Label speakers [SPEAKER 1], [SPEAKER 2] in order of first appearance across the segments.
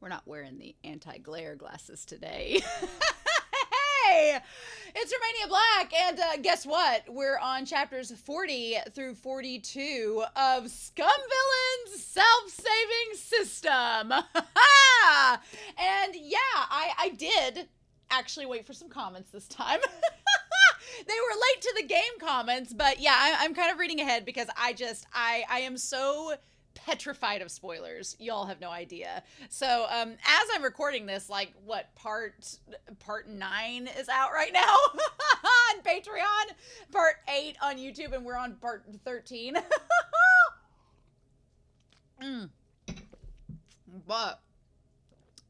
[SPEAKER 1] We're not wearing the anti-glare glasses today. Hey, it's Romania Black, and guess what? We're on chapters 40 through 42 of Scum Villain's Self-Saving System. And yeah, I did actually wait for some comments this time. They were late to the game comments, but yeah, I'm kind of reading ahead because I am so petrified of spoilers. Y'all have no idea. So as I'm recording this, like what part 9 is out right now on Patreon, part 8 on YouTube, and we're on part 13. mm.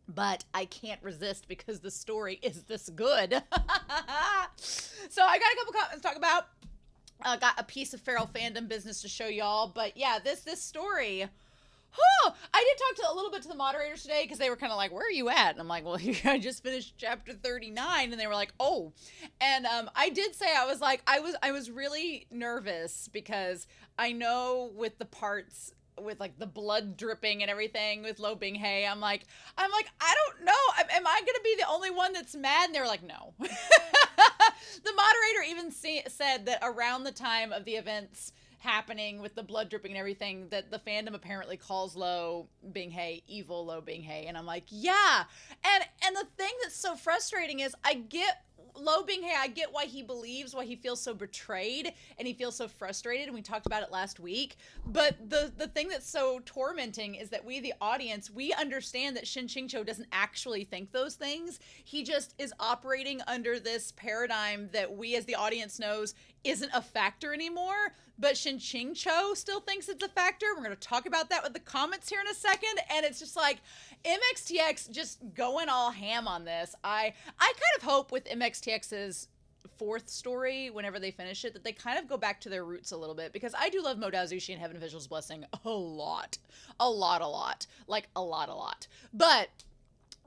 [SPEAKER 1] But I can't resist because the story is this good. So I got a couple comments to talk about. Got a piece of feral fandom business to show y'all. But yeah, this story. I did talk to a little bit to the moderators today because they were kind of like, "Where are you at?" And I'm like, "Well, I just finished chapter 39," and they were like, "Oh," and I did say I was really nervous because I know with the parts with like the blood dripping and everything with Lo Binghe, I'm like, I don't know. Am I gonna be the only one that's mad? And they were like, no. The moderator even said that around the time of the events happening with the blood dripping and everything, that the fandom apparently calls Lo Binghe evil Lo Binghe, and I'm like, yeah. And the thing that's so frustrating is I get Lo Binghe, I get why he believes, why he feels so betrayed and he feels so frustrated, and we talked about it last week. But the thing that's so tormenting is that we, the audience, we understand that Shen QingQiu doesn't actually think those things. He just is operating under this paradigm that we as the audience knows isn't a factor anymore. But Shen QingQiu still thinks it's a factor. We're going to talk about that with the comments here in a second. And it's just like MXTX just going all ham on this. I kind of hope with MXTX's fourth story, whenever they finish it, that they kind of go back to their roots a little bit, because I do love Modao Zushi and Heaven Visual's Blessing a lot. Like a lot. But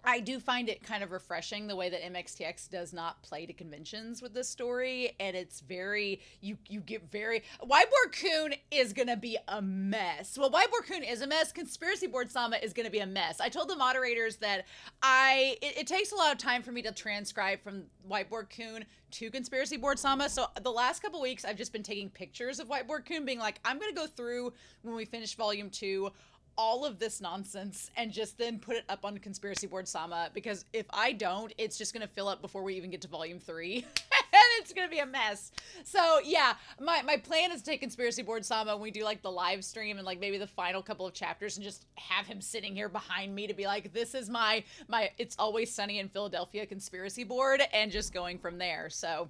[SPEAKER 1] I do find it kind of refreshing the way that MXTX does not play to conventions with this story, and it's very, you get very, Whiteboard Kun is gonna be a mess. Well, Whiteboard Kun is a mess. Conspiracy Board Sama is gonna be a mess. I told the moderators that it takes a lot of time for me to transcribe from Whiteboard Kun to Conspiracy Board Sama, so the last couple weeks I've just been taking pictures of Whiteboard Kun, being like, I'm gonna go through when we finish volume 2 all of this nonsense and just then put it up on Conspiracy Board Sama, because if I don't, it's just going to fill up before we even get to volume 3 and it's going to be a mess. So yeah, my plan is to take Conspiracy Board Sama when we do like the live stream and like maybe the final couple of chapters, and just have him sitting here behind me to be like, this is my It's Always Sunny in Philadelphia conspiracy board, and just going from there. So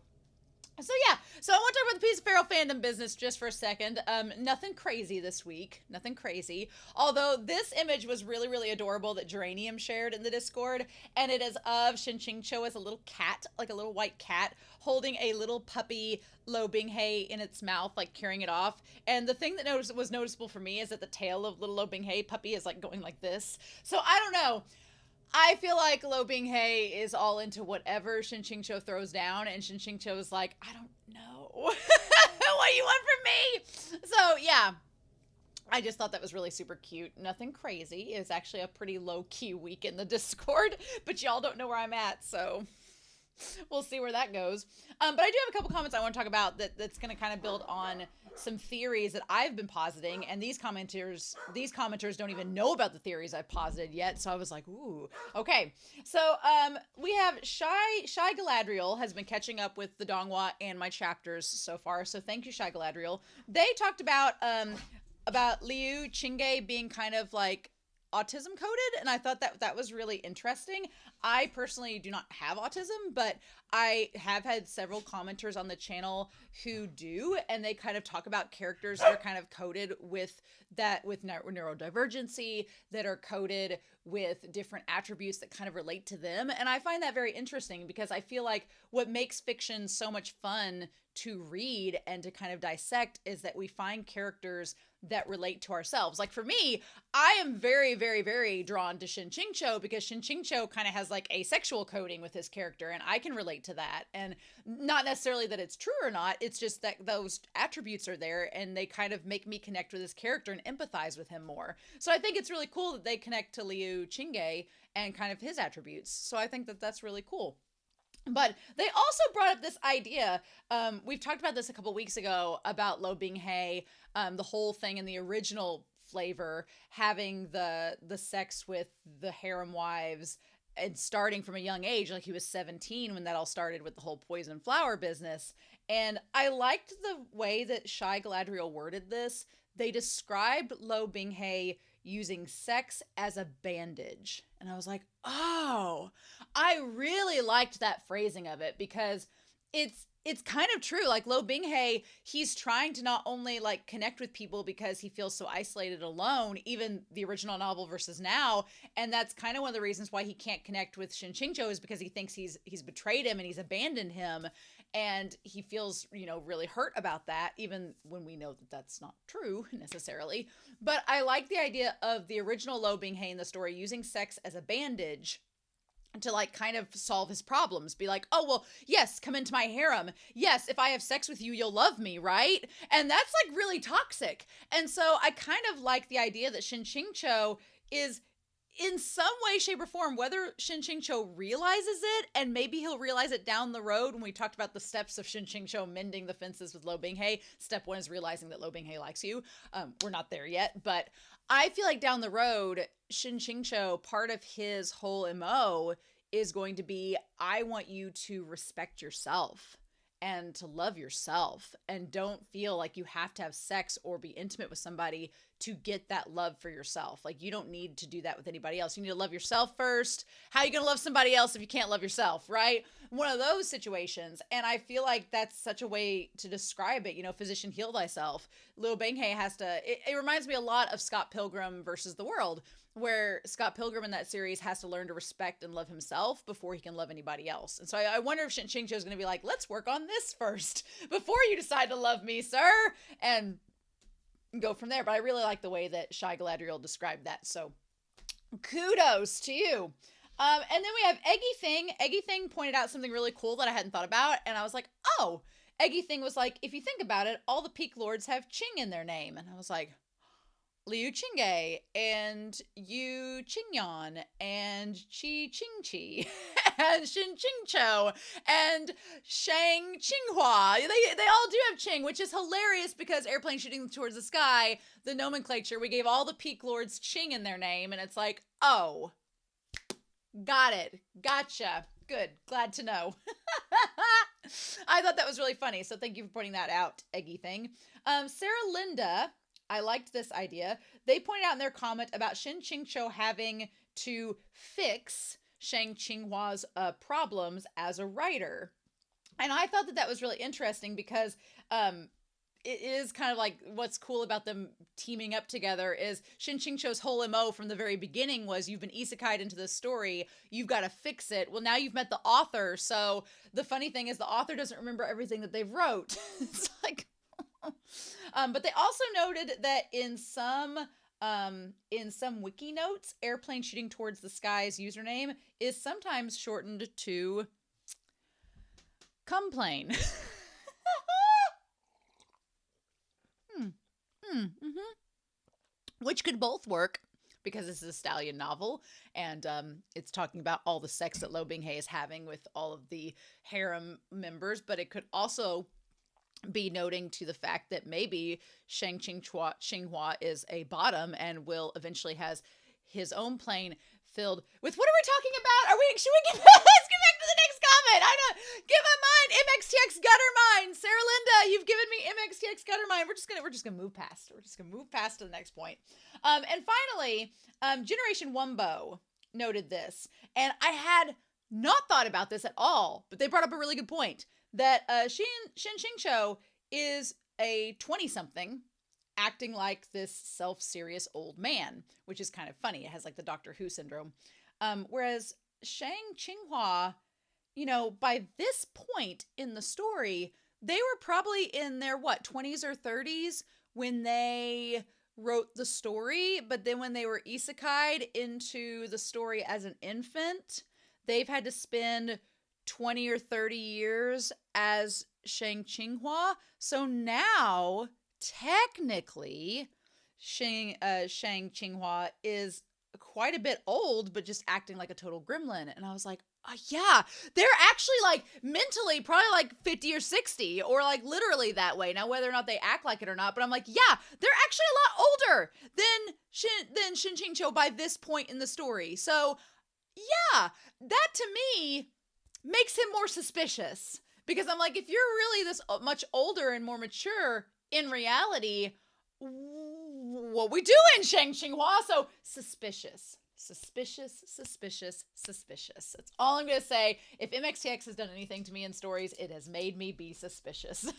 [SPEAKER 1] yeah, so I want to talk about the piece of feral fandom business just for a second. Nothing crazy this week, nothing crazy. Although this image was really, really adorable that Geranium shared in the Discord, and it is of Shen QingQiu as a little cat, like a little white cat, holding a little puppy Lo Binghe in its mouth, like carrying it off. And the thing that was noticeable for me is that the tail of little Lo Binghe puppy is like going like this. So I don't know. I feel like Lo Binghe is all into whatever Shen QingQiu throws down, and Shen QingQiu is like, I don't know what you want from me. So yeah, I just thought that was really super cute. Nothing crazy. It's actually a pretty low-key week in the Discord, but y'all don't know where I'm at, so we'll see where that goes. But I do have a couple comments I want to talk about that's going to kind of build on some theories that I've been positing, and these commenters don't even know about the theories I've posited yet. So I was like, ooh, okay. So we have Shy Galadriel has been catching up with the Donghua and my chapters so far. So thank you, Shy Galadriel. They talked about Liu Qingge being kind of like autism coded, and I thought that was really interesting. I personally do not have autism, but I have had several commenters on the channel who do, and they kind of talk about characters that are kind of coded with neurodivergency, that are coded with different attributes that kind of relate to them. And I find that very interesting, because I feel like what makes fiction so much fun to read and to kind of dissect is that we find characters that relate to ourselves. Like for me, I am very, very, very drawn to Shen QingQiu because Shen QingQiu kind of has like asexual coding with his character, and I can relate to that. And not necessarily that it's true or not, it's just that those attributes are there and they kind of make me connect with his character and empathize with him more. So I think it's really cool that they connect to Liu Qingge and kind of his attributes. So I think that that's really cool. But they also brought up this idea. We've talked about this a couple weeks ago about Lo Binghe, the whole thing in the original flavor, having the sex with the harem wives and starting from a young age, like he was 17 when that all started with the whole poison flower business. And I liked the way that Shy Galadriel worded this. They described Lo Binghe using sex as a bandage. And I was like, oh, I really liked that phrasing of it because it's kind of true. Like Lo Binghe, he's trying to not only like connect with people because he feels so isolated alone, even the original novel versus now. And that's kind of one of the reasons why he can't connect with Shen QingQiu is because he thinks he's betrayed him and he's abandoned him. And he feels, really hurt about that, even when we know that that's not true necessarily. But I like the idea of the original Lo Binghe in the story using sex as a bandage to like kind of solve his problems. Be like, oh, well, yes, come into my harem. Yes, if I have sex with you, you'll love me, right? And that's like really toxic. And so I kind of like the idea that Shen QingQiu is in some way, shape, or form, whether Shen QingQiu realizes it, and maybe he'll realize it down the road when we talked about the steps of Shen QingQiu mending the fences with Lo Binghe. Step 1 is realizing that Lo Binghe likes you. We're not there yet, but I feel like down the road, Shen QingQiu, part of his whole MO is going to be, I want you to respect yourself and to love yourself and don't feel like you have to have sex or be intimate with somebody to get that love for yourself. Like you don't need to do that with anybody else. You need to love yourself first. How are you going to love somebody else if you can't love yourself, right? One of those situations. And I feel like that's such a way to describe it. Physician, heal thyself. Lo Binghe has to, it reminds me a lot of Scott Pilgrim versus the World, where Scott Pilgrim in that series has to learn to respect and love himself before he can love anybody else. And so I wonder if Shen QingQiu is going to be like, let's work on this first before you decide to love me, sir. And go from there. But I really like the way that Shy Galadriel described that. So kudos to you. And then we have Eggy Thing. Eggy Thing pointed out something really cool that I hadn't thought about. And I was like, oh, Eggy Thing was like, if you think about it, all the Peak Lords have Qing in their name. And I was like, Liu Qingge and Yu Qingyan and Qi Qingqi and Shen QingQiu and Shang Qinghua. They all do have Qing, which is hilarious because airplane shooting towards the sky, the nomenclature, we gave all the Peak Lords Qing in their name, and it's like, oh, got it. Gotcha. Good. Glad to know. I thought that was really funny, so thank you for pointing that out, Eggy Thing. Sarah Linda, I liked this idea. They pointed out in their comment about Shen QingQiu having to fix Shang Qinghua's problems as a writer. And I thought that was really interesting because it is kind of like what's cool about them teaming up together is Shen QingQiu's whole MO from the very beginning was you've been isekai'd into this story, you've got to fix it. Well, now you've met the author, so the funny thing is the author doesn't remember everything that they've wrote. It's like... but they also noted that in some wiki notes, airplane shooting towards the sky's username is sometimes shortened to cumplane. Which could both work because this is a stallion novel and it's talking about all the sex that Lo Binghe is having with all of the harem members, but it could also be noting to the fact that maybe Shang Qinghua is a bottom and will eventually has his own plane filled with, what are we talking about? Should we get, let's get back to the next comment. I don't, give a mine, MXTX gutter mine. Sarah Linda, you've given me MXTX gutter mine. We're just gonna move past. We're just gonna move past to the next point. And finally, Generation Wumbo noted this, and I had not thought about this at all, but they brought up a really good point. That Shen QingQiu is a 20-something acting like this self-serious old man, which is kind of funny. It has like the Doctor Who syndrome. Whereas Shang Qinghua, by this point in the story, they were probably in their, what, 20s or 30s when they wrote the story, but then when they were isekai'd into the story as an infant, they've had to spend 20 or 30 years as Shen QingQiu. So now, technically, Shen QingQiu is quite a bit old, but just acting like a total gremlin. And I was like, oh, yeah, they're actually like mentally probably like 50 or 60 or like literally that way. Now, whether or not they act like it or not, but I'm like, yeah, they're actually a lot older than Shen QingQiu by this point in the story. So yeah, that to me makes him more suspicious, because I'm like, if you're really this much older and more mature in reality, what we doing, Shen QingQiu? So suspicious. That's all I'm going to say. If MXTX has done anything to me in stories, it has made me be suspicious. And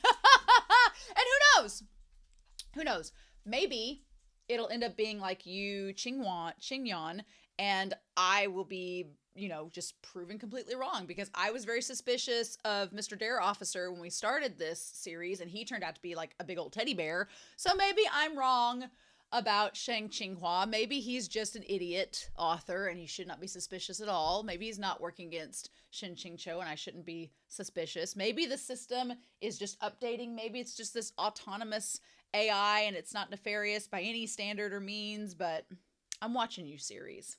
[SPEAKER 1] who knows? Maybe it'll end up being like you, Qingyan, and I will be, just proven completely wrong, because I was very suspicious of Mr. Dare Officer when we started this series, and he turned out to be like a big old teddy bear. So maybe I'm wrong about Shen QingQiu. Maybe he's just an idiot author and he should not be suspicious at all. Maybe he's not working against Shen QingQiu and I shouldn't be suspicious. Maybe the system is just updating. Maybe it's just this autonomous AI and it's not nefarious by any standard or means, but I'm watching you, series.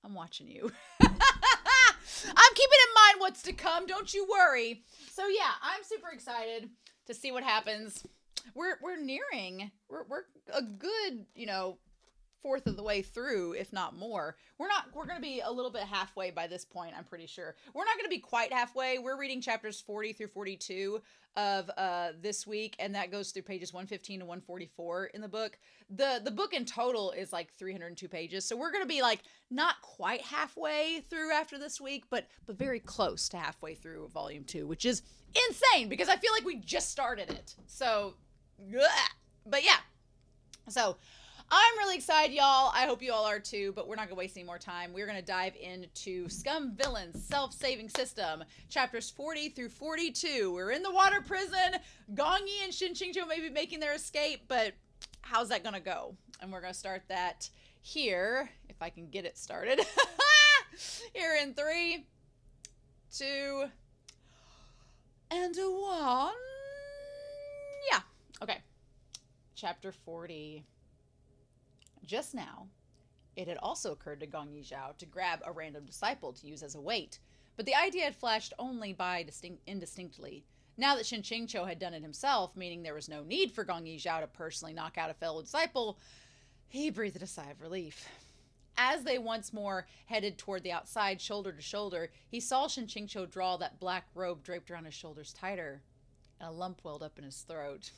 [SPEAKER 1] I'm watching you. I'm keeping in mind what's to come. Don't you worry. So yeah, I'm super excited to see what happens. We're nearing, we're a good, fourth of the way through, if not more. We're going to be a little bit halfway by this point, I'm pretty sure. We're not going to be quite halfway. We're reading chapters 40 through 42 of this week, and that goes through pages 115 to 144 in the book. The book in total is like 302 pages, so we're going to be like not quite halfway through after this week, but very close to halfway through volume 2, which is insane because I feel like we just started it. So, but yeah. So, I'm really excited, y'all. I hope you all are too, but we're not going to waste any more time. We're going to dive into Scum Villain's Self-Saving System, chapters 40 through 42. We're in the water prison. Gonyi and Shen QingQiu may be making their escape, but how's that going to go? And we're going to start that here, if I can get it started. Here in 3, 2, and 1. Yeah. Okay. Chapter 40. Just now, it had also occurred to Gonyi Xiao to grab a random disciple to use as a weight, but the idea had flashed only by indistinctly. Now that Shen QingQiu had done it himself, meaning there was no need for Gonyi Xiao to personally knock out a fellow disciple, he breathed a sigh of relief. As they once more headed toward the outside, shoulder to shoulder, he saw Shen QingQiu draw that black robe draped around his shoulders tighter, and a lump welled up in his throat.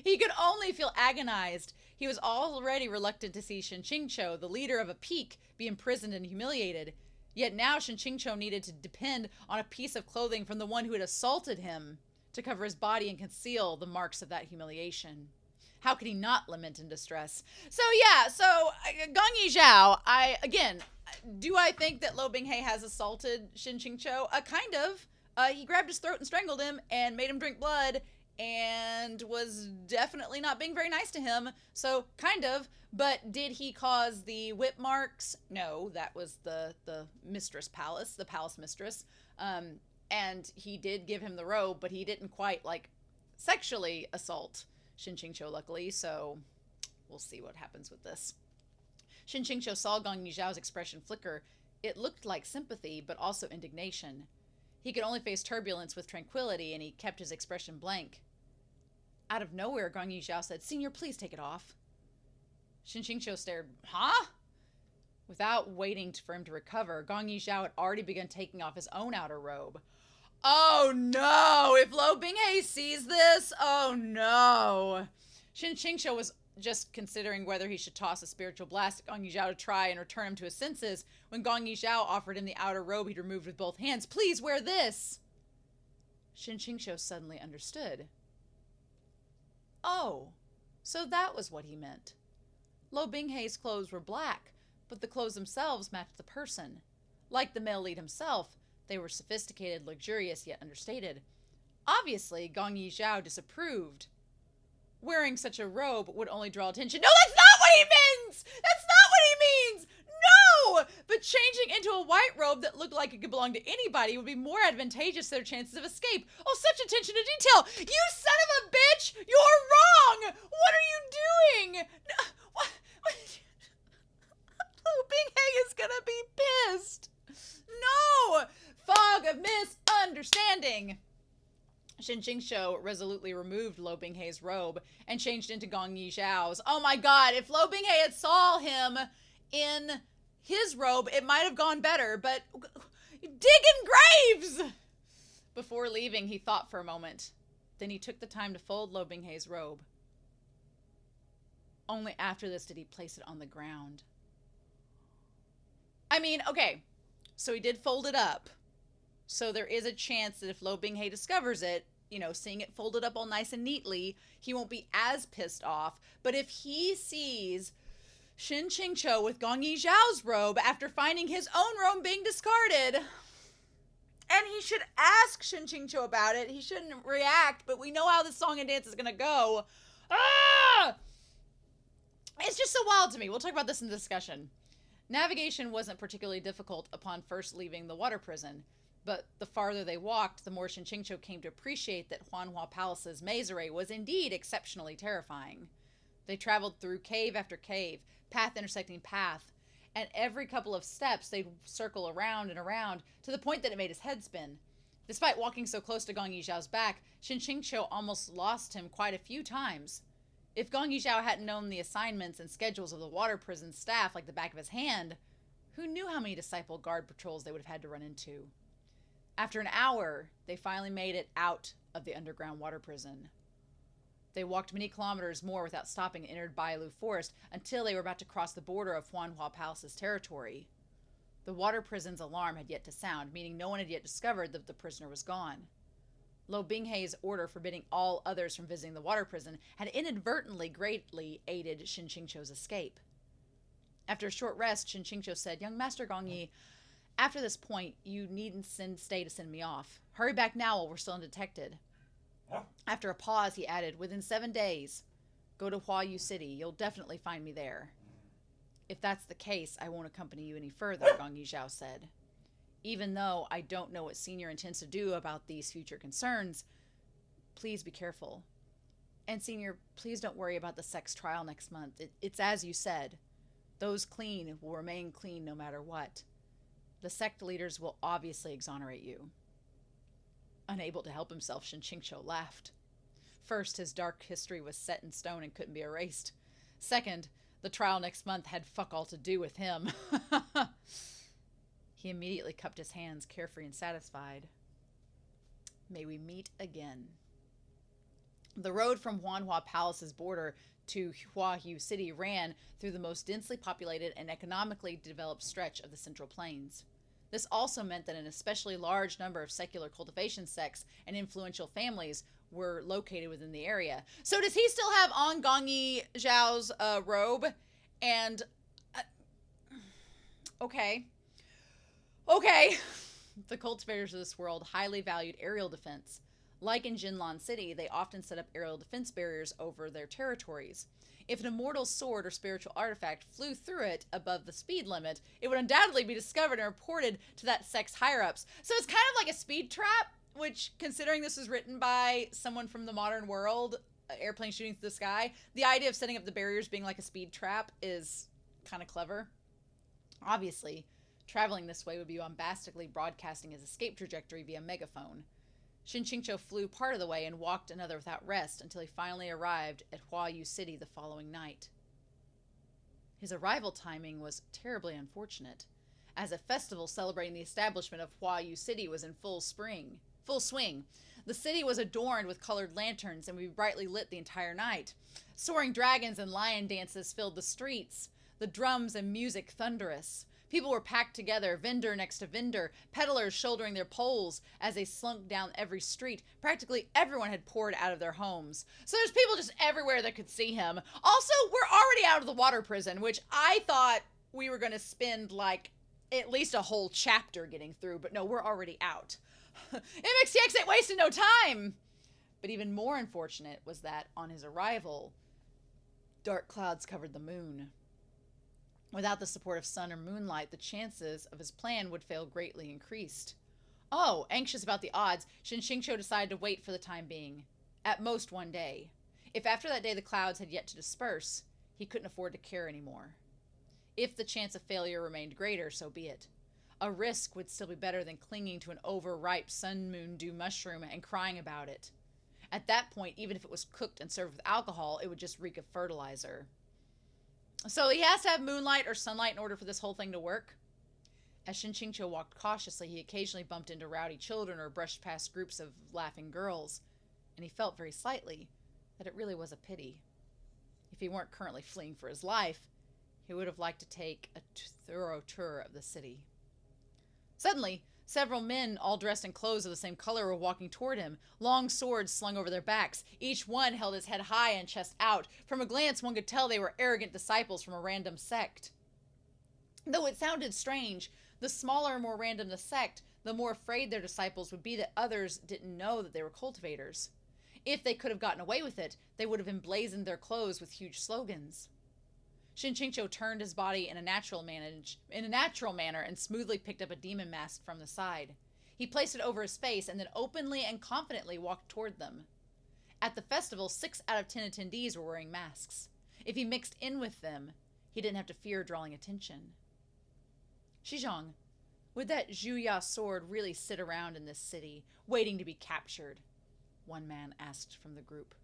[SPEAKER 1] He could only feel agonized. He was already reluctant to see Shen QingQiu, the leader of a peak, be imprisoned and humiliated. Yet now Shen QingQiu needed to depend on a piece of clothing from the one who had assaulted him to cover his body and conceal the marks of that humiliation. How could he not lament in distress? So yeah, Gonyi Xiao, do I think that Lo Binghe has assaulted Shen QingQiu? Kind of. He grabbed his throat and strangled him and made him drink blood and was definitely not being very nice to him. So, kind of. But did he cause the whip marks? No, that was the palace mistress. And he did give him the robe, but he didn't quite, sexually assault Shen QingQiu, luckily. So, we'll see what happens with this. Shen QingQiu saw Gonyi Xiao's expression flicker. It looked like sympathy, but also indignation. He could only face turbulence with tranquility, and he kept his expression blank. Out of nowhere, Gonyi Xiao said, "Senior, please take it off." Shen QingQiu stared, "Huh?" Without waiting for him to recover, Gonyi Xiao had already begun taking off his own outer robe. Oh no! If Lo Binghe sees this, oh no! Shen QingQiu was just considering whether he should toss a spiritual blast at Gonyi Xiao to try and return him to his senses when Gonyi Xiao offered him the outer robe he'd removed with both hands. "Please wear this!" Shen QingQiu suddenly understood. Oh, so that was what he meant. Lo Binghe's clothes were black, but the clothes themselves matched the person. Like the male lead himself, they were sophisticated, luxurious, yet understated. Obviously, Gonyi Xiao disapproved. Wearing such a robe would only draw attention. No, that's not what he means! That's not what he means! No! But changing into a white robe that looked like it could belong to anybody would be more advantageous to their chances of escape. Oh, such attention to detail! You son of a bitch! You're wrong! What are you doing? No, what? Binghe is gonna be pissed. No! Fog of misunderstanding. Shen QingQiu resolutely removed Lo Binghe's robe and changed into Gonyi Xiao's. Oh my god, if Lo Binghe had saw him in his robe, it might have gone better, but digging graves! Before leaving, he thought for a moment. Then he took the time to fold Lo Binghe's robe. Only after this did he place it on the ground. I mean, okay, so he did fold it up. So there is a chance that if Lo Binghe discovers it, you know, seeing it folded up all nice and neatly, he won't be as pissed off. But if he sees Shen QingQiu with Gonyi Xiao's robe after finding his own robe being discarded, and he should ask Shen QingQiu about it, he shouldn't react, but we know how this song and dance is going to go. Ah! It's just so wild to me. We'll talk about this in the discussion. Navigation wasn't particularly difficult upon first leaving the water prison. But the farther they walked, the more Shen QingQiu came to appreciate that Huanhua Palace's maze array was indeed exceptionally terrifying. They traveled through cave after cave, path intersecting path, and every couple of steps they'd circle around and around to the point that it made his head spin. Despite walking so close to Gonyi Xiao's back, Shen QingQiu almost lost him quite a few times. If Gonyi Xiao hadn't known the assignments and schedules of the water prison staff like the back of his hand, who knew how many disciple guard patrols they would have had to run into? After an hour, they finally made it out of the underground water prison. They walked many kilometers more without stopping and entered Bailu Forest until they were about to cross the border of Huanhua Palace's territory. The water prison's alarm had yet to sound, meaning no one had yet discovered that the prisoner was gone. Lo Binghe's order forbidding all others from visiting the water prison had inadvertently greatly aided Shen QingQiu's escape. After a short rest, Shen QingQiu said, "Young Master Gonyi, after this point, you needn't stay to send me off. Hurry back now while we're still undetected." After a pause, he added, "Within 7 days, go to Huayu City. You'll definitely find me there." "If that's the case, I won't accompany you any further," Gonyi Xiao said. "Even though I don't know what Senior intends to do about these future concerns, please be careful. And Senior, please don't worry about the sex trial next month. It's as you said. Those clean will remain clean no matter what. The sect leaders will obviously exonerate you." Unable to help himself, Shen QingQiu laughed. First, his dark history was set in stone and couldn't be erased. Second, the trial next month had fuck all to do with him. He immediately cupped his hands, carefree and satisfied. May we meet again. The road from Huanhua Palace's border to Huayu City ran through the most densely populated and economically developed stretch of the Central Plains. This also meant that an especially large number of secular cultivation sects and influential families were located within the area. So does he still have on Gonyi Xiao's robe? And, okay. The cultivators of this world highly valued aerial defense. Like in Jinlan City, they often set up aerial defense barriers over their territories. If an immortal sword or spiritual artifact flew through it above the speed limit, it would undoubtedly be discovered and reported to that sect's higher-ups. So it's kind of like a speed trap, which, considering this was written by someone from the modern world, airplane shooting through the sky, the idea of setting up the barriers being like a speed trap is kind of clever. Obviously, traveling this way would be bombastically broadcasting his escape trajectory via megaphone. Shen QingQiu flew part of the way and walked another without rest until he finally arrived at Huayu City the following night. His arrival timing was terribly unfortunate, as a festival celebrating the establishment of Huayu City was in full swing. The city was adorned with colored lanterns and would be brightly lit the entire night. Soaring dragons and lion dances filled the streets, the drums and music thunderous. People were packed together, vendor next to vendor, peddlers shouldering their poles as they slunk down every street. Practically everyone had poured out of their homes. So there's people just everywhere that could see him. Also, we're already out of the water prison, which I thought we were going to spend like at least a whole chapter getting through, but no, we're already out. MXTX ain't wasting no time! But even more unfortunate was that, on his arrival, dark clouds covered the moon. Without the support of sun or moonlight, the chances of his plan would fail greatly increased. Oh, anxious about the odds, QingQiu decided to wait for the time being. At most 1 day. If after that day the clouds had yet to disperse, he couldn't afford to care anymore. If the chance of failure remained greater, so be it. A risk would still be better than clinging to an overripe sun-moon dew mushroom and crying about it. At that point, even if it was cooked and served with alcohol, it would just reek of fertilizer. So he has to have moonlight or sunlight in order for this whole thing to work. As QingQiu walked cautiously, he occasionally bumped into rowdy children or brushed past groups of laughing girls, and he felt very slightly that it really was a pity. If he weren't currently fleeing for his life, he would have liked to take a thorough tour of the city. Suddenly, several men, all dressed in clothes of the same color, were walking toward him, long swords slung over their backs. Each one held his head high and chest out. From a glance, one could tell they were arrogant disciples from a random sect. Though it sounded strange, the smaller and more random the sect, the more afraid their disciples would be that others didn't know that they were cultivators. If they could have gotten away with it, they would have emblazoned their clothes with huge slogans. QingQiu turned his body in a natural manner and smoothly picked up a demon mask from the side. He placed it over his face and then openly and confidently walked toward them. At the festival, 6 out of 10 attendees were wearing masks. If he mixed in with them, he didn't have to fear drawing attention. Xizhong, would that Zhuya sword really sit around in this city, waiting to be captured? One man asked from the group.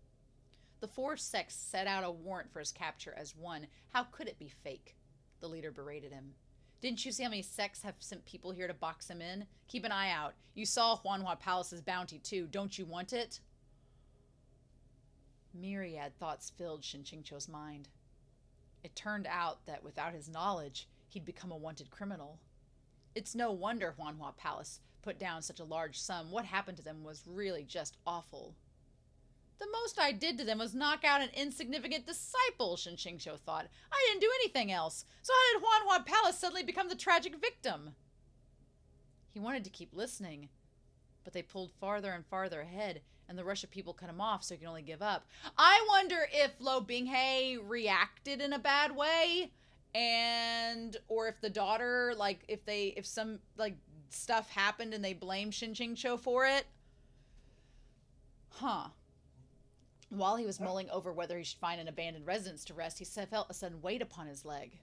[SPEAKER 1] The 4 sects set out a warrant for his capture as one. How could it be fake? The leader berated him. Didn't you see how many sects have sent people here to box him in? Keep an eye out. You saw Huanhua Palace's bounty too. Don't you want it? Myriad thoughts filled QingQiu's mind. It turned out that without his knowledge, he'd become a wanted criminal. It's no wonder Huanhua Palace put down such a large sum. What happened to them was really just awful. The most I did to them was knock out an insignificant disciple, QingQiu thought. I didn't do anything else. So how did Huanhua Palace suddenly become the tragic victim? He wanted to keep listening, but they pulled farther and farther ahead, and the rush of people cut him off, so he could only give up. I wonder if Lo Binghe reacted in a bad way, or if the daughter, if some stuff happened and they blamed QingQiu for it. Huh. While he was mulling over whether he should find an abandoned residence to rest, he felt a sudden weight upon his leg.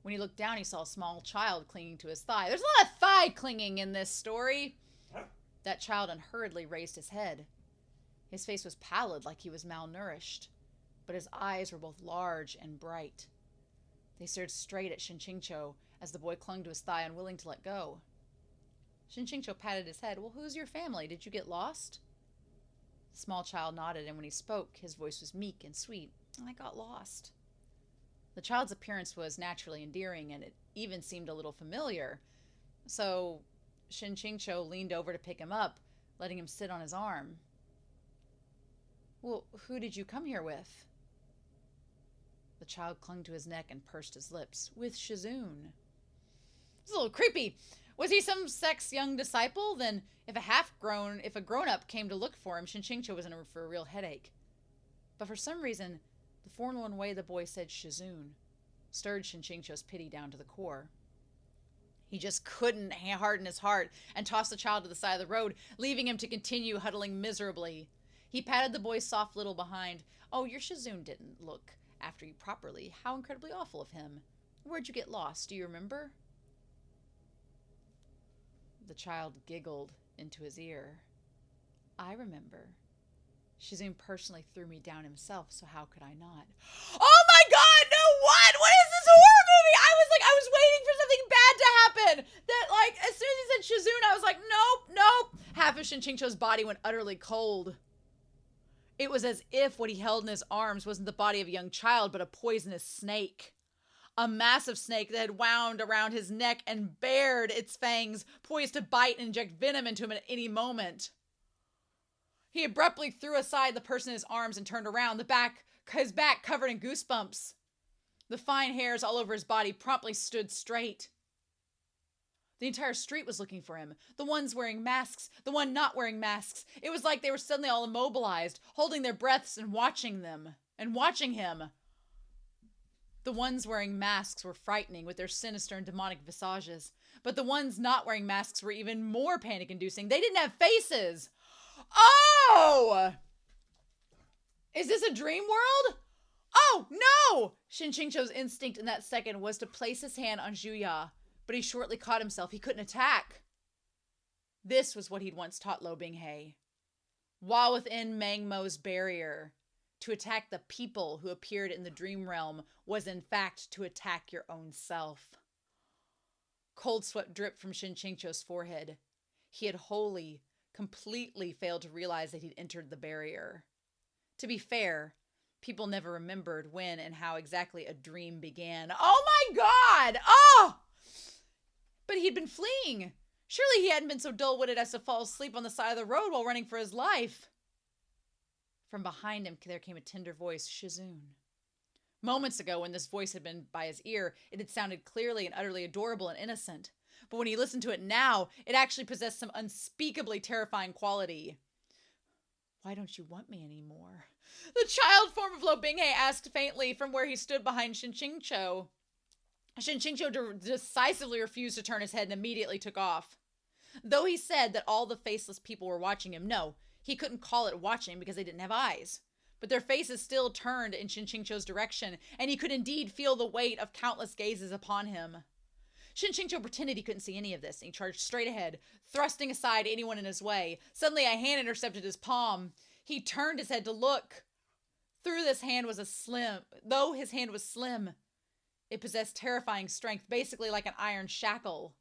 [SPEAKER 1] When he looked down, he saw a small child clinging to his thigh. There's a lot of thigh clinging in this story. That child unhurriedly raised his head. His face was pallid, like he was malnourished, but his eyes were both large and bright. They stared straight at QingQiu as the boy clung to his thigh, unwilling to let go. QingQiu patted his head. Well, who's your family? Did you get lost? The small child nodded, and when he spoke, his voice was meek and sweet. I got lost. The child's appearance was naturally endearing, and it even seemed a little familiar. So QingQiu leaned over to pick him up, letting him sit on his arm. Well, who did you come here with? The child clung to his neck and pursed his lips. With Shizun. It's a little creepy. Was he some sect's young disciple? Then, if a grown-up came to look for him, QingQiu was in for a real headache. But for some reason, the forlorn way the boy said Shizun stirred QingQiu's pity down to the core. He just couldn't harden his heart and tossed the child to the side of the road, leaving him to continue huddling miserably. He patted the boy's soft little behind. Oh, your Shizun didn't look after you properly. How incredibly awful of him. Where'd you get lost? Do you remember? The child giggled into his ear. I remember. Shizun personally threw me down himself, so how could I not? Oh my god, no, what? What is this horror movie? I was waiting for something bad to happen. That, as soon as he said Shizun, I was like, nope. Half of QingQiu's body went utterly cold. It was as if what he held in his arms wasn't the body of a young child, but a poisonous snake. A massive snake that had wound around his neck and bared its fangs, poised to bite and inject venom into him at any moment. He abruptly threw aside the person in his arms and turned around, his back covered in goosebumps. The fine hairs all over his body promptly stood straight. The entire street was looking for him. The ones wearing masks, the one not wearing masks. It was like they were suddenly all immobilized, holding their breaths and watching them. And watching him. The ones wearing masks were frightening with their sinister and demonic visages. But the ones not wearing masks were even more panic-inducing. They didn't have faces. Oh! Is this a dream world? Oh, no! Shen QingQiu's instinct in that second was to place his hand on Zhuya, but he shortly caught himself. He couldn't attack. This was what he'd once taught Lo Binghe. While within Mangmo's barrier, to attack the people who appeared in the dream realm was in fact to attack your own self. Cold sweat dripped from Shen QingQiu's forehead. He had wholly, completely failed to realize that he'd entered the barrier. To be fair, people never remembered when and how exactly a dream began. Oh my God! Oh! But he'd been fleeing. Surely he hadn't been so dull-witted as to fall asleep on the side of the road while running for his life. From behind him, there came a tender voice, Shizun. Moments ago, when this voice had been by his ear, it had sounded clearly and utterly adorable and innocent. But when he listened to it now, it actually possessed some unspeakably terrifying quality. Why don't you want me anymore? The child form of Lo Binghe asked faintly from where he stood behind Shen QingQiu. Shen QingQiu decisively refused to turn his head and immediately took off. Though he said that all the faceless people were watching him, no, he couldn't call it watching because they didn't have eyes. But their faces still turned in Shen QingQiu's direction, and he could indeed feel the weight of countless gazes upon him. Shen QingQiu pretended he couldn't see any of this, and he charged straight ahead, thrusting aside anyone in his way. Suddenly, a hand intercepted his palm. He turned his head to look. Through this hand was though his hand was slim, it possessed terrifying strength, basically like an iron shackle.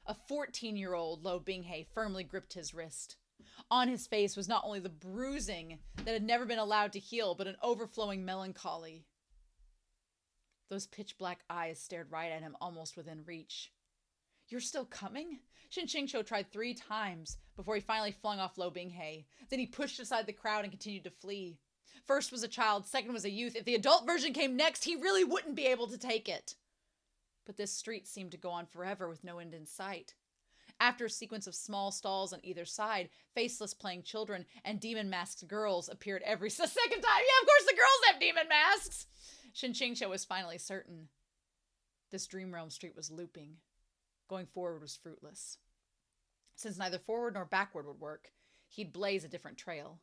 [SPEAKER 1] A 14-year-old Lo Binghe firmly gripped his wrist. On his face was not only the bruising that had never been allowed to heal, but an overflowing melancholy. Those pitch-black eyes stared right at him, almost within reach. You're still coming? Shen QingQiu tried 3 times before he finally flung off Lo Binghe. Then he pushed aside the crowd and continued to flee. First was a child, second was a youth. If the adult version came next, he really wouldn't be able to take it. But this street seemed to go on forever with no end in sight. After a sequence of small stalls on either side, faceless playing children and demon-masked girls appeared every second time. Yeah, of course the girls have demon masks! Shen QingQiu was finally certain. This dream realm street was looping. Going forward was fruitless. Since neither forward nor backward would work, he'd blaze a different trail.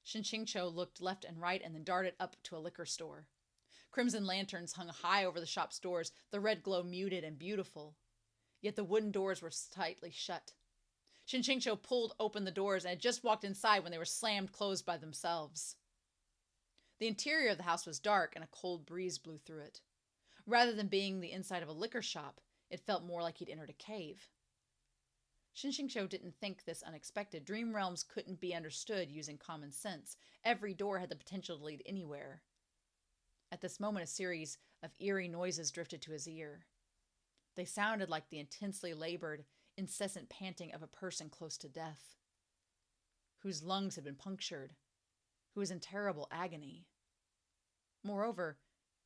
[SPEAKER 1] Shen QingQiu looked left and right and then darted up to a liquor store. Crimson lanterns hung high over the shop's doors, the red glow muted and beautiful. Yet the wooden doors were tightly shut. Shen QingQiu pulled open the doors and had just walked inside when they were slammed closed by themselves. The interior of the house was dark and a cold breeze blew through it. Rather than being the inside of a liquor shop, it felt more like he'd entered a cave. Shen QingQiu didn't think this unexpected. Dream realms couldn't be understood using common sense. Every door had the potential to lead anywhere. At this moment, a series of eerie noises drifted to his ear. They sounded like the intensely labored, incessant panting of a person close to death, whose lungs had been punctured, who was in terrible agony. Moreover,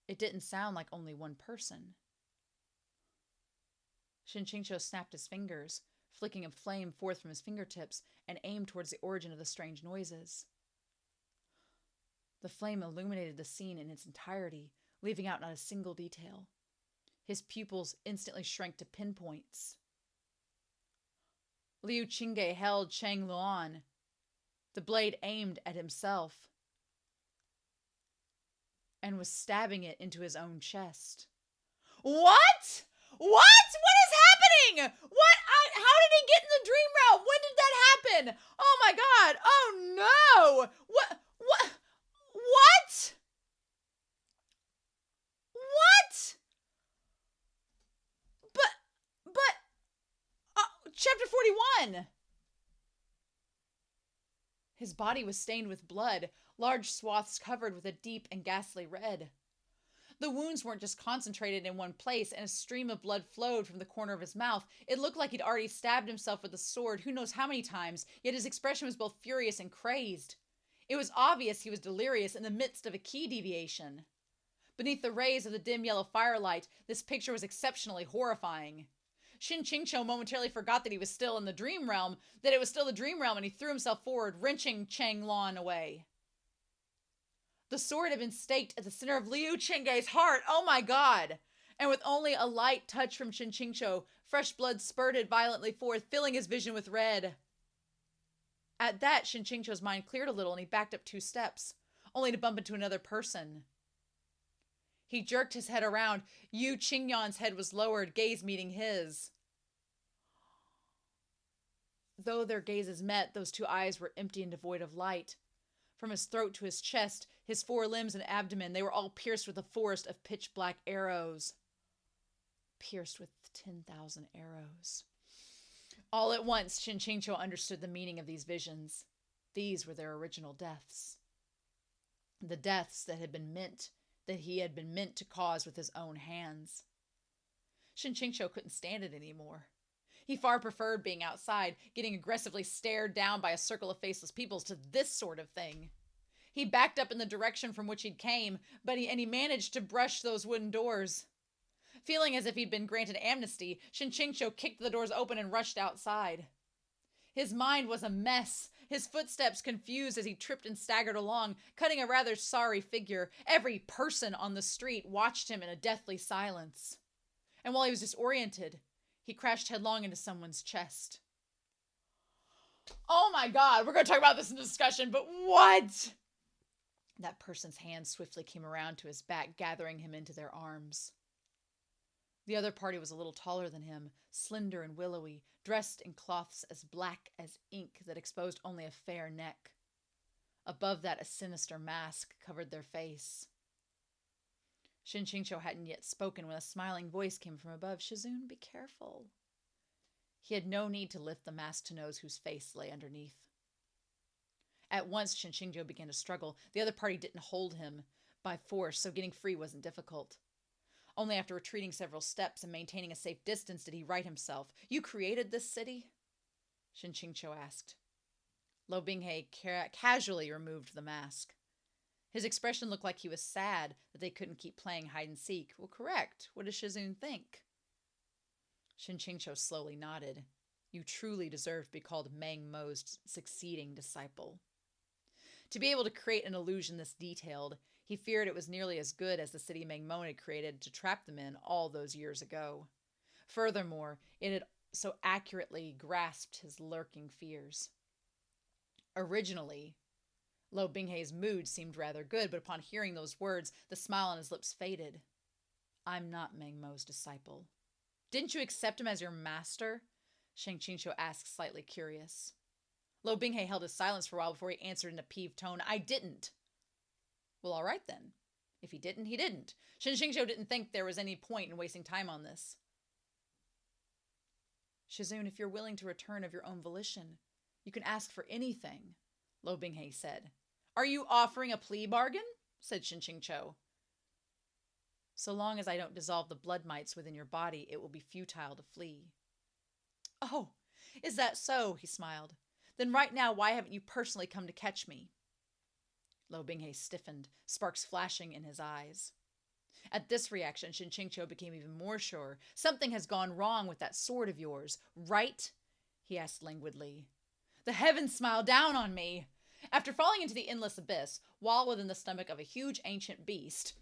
[SPEAKER 1] it didn't sound like only one person. Shen QingQiu snapped his fingers, flicking a flame forth from his fingertips, and aimed towards the origin of the strange noises. The flame illuminated the scene in its entirety, leaving out not a single detail. His pupils instantly shrank to pinpoints. Liu Qingge held Chang Luan, the blade aimed at himself, and was stabbing it into his own chest. What? What? What is happening? What? How did he get in the dream realm? When did that happen? Oh my God. Oh no. What? What? What? What? Chapter 41. His body was stained with blood, large swaths covered with a deep and ghastly red. The wounds weren't just concentrated in one place, and a stream of blood flowed from the corner of his mouth. It looked like he'd already stabbed himself with a sword who knows how many times, yet his expression was both furious and crazed. It was obvious he was delirious in the midst of a key deviation. Beneath the rays of the dim yellow firelight, this picture was exceptionally horrifying. Shin QingQiu momentarily forgot that he was still in the dream realm, that it was still the dream realm, and he threw himself forward, wrenching Cheng Lan away. The sword had been staked at the center of Liu Chengai's heart. Oh my god! And with only a light touch from Shin QingQiu, fresh blood spurted violently forth, filling his vision with red. At that, Shin QingQiu's mind cleared a little, and he backed up 2 steps, only to bump into another person. He jerked his head around. Yu Qingyan's head was lowered, gaze meeting his. Though their gazes met, those 2 eyes were empty and devoid of light. From his throat to his chest, his 4 limbs and abdomen, they were all pierced with a forest of pitch-black arrows. Pierced with 10,000 arrows. All at once, Shin QingQiu understood the meaning of these visions. These were their original deaths. The deaths that he had been meant to cause with his own hands. Shin QingQiu couldn't stand it anymore. He far preferred being outside, getting aggressively stared down by a circle of faceless peoples, to this sort of thing. He backed up in the direction from which he'd came, but he managed to brush those wooden doors. Feeling as if he'd been granted amnesty, Shin QingQiu kicked the doors open and rushed outside. His mind was a mess, his footsteps confused as he tripped and staggered along, cutting a rather sorry figure. Every person on the street watched him in a deathly silence. And while he was disoriented, he crashed headlong into someone's chest. Oh my god, we're going to talk about this in the discussion, but what? That person's hand swiftly came around to his back, gathering him into their arms. The other party was a little taller than him, slender and willowy, dressed in cloths as black as ink that exposed only a fair neck. Above that, a sinister mask covered their face. Shin QingQiu hadn't yet spoken when a smiling voice came from above. Shizun, be careful. He had no need to lift the mask to know whose face lay underneath. At once, Shin QingQiu began to struggle. The other party didn't hold him by force, so getting free wasn't difficult. Only after retreating several steps and maintaining a safe distance did he right himself. You created this city? Shin QingQiu asked. Lo Binghe casually removed the mask. His expression looked like he was sad that they couldn't keep playing hide-and-seek. Well, correct. What does Shizun think? Shin QingQiu slowly nodded. You truly deserve to be called Meng Mo's succeeding disciple. To be able to create an illusion this detailed, he feared it was nearly as good as the city Meng Mo had created to trap them in all those years ago. Furthermore, it had so accurately grasped his lurking fears. Originally, Lo Binghe's mood seemed rather good, but upon hearing those words, the smile on his lips faded. I'm not Meng Mo's disciple. Didn't you accept him as your master? Shin QingQiu asked, slightly curious. Lo Binghe held his silence for a while before he answered in a peeved tone. I didn't. Well, all right then. If he didn't, he didn't. Shin QingQiu didn't think there was any point in wasting time on this. Shizun, if you're willing to return of your own volition, you can ask for anything, Lo Binghe said. Are you offering a plea bargain? Said Shin QingQiu. So long as I don't dissolve the blood mites within your body, it will be futile to flee. Oh, is that so? He smiled. Then right now, why haven't you personally come to catch me? Lo Binghe stiffened, sparks flashing in his eyes. At this reaction, Shin QingQiu became even more sure. Something has gone wrong with that sword of yours, right? He asked languidly. The heavens smile down on me. After falling into the endless abyss, while within the stomach of a huge ancient beast...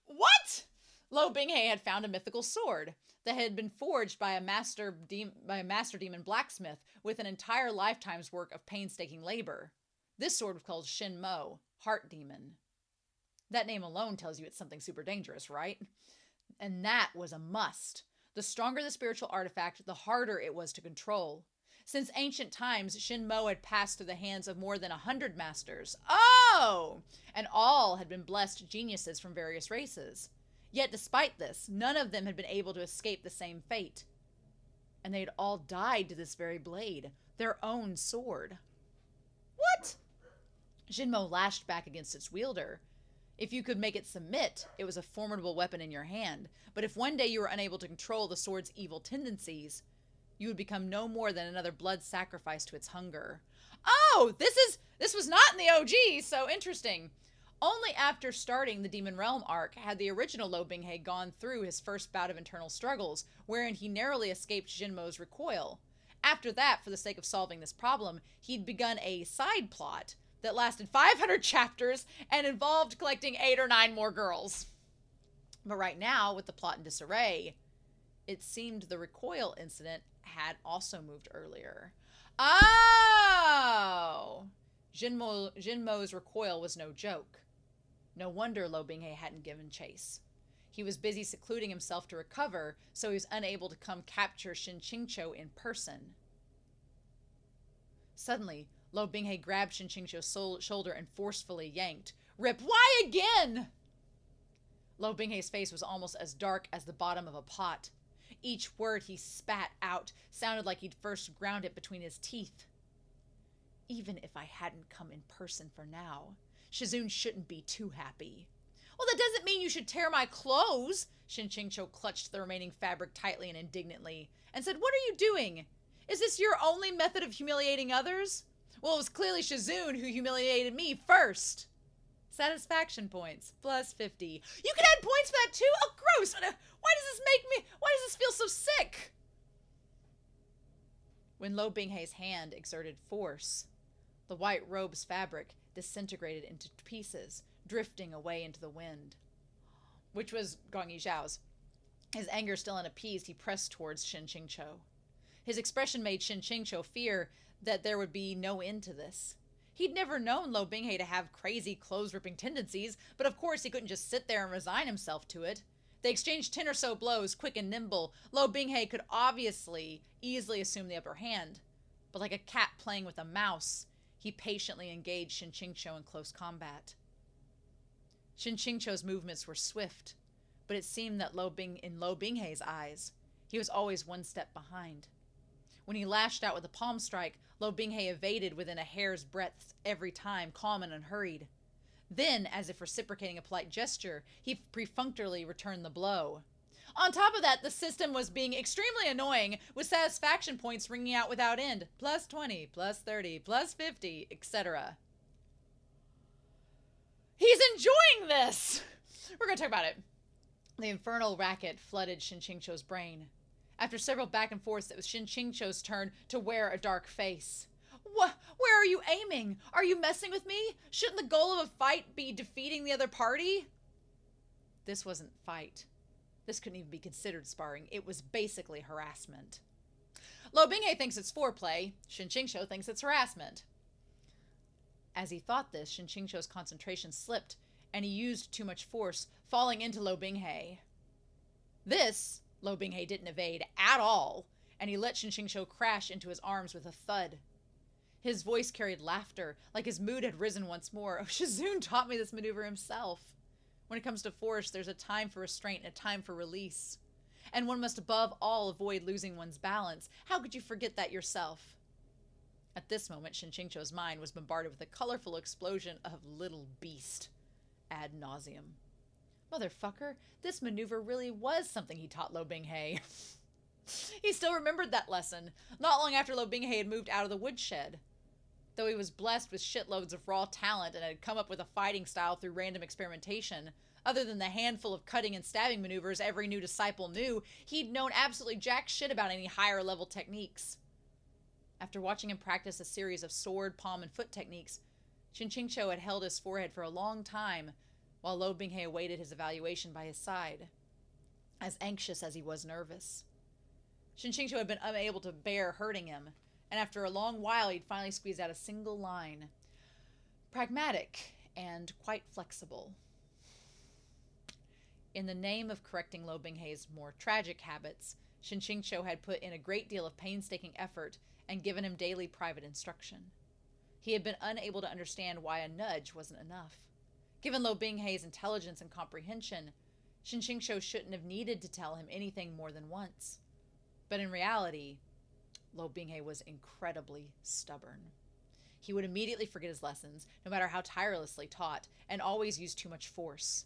[SPEAKER 1] What? Lo Binghe had found a mythical sword that had been forged by a master demon blacksmith with an entire lifetime's work of painstaking labor. This sword was called Shin Mo, Heart Demon. That name alone tells you it's something super dangerous, right? And that was a must. The stronger the spiritual artifact, the harder it was to control. Since ancient times, Shin Mo had passed through the hands of more than 100 masters. Oh! And all had been blessed geniuses from various races. Yet despite this, none of them had been able to escape the same fate. And they had all died to this very blade, their own sword. What? Shin Mo lashed back against its wielder. If you could make it submit, it was a formidable weapon in your hand. But if one day you were unable to control the sword's evil tendencies, you would become no more than another blood sacrifice to its hunger. Oh, this was not in the OG, so interesting. Only after starting the Demon Realm arc had the original Lo Binghe gone through his first bout of internal struggles, wherein he narrowly escaped Jinmo's recoil. After that, for the sake of solving this problem, he'd begun a side plot that lasted 500 chapters and involved collecting 8 or 9 more girls. But right now, with the plot in disarray, it seemed the recoil incident had also moved earlier. Oh! Jinmo's recoil was no joke. No wonder Lo Binghe hadn't given chase. He was busy secluding himself to recover, so he was unable to come capture Shen QingQiu in person. Suddenly, Lo Binghe grabbed Shen QingQiu's shoulder and forcefully yanked. "Rip, why again?" Lo Binghe's face was almost as dark as the bottom of a pot. Each word he spat out sounded like he'd first ground it between his teeth. "Even if I hadn't come in person for now, Shizune shouldn't be too happy." "Well, that doesn't mean you should tear my clothes." Shen QingQiu clutched the remaining fabric tightly and indignantly and said, "What are you doing? Is this your only method of humiliating others?" "Well, it was clearly Shizune who humiliated me first." Satisfaction points, plus 50. You can add points for that too? Oh, gross. Why does this feel so sick? When Lo Binghe's hand exerted force, the white robe's fabric disintegrated into pieces, drifting away into the wind. Which was Gonyi Xiao's. His anger still unappeased, he pressed towards Shen QingQiu. His expression made Shen QingQiu fear that there would be no end to this. He'd never known Lo Binghe to have crazy clothes-ripping tendencies, but of course he couldn't just sit there and resign himself to it. They exchanged 10 or so blows, quick and nimble. Lo Binghe could obviously easily assume the upper hand, but like a cat playing with a mouse, he patiently engaged Shen QingQiu in close combat. Shen QingQiu's movements were swift, but it seemed that in Lo Binghe's eyes, he was always one step behind. When he lashed out with a palm strike, Lo Binghe evaded within a hair's breadth every time, calm and unhurried. Then, as if reciprocating a polite gesture, he perfunctorily returned the blow. On top of that, the system was being extremely annoying, with satisfaction points ringing out without end. Plus 20, plus 30, plus 50, etc. He's enjoying this! We're going to talk about it. The infernal racket flooded Shen QingQiu's brain. After several back and forths, it was Shen QingQiu's turn to wear a dark face. Where are you aiming? Are you messing with me? Shouldn't the goal of a fight be defeating the other party? This wasn't fight. This couldn't even be considered sparring. It was basically harassment. Lo Binghe thinks it's foreplay. Shen QingQiu thinks it's harassment. As he thought this, Shen QingQiu's concentration slipped, and he used too much force, falling into Lo Binghe. This, Lo Binghe didn't evade at all, and he let Shen QingQiu crash into his arms with a thud. His voice carried laughter, like his mood had risen once more. Oh, Shizune taught me this maneuver himself. When it comes to force, there's a time for restraint and a time for release. And one must above all avoid losing one's balance. How could you forget that yourself? At this moment, Shen QingQiu's mind was bombarded with a colorful explosion of little beast ad nauseum. Motherfucker, this maneuver really was something he taught Lo Binghe. He still remembered that lesson, not long after Lo Binghe had moved out of the woodshed. Though he was blessed with shitloads of raw talent and had come up with a fighting style through random experimentation, other than the handful of cutting and stabbing maneuvers every new disciple knew, he'd known absolutely jack shit about any higher level techniques. After watching him practice a series of sword, palm, and foot techniques, Shen QingQiu had held his forehead for a long time, while Lo Binghe awaited his evaluation by his side, as anxious as he was nervous. Shen QingQiu had been unable to bear hurting him, and after a long while he'd finally squeezed out a single line. Pragmatic and quite flexible. In the name of correcting Lo Binghe's more tragic habits, Shen QingQiu had put in a great deal of painstaking effort and given him daily private instruction. He had been unable to understand why a nudge wasn't enough. Given Lo Binghe's intelligence and comprehension, Shen QingQiu shouldn't have needed to tell him anything more than once. But in reality, Lo Binghe was incredibly stubborn. He would immediately forget his lessons, no matter how tirelessly taught, and always use too much force.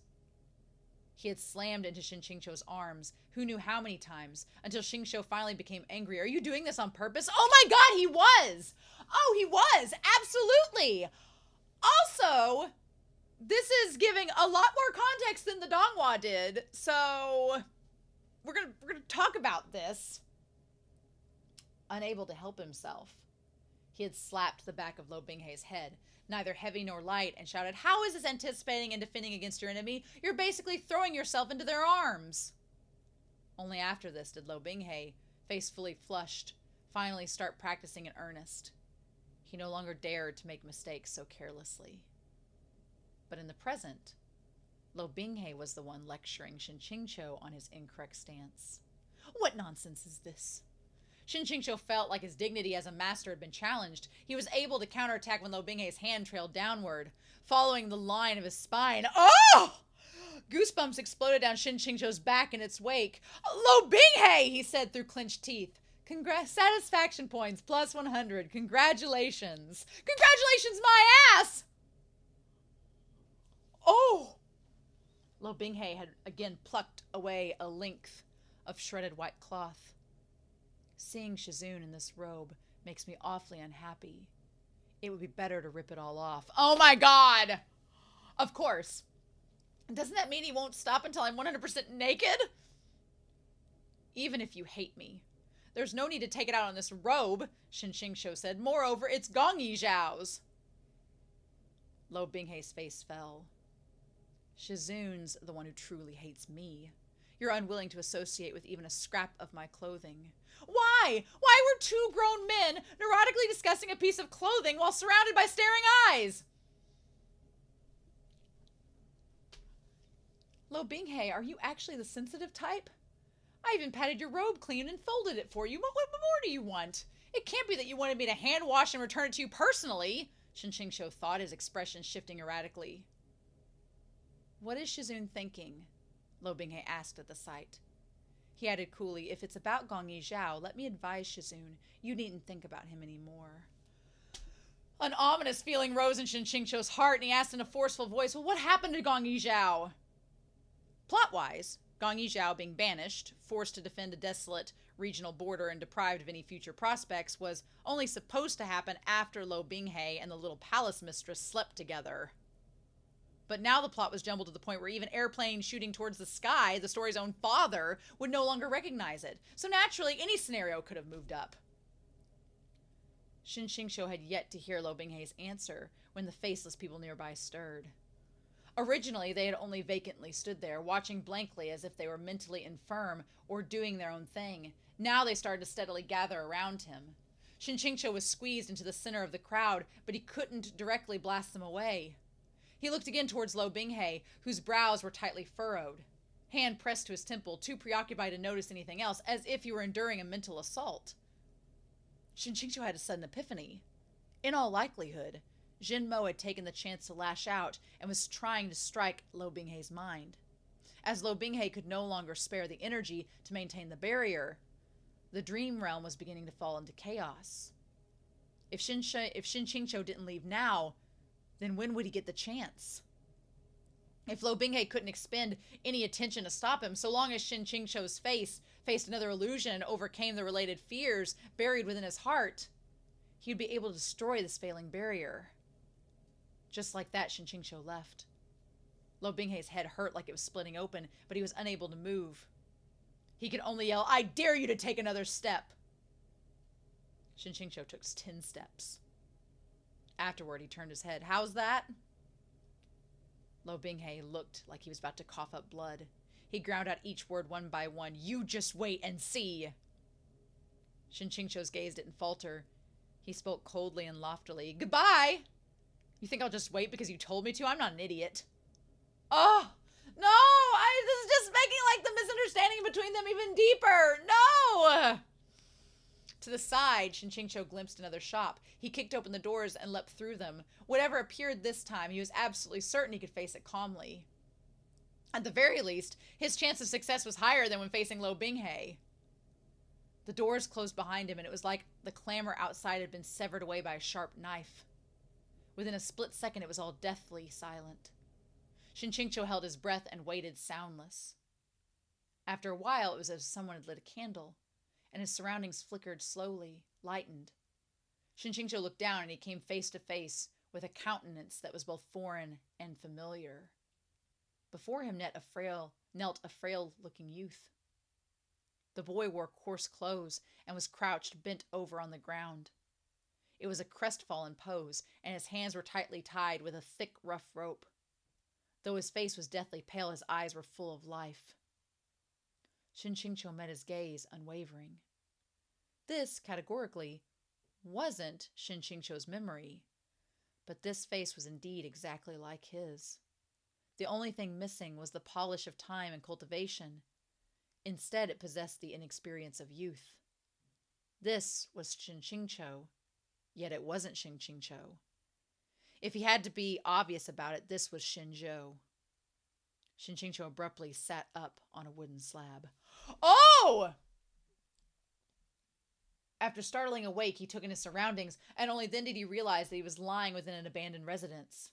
[SPEAKER 1] He had slammed into Shen QingQiu's arms, who knew how many times, until QingQiu finally became angry. "Are you doing this on purpose?" Oh my god, he was! Oh, he was! Absolutely! Also, This is giving a lot more context than the Donghua did, so we're gonna talk about this. Unable to help himself, he had slapped the back of Lo Binghe's head, neither heavy nor light, and shouted, "How is this anticipating and defending against your enemy? You're basically throwing yourself into their arms." Only after this did Lo Binghe, face fully flushed, finally start practicing in earnest. He no longer dared to make mistakes so carelessly. But in the present, Lo Binghe was the one lecturing Shen QingQiu on his incorrect stance. What nonsense is this? Shen QingQiu felt like his dignity as a master had been challenged. He was able to counterattack when Lo Binghe's hand trailed downward, following the line of his spine. Oh! Goosebumps exploded down Shen QingQiu's back in its wake. "Lo Binghe!" he said through clenched teeth. Satisfaction points, plus 100. Congratulations. Congratulations, my ass! Oh! Lo Binghe had again plucked away a length of shredded white cloth. Seeing Shizun in this robe makes me awfully unhappy. It would be better to rip it all off. Oh my god! Of course. Doesn't that mean he won't stop until I'm 100% naked? Even if you hate me, there's no need to take it out on this robe, Shen QingQiu said. Moreover, it's Gonyi Xiao's. Lo Binghe's face fell. Shizun's the one who truly hates me. You're unwilling to associate with even a scrap of my clothing. Why? Why were two grown men neurotically discussing a piece of clothing while surrounded by staring eyes? Lo Binghe, are you actually the sensitive type? I even patted your robe clean and folded it for you. What more do you want? It can't be that you wanted me to hand wash and return it to you personally, Shen QingQiu thought, his expression shifting erratically. What is Shizun thinking? Lo Binghe asked at the sight. He added coolly, if it's about Gonyi Xiao, let me advise Shizun, you needn't think about him anymore. An ominous feeling rose in Shen QingQiu's heart, and he asked in a forceful voice, well, what happened to Gonyi Xiao? Plot-wise, Gonyi Xiao being banished, forced to defend a desolate regional border and deprived of any future prospects, was only supposed to happen after Lo Binghe and the little palace mistress slept together. But now the plot was jumbled to the point where even airplanes shooting towards the sky, the story's own father, would no longer recognize it. So naturally, any scenario could have moved up. Shen QingQiu had yet to hear Lo Binghe's answer when the faceless people nearby stirred. Originally, they had only vacantly stood there, watching blankly as if they were mentally infirm or doing their own thing. Now they started to steadily gather around him. Shen QingQiu was squeezed into the center of the crowd, but he couldn't directly blast them away. He looked again towards Lo Binghe, whose brows were tightly furrowed, hand pressed to his temple, too preoccupied to notice anything else, as if he were enduring a mental assault. Shen QingQiu had a sudden epiphany. In all likelihood, Jin Mo had taken the chance to lash out and was trying to strike Lo Binghe's mind. As Lo Binghe could no longer spare the energy to maintain the barrier, the dream realm was beginning to fall into chaos. If Shen QingQiu didn't leave now, then when would he get the chance? If Lo Binghe couldn't expend any attention to stop him, so long as Shen QingQiu's face faced another illusion and overcame the related fears buried within his heart, he'd be able to destroy this failing barrier. Just like that, Shen QingQiu left. Lo Binghe's head hurt like it was splitting open, but he was unable to move. He could only yell, I dare you to take another step. Shen QingQiu took 10 steps. Afterward, he turned his head. How's that? Lo Binghe looked like he was about to cough up blood. He ground out each word one by one. You just wait and see. Shen QingQiu's gaze didn't falter. He spoke coldly and loftily. Goodbye! You think I'll just wait because you told me to? I'm not an idiot. Oh, no! This is just making, like, the misunderstanding between them even deeper. No! To the side, Shen QingQiu glimpsed another shop. He kicked open the doors and leapt through them. Whatever appeared this time, he was absolutely certain he could face it calmly. At the very least, his chance of success was higher than when facing Lo Binghe. The doors closed behind him, and it was like the clamor outside had been severed away by a sharp knife. Within a split second, it was all deathly silent. Shen QingQiu held his breath and waited soundless. After a while, it was as if someone had lit a candle, and his surroundings flickered slowly, lightened. Shen QingQiu looked down, and he came face to face with a countenance that was both foreign and familiar. Before him knelt a frail-looking youth. The boy wore coarse clothes and was crouched bent over on the ground. It was a crestfallen pose, and his hands were tightly tied with a thick, rough rope. Though his face was deathly pale, his eyes were full of life. Shen QingQiu met his gaze, unwavering. This, categorically, wasn't Shen QingQiu's memory, but this face was indeed exactly like his. The only thing missing was the polish of time and cultivation. Instead, it possessed the inexperience of youth. This was Shen QingQiu, yet it wasn't Shen QingQiu. If he had to be obvious about it, this was Shen Zhou. Shen QingQiu abruptly sat up on a wooden slab. Oh! After startling awake, he took in his surroundings, and only then did he realize that he was lying within an abandoned residence.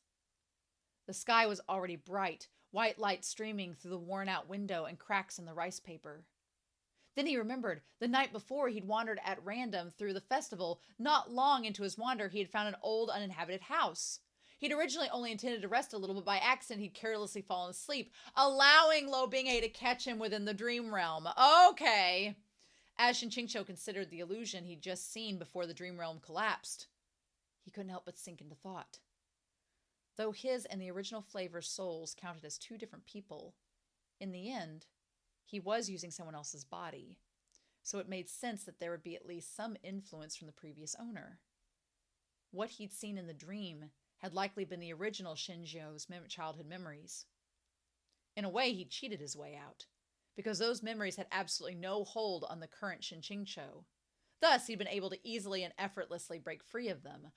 [SPEAKER 1] The sky was already bright, white light streaming through the worn-out window and cracks in the rice paper. Then he remembered, the night before he'd wandered at random through the festival. Not long into his wander, he had found an old uninhabited house. He'd originally only intended to rest a little, but by accident he'd carelessly fallen asleep, allowing Binghe to catch him within the dream realm. Okay. As Shen QingQiu considered the illusion he'd just seen before the dream realm collapsed, he couldn't help but sink into thought. Though his and the original Flavor's souls counted as two different people, in the end, he was using someone else's body, so it made sense that there would be at least some influence from the previous owner. What he'd seen in the dream had likely been the original Shen Zhou's childhood memories. In a way, he'd cheated his way out, because those memories had absolutely no hold on the current Shen QingQiu. Thus, he'd been able to easily and effortlessly break free of them.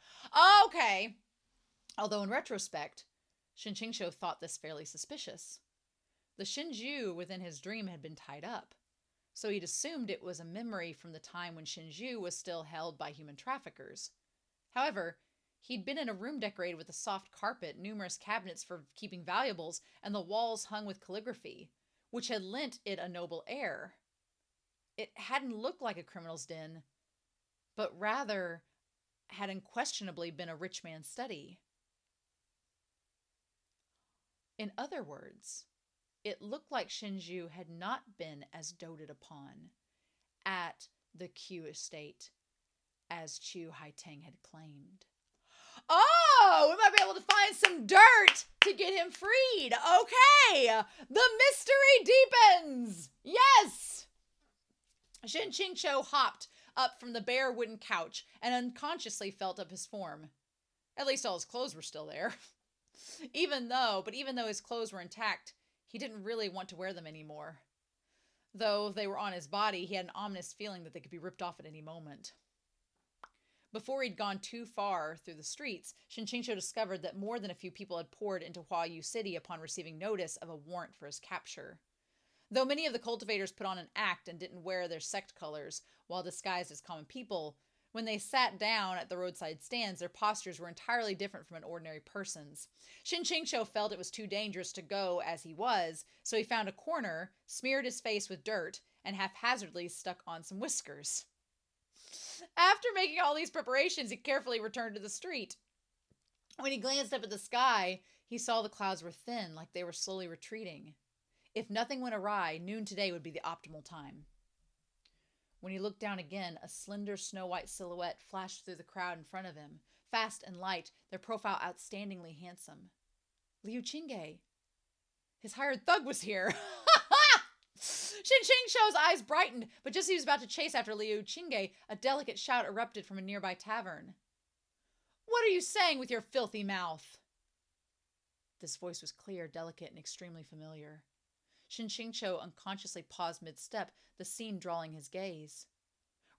[SPEAKER 1] Okay. Although in retrospect, Shen QingQiu thought this fairly suspicious. The Shen Zhou within his dream had been tied up, so he'd assumed it was a memory from the time when Shen Zhou was still held by human traffickers. However, he'd been in a room decorated with a soft carpet, numerous cabinets for keeping valuables, and the walls hung with calligraphy, which had lent it a noble air. It hadn't looked like a criminal's den, but rather had unquestionably been a rich man's study. In other words, it looked like Shen Zhou had not been as doted upon at the Q estate as Chu Haiteng had claimed. Oh, we might be able to find some dirt to get him freed. Okay, the mystery deepens. Yes. Shen QingQiu hopped up from the bare wooden couch and unconsciously felt up his form. At least all his clothes were still there. Even though his clothes were intact, he didn't really want to wear them anymore. Though they were on his body, he had an ominous feeling that they could be ripped off at any moment. Before he'd gone too far through the streets, Shen QingQiu discovered that more than a few people had poured into Huayu City upon receiving notice of a warrant for his capture. Though many of the cultivators put on an act and didn't wear their sect colors while disguised as common people, when they sat down at the roadside stands, their postures were entirely different from an ordinary person's. Shen QingQiu felt it was too dangerous to go as he was, so he found a corner, smeared his face with dirt, and haphazardly stuck on some whiskers. After making all these preparations, he carefully returned to the street. When he glanced up at the sky, he saw the clouds were thin, like they were slowly retreating. If nothing went awry, noon today would be the optimal time. When he looked down again, a slender snow-white silhouette flashed through the crowd in front of him, fast and light, their profile outstandingly handsome. Liu Qingge. His hired thug was here. Shen QingQiu's eyes brightened, but just as he was about to chase after Liu Qingge, a delicate shout erupted from a nearby tavern. What are you saying with your filthy mouth? This voice was clear, delicate, and extremely familiar. Shen QingQiu unconsciously paused mid-step, the scene drawing his gaze.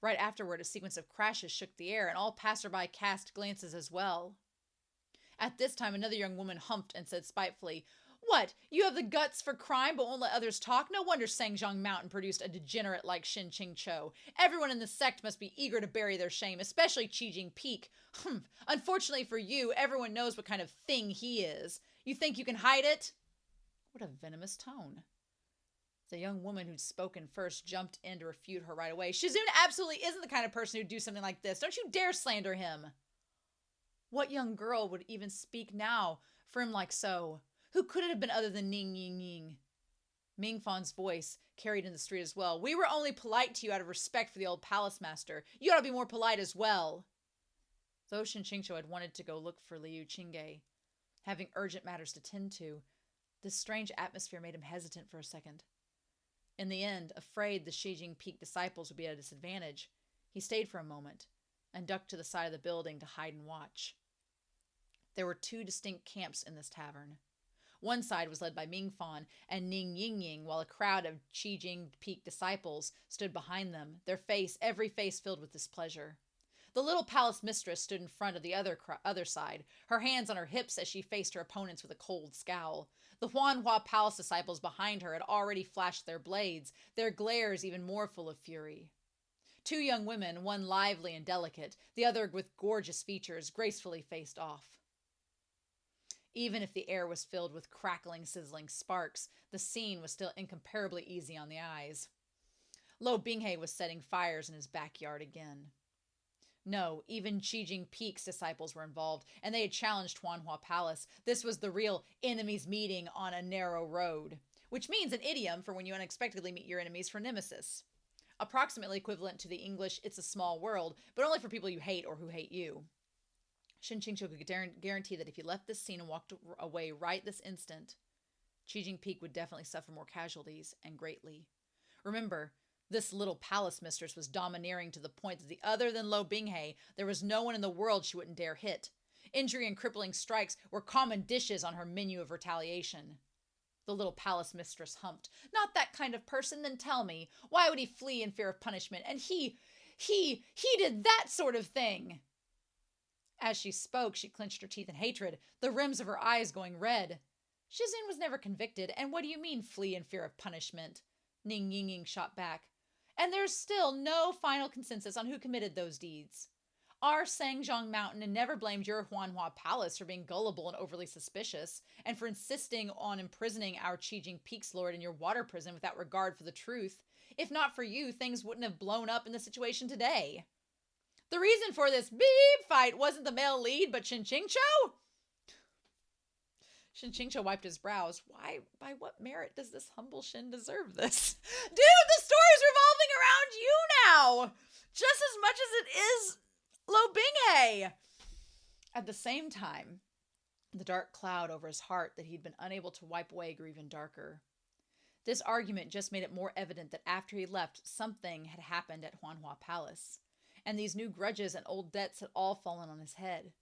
[SPEAKER 1] Right afterward, a sequence of crashes shook the air, and all passerby cast glances as well. At this time, another young woman humphed and said spitefully, "What? You have the guts for crime but won't let others talk? No wonder Sangjiang Mountain produced a degenerate like Shen QingQiu. Everyone in the sect must be eager to bury their shame, especially Qijing Peak. Unfortunately for you, everyone knows what kind of thing he is. You think you can hide it?" What a venomous tone. The young woman who'd spoken first jumped in to refute her right away. "Shizune absolutely isn't the kind of person who'd do something like this. Don't you dare slander him." What young girl would even speak now for him like so? Who could it have been other than Ning Ying Ying? Ming Fan's voice carried in the street as well. We were only polite to you out of respect for the old palace master. You ought to be more polite as well. Though Shen QingQiu had wanted to go look for Liu Qingge, having urgent matters to tend to, this strange atmosphere made him hesitant for a second. In the end, afraid the Xijing Peak disciples would be at a disadvantage, he stayed for a moment and ducked to the side of the building to hide and watch. There were two distinct camps in this tavern. One side was led by Ming Fan and Ning Yingying, while a crowd of Xijing Peak disciples stood behind them, every face filled with displeasure. The little palace mistress stood in front of the other side, her hands on her hips as she faced her opponents with a cold scowl. The Huanhua palace disciples behind her had already flashed their blades, their glares even more full of fury. Two young women, one lively and delicate, the other with gorgeous features, gracefully faced off. Even if the air was filled with crackling, sizzling sparks, the scene was still incomparably easy on the eyes. Lo Binghe was setting fires in his backyard again. No, even Xijing Peak's disciples were involved, and they had challenged Huanhua Palace. This was the real enemies meeting on a narrow road, which means an idiom for when you unexpectedly meet your enemies for nemesis. Approximately equivalent to the English, it's a small world, but only for people you hate or who hate you. Shen QingQiu could guarantee that if he left this scene and walked away right this instant, Xijing Peak would definitely suffer more casualties, and greatly. Remember, this little palace mistress was domineering to the point that other than Lo Binghe, there was no one in the world she wouldn't dare hit. Injury and crippling strikes were common dishes on her menu of retaliation. The little palace mistress humped. Not that kind of person, then tell me, why would he flee in fear of punishment? And he did that sort of thing. As she spoke, she clenched her teeth in hatred, the rims of her eyes going red. Shizin was never convicted, and what do you mean, flee in fear of punishment? Ning Yingying shot back. And there's still no final consensus on who committed those deeds. Our Sangzhong Mountain never blamed your Huanhua Palace for being gullible and overly suspicious, and for insisting on imprisoning our Xijing Peaks Lord in your water prison without regard for the truth. If not for you, things wouldn't have blown up in the situation today. The reason for this beep fight wasn't the male lead, but Shen QingQiu? Shen QingQiu wiped his brows. Why, by what merit does this humble Shen deserve this? Dude, the story's revolving around you now! Just as much as it is Lo Binghe! At the same time, the dark cloud over his heart that he'd been unable to wipe away grew even darker. This argument just made it more evident that after he left, something had happened at Huanhua Palace, and these new grudges and old debts had all fallen on his head.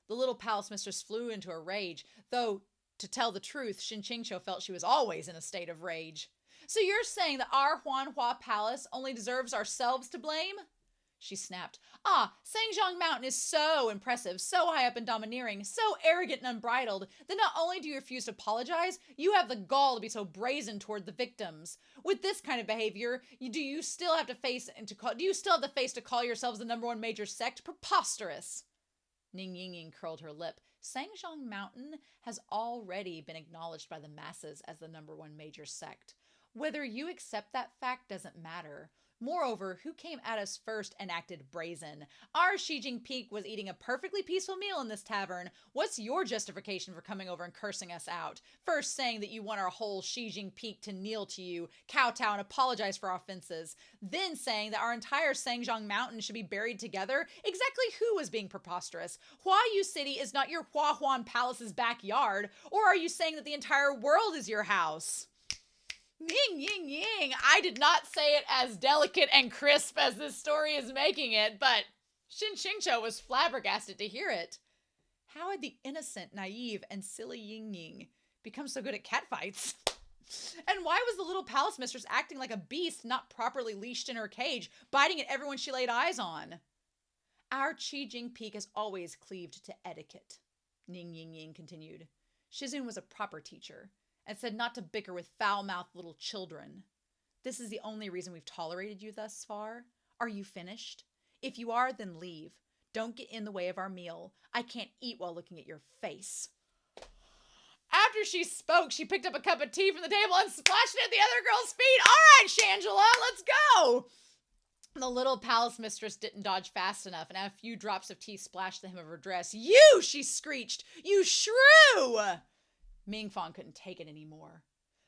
[SPEAKER 1] The little palace mistress flew into a rage, though, to tell the truth, Shen QingQiu felt she was always in a state of rage. So you're saying that our Huanhua Palace only deserves ourselves to blame? She snapped. Sangzhong Mountain is so impressive, so high up and domineering, so arrogant and unbridled, that not only do you refuse to apologize, you have the gall to be so brazen toward the victims. With this kind of behavior, do you still have the face to call yourselves the #1 major sect? Preposterous! Ning Yingying curled her lip. Sangzhong Mountain has already been acknowledged by the masses as the #1 major sect. Whether you accept that fact doesn't matter. Moreover, who came at us first and acted brazen? Our Xijing Peak was eating a perfectly peaceful meal in this tavern. What's your justification for coming over and cursing us out? First saying that you want our whole Xijing Peak to kneel to you, kowtow, and apologize for our offenses. Then saying that our entire Sangzhong Mountain should be buried together. Exactly who was being preposterous? Huayu City is not your Huahuan Palace's backyard. Or are you saying that the entire world is your house? Ying, ying, ying. I did not say it as delicate and crisp as this story is making it, but Shen QingQiu was flabbergasted to hear it. How had the innocent, naive, and silly Ying Ying become so good at catfights? And why was the little palace mistress acting like a beast not properly leashed in her cage, biting at everyone she laid eyes on? Our Xijing Peak has always cleaved to etiquette, Ning Ying Ying continued. Shizun was a proper teacher, and said not to bicker with foul-mouthed little children. This is the only reason we've tolerated you thus far. Are you finished? If you are, then leave. Don't get in the way of our meal. I can't eat while looking at your face. After she spoke, she picked up a cup of tea from the table and splashed it at the other girl's feet. All right, Shangela, let's go. The little palace mistress didn't dodge fast enough, and a few drops of tea splashed the hem of her dress. "You!" she screeched. "You shrew!" Mingfan couldn't take it anymore.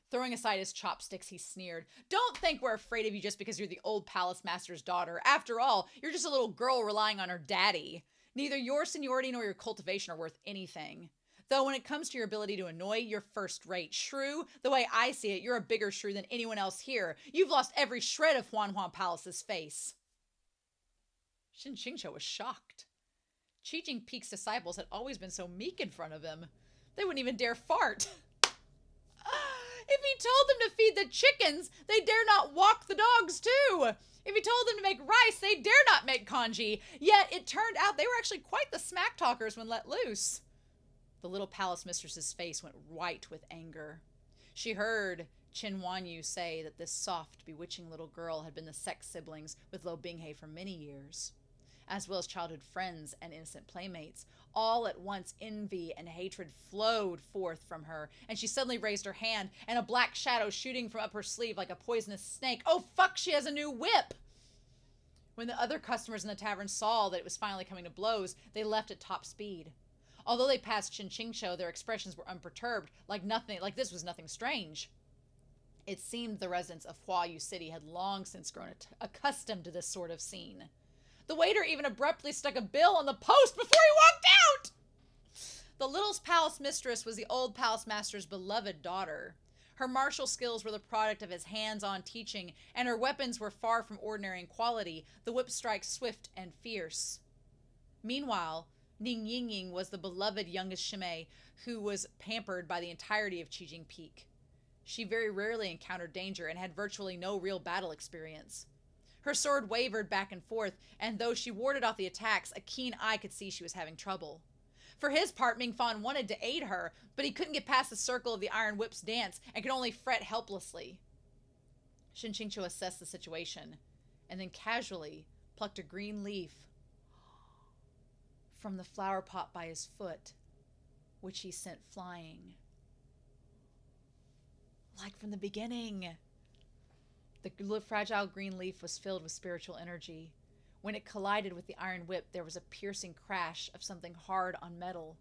[SPEAKER 1] Throwing aside his chopsticks, he sneered. "Don't think we're afraid of you just because you're the old palace master's daughter. After all, you're just a little girl relying on her daddy. Neither your seniority nor your cultivation are worth anything. Though when it comes to your ability to annoy, you're first rate. Shrew, the way I see it, you're a bigger shrew than anyone else here. You've lost every shred of Huanhua Palace's face." Shen QingQiu was shocked. Qi Jinping's disciples had always been so meek in front of him. They wouldn't even dare fart. If he told them to feed the chickens, they dare not walk the dogs too. If he told them to make rice, they dare not make congee. Yet it turned out they were actually quite the smack talkers when let loose. The little palace mistress's face went white with anger. She heard Qin Wanyu say that this soft, bewitching little girl had been the sex siblings with Lo Binghe for many years, as well as childhood friends and innocent playmates. All at once, envy and hatred flowed forth from her, and she suddenly raised her hand, and a black shadow shooting from up her sleeve like a poisonous snake. "Oh, fuck, she has a new whip!" When the other customers in the tavern saw that it was finally coming to blows, they left at top speed. Although they passed Shen QingQiu, their expressions were unperturbed, like this was nothing strange. It seemed the residents of Huayu City had long since grown accustomed to this sort of scene. The waiter even abruptly stuck a bill on the post before he walked out! The little palace mistress was the old palace master's beloved daughter. Her martial skills were the product of his hands-on teaching, and her weapons were far from ordinary in quality, the whip strike swift and fierce. Meanwhile, Ning Yingying was the beloved youngest Shimei, who was pampered by the entirety of Qi Jinping. She very rarely encountered danger and had virtually no real battle experience. Her sword wavered back and forth, and though she warded off the attacks, a keen eye could see she was having trouble. For his part, Mingfan wanted to aid her, but he couldn't get past the circle of the Iron Whip's dance and could only fret helplessly. Shen QingQiu assessed the situation, and then casually plucked a green leaf from the flower pot by his foot, which he sent flying. Like from the beginning. The fragile green leaf was filled with spiritual energy. When it collided with the iron whip, there was a piercing crash of something hard on metal.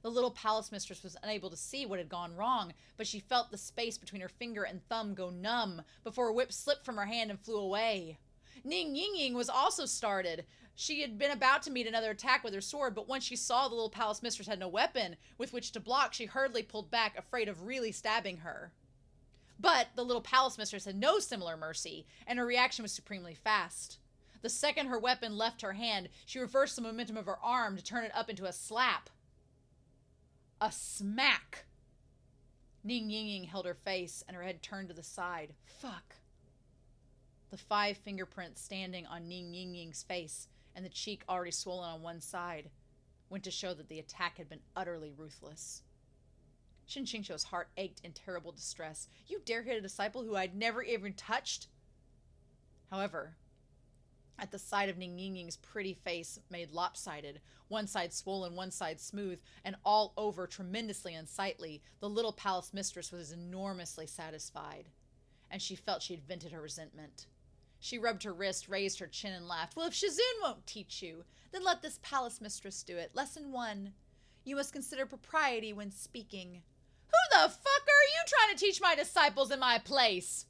[SPEAKER 1] The little palace mistress was unable to see what had gone wrong, but she felt the space between her finger and thumb go numb before her whip slipped from her hand and flew away. Ning Yingying was also startled. She had been about to meet another attack with her sword, but once she saw the little palace mistress had no weapon with which to block, she hurriedly pulled back, afraid of really stabbing her. But the little palace mistress had no similar mercy, and her reaction was supremely fast. The second her weapon left her hand, she reversed the momentum of her arm to turn it up into a slap. A smack. Ning Yingying held her face, and her head turned to the side. Fuck. The 5 fingerprints standing on Ning Yingying's face, and the cheek already swollen on one side, went to show that the attack had been utterly ruthless. Shen QingQiu's heart ached in terrible distress. You dare hit a disciple who I'd never even touched? However, at the sight of Ning Yingying's pretty face made lopsided, one side swollen, one side smooth, and all over tremendously unsightly, the little palace mistress was enormously satisfied, and she felt she had vented her resentment. She rubbed her wrist, raised her chin, and laughed. Well, if Shizun won't teach you, then let this palace mistress do it. Lesson 1. You must consider propriety when speaking. Who the fuck are you trying to teach my disciples in my place?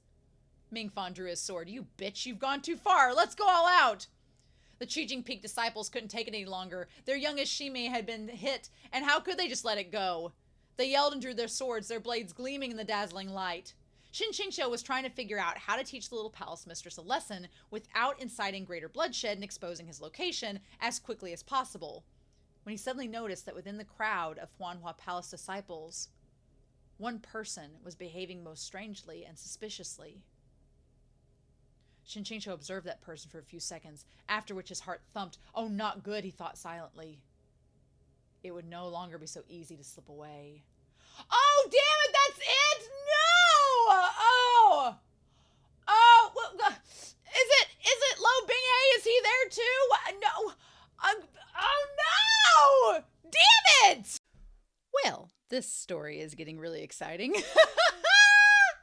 [SPEAKER 1] Mingfan drew his sword. You bitch, you've gone too far. Let's go all out. The Qi Jinping disciples couldn't take it any longer. Their youngest Shimei had been hit, and how could they just let it go? They yelled and drew their swords, their blades gleaming in the dazzling light. Shen QingQiu was trying to figure out how to teach the little palace mistress a lesson without inciting greater bloodshed and exposing his location as quickly as possible, when he suddenly noticed that within the crowd of Huanhua Palace disciples, one person was behaving most strangely and suspiciously. Shen QingQiu observed that person for a few seconds, after which his heart thumped. Oh, not good, he thought silently. It would no longer be so easy to slip away. Oh, damn it, that's it! No! Oh! Oh! Is it Lo Binghe? Is he there too? No! Oh no! Damn it! Well, this story is getting really exciting.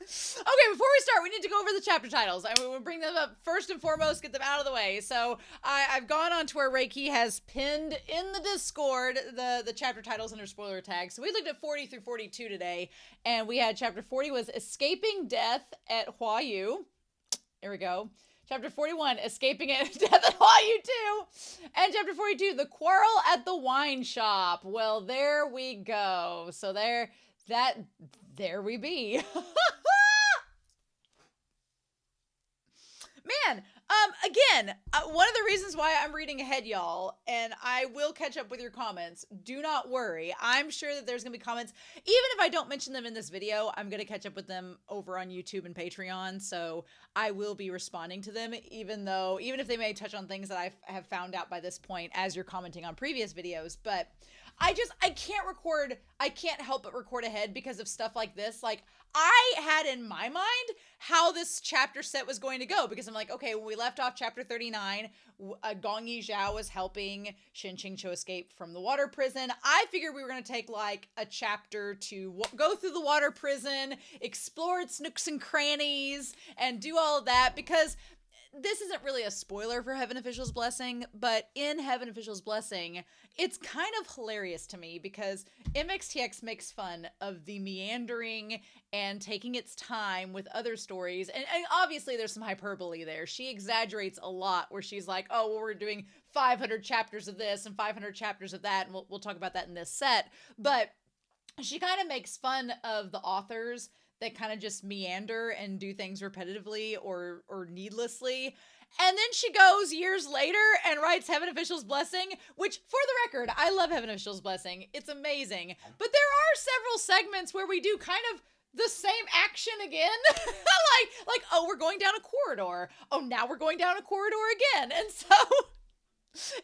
[SPEAKER 1] Okay, before we start, we need to go over the chapter titles. I will bring them up first and foremost, get them out of the way. So I've gone on to where Reiki has pinned in the Discord the chapter titles under spoiler tags. So we looked at 40 through 42 today, and we had chapter 40 was Escaping Death at Huayu. There we go. Chapter 41, Escaping Death at Huayu 2. And chapter 42, The Quarrel at the Wine Shop. Well, there we go. So there we be. Man, again, one of the reasons why I'm reading ahead, y'all, and I will catch up with your comments. Do not worry. I'm sure that there's going to be comments. Even if I don't mention them in this video, I'm going to catch up with them over on YouTube and Patreon. So I will be responding to them, even if they may touch on things that I have found out by this point as you're commenting on previous videos. But I can't help but record ahead because of stuff like this. Like, I had in my mind how this chapter set was going to go, because I'm like, okay, when we left off chapter 39, Gonyi Xiao was helping Shen QingQiu escape from the water prison. I figured we were going to take like a chapter to go through the water prison, explore its nooks and crannies, and do all of that, because this isn't really a spoiler for Heaven Official's Blessing, but in Heaven Official's Blessing, it's kind of hilarious to me because MXTX makes fun of the meandering and taking its time with other stories. And obviously there's some hyperbole there. She exaggerates a lot where she's like, oh, well, we're doing 500 chapters of this and 500 chapters of that. And we'll talk about that in this set. But she kind of makes fun of the authors that kind of just meander and do things repetitively or needlessly. And then she goes years later and writes Heaven Official's Blessing, which, for the record, I love Heaven Official's Blessing. It's amazing. But there are several segments where we do kind of the same action again. like, oh, we're going down a corridor. Oh, now we're going down a corridor again. And so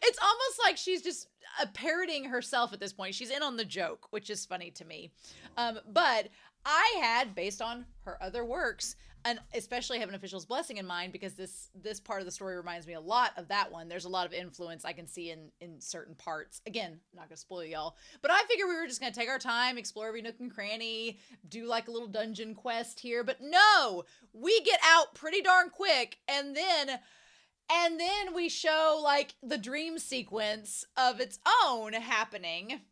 [SPEAKER 1] it's almost like she's just parroting herself at this point. She's in on the joke, which is funny to me. But I had, based on her other works, and especially Heaven Official's Blessing in mind, because this part of the story reminds me a lot of that one. There's a lot of influence I can see in certain parts. Again, I'm not going to spoil y'all, but I figured we were just going to take our time, explore every nook and cranny, do like a little dungeon quest here. But no, we get out pretty darn quick, and then we show like the dream sequence of its own happening.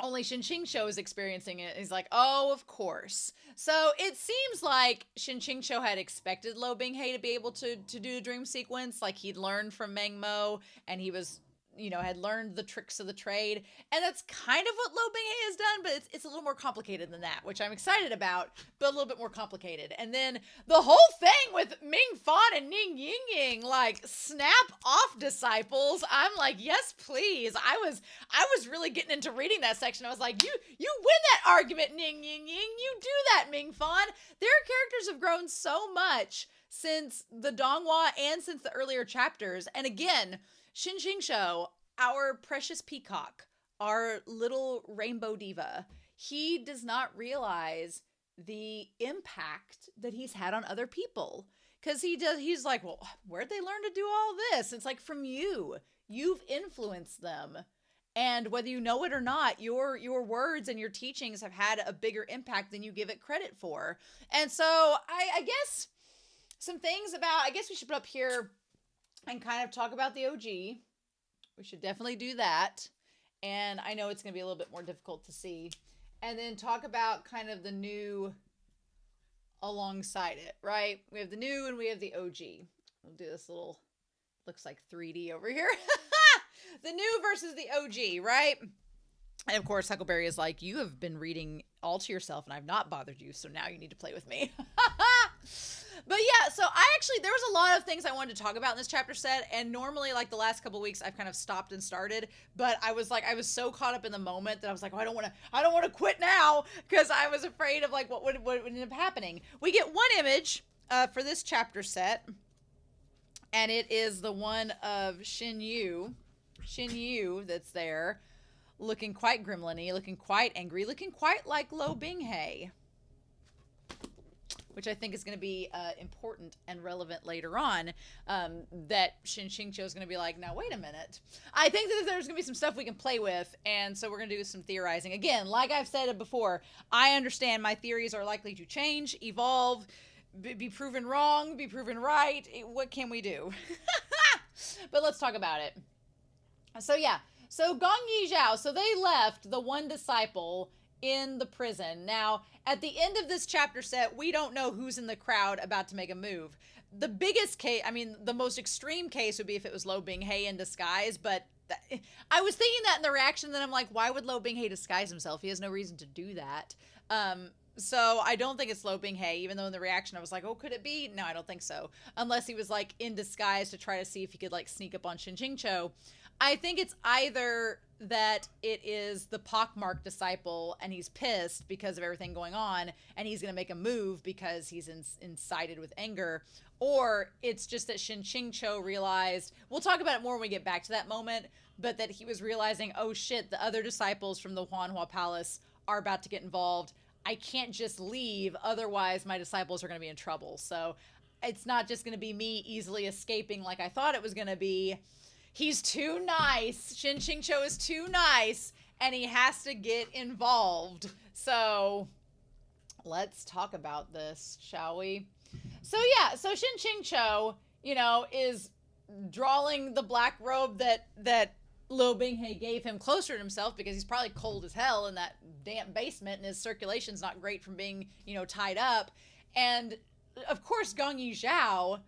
[SPEAKER 1] Only Shen QingQiu is experiencing it. He's like, oh, of course. So it seems like Shen QingQiu had expected Lo Binghe to be able to do the dream sequence. Like he'd learned from Meng Mo, and he was, had learned the tricks of the trade. And that's kind of what Lo Binghe has done, but it's a little more complicated than that, which I'm excited about, but a little bit more complicated. And then the whole thing with Ming Fan and Ning Yingying, like, snap off disciples. I'm like, yes, please. I was really getting into reading that section. I was like, you win that argument, Ning Yingying. You do that, Ming Fan. Their characters have grown so much since the Donghua and since the earlier chapters. And again, Shen QingQiu, our precious peacock, our little rainbow diva, he does not realize the impact that he's had on other people. Because he's like, well, where'd they learn to do all this? It's like, from you. You've influenced them. And whether you know it or not, your words and your teachings have had a bigger impact than you give it credit for. And so I guess some things about, I guess we should put up here and kind of talk about the OG. We should definitely do that. And I know it's going to be a little bit more difficult to see. And then talk about kind of the new alongside it, right? We have the new and we have the OG. We'll do this little, looks like 3D over here. The new versus the OG, right? And of course, Huckleberry is like, you have been reading all to yourself and I've not bothered you, so now you need to play with me. But yeah, so there was a lot of things I wanted to talk about in this chapter set, and normally, like the last couple weeks, I've kind of stopped and started, but I was so caught up in the moment that I was like, oh, I don't want to quit now, because I was afraid of like what would end up happening. We get one image for this chapter set, and it is the one of Shen Yu that's there, looking quite gremlin-y, looking quite angry, looking quite like Lo Binghe. which I think is going to be important and relevant later on, that Shen QingQiu is going to be like, now, wait a minute. I think that there's going to be some stuff we can play with, and so we're going to do some theorizing. Again, like I've said before, I understand my theories are likely to change, evolve, be proven wrong, be proven right. What can we do? But let's talk about it. So, yeah. So, Gonyi Xiao, so they left the one disciple in the prison. Now, at the end of this chapter set, we don't know who's in the crowd about to make a move. The biggest case, I mean, the most extreme case would be if it was Lo Binghe in disguise, but I was thinking that in the reaction, then I'm like, why would Lo Binghe disguise himself? He has no reason to do that. So I don't think it's Lo Binghe, even though in the reaction I was like, oh, could it be? No, I don't think so. Unless he was like in disguise to try to see if he could like sneak up on Shen QingQiu. I think it's either that it is the pockmarked disciple and he's pissed because of everything going on and he's going to make a move because he's incited with anger, or it's just that Shen QingQiu realized, we'll talk about it more when we get back to that moment, but that he was realizing, oh shit, the other disciples from the Huanhua Palace are about to get involved. I can't just leave, otherwise my disciples are going to be in trouble. So it's not just going to be me easily escaping like I thought it was going to be. He's too nice. Shen QingQiu is too nice, and he has to get involved. So let's talk about this, shall we? So yeah, so Shen QingQiu, you know, is drawing the black robe that Lo Binghe gave him closer to himself because he's probably cold as hell in that damp basement and his circulation's not great from being, you know, tied up. And of course, Gonyi Xiao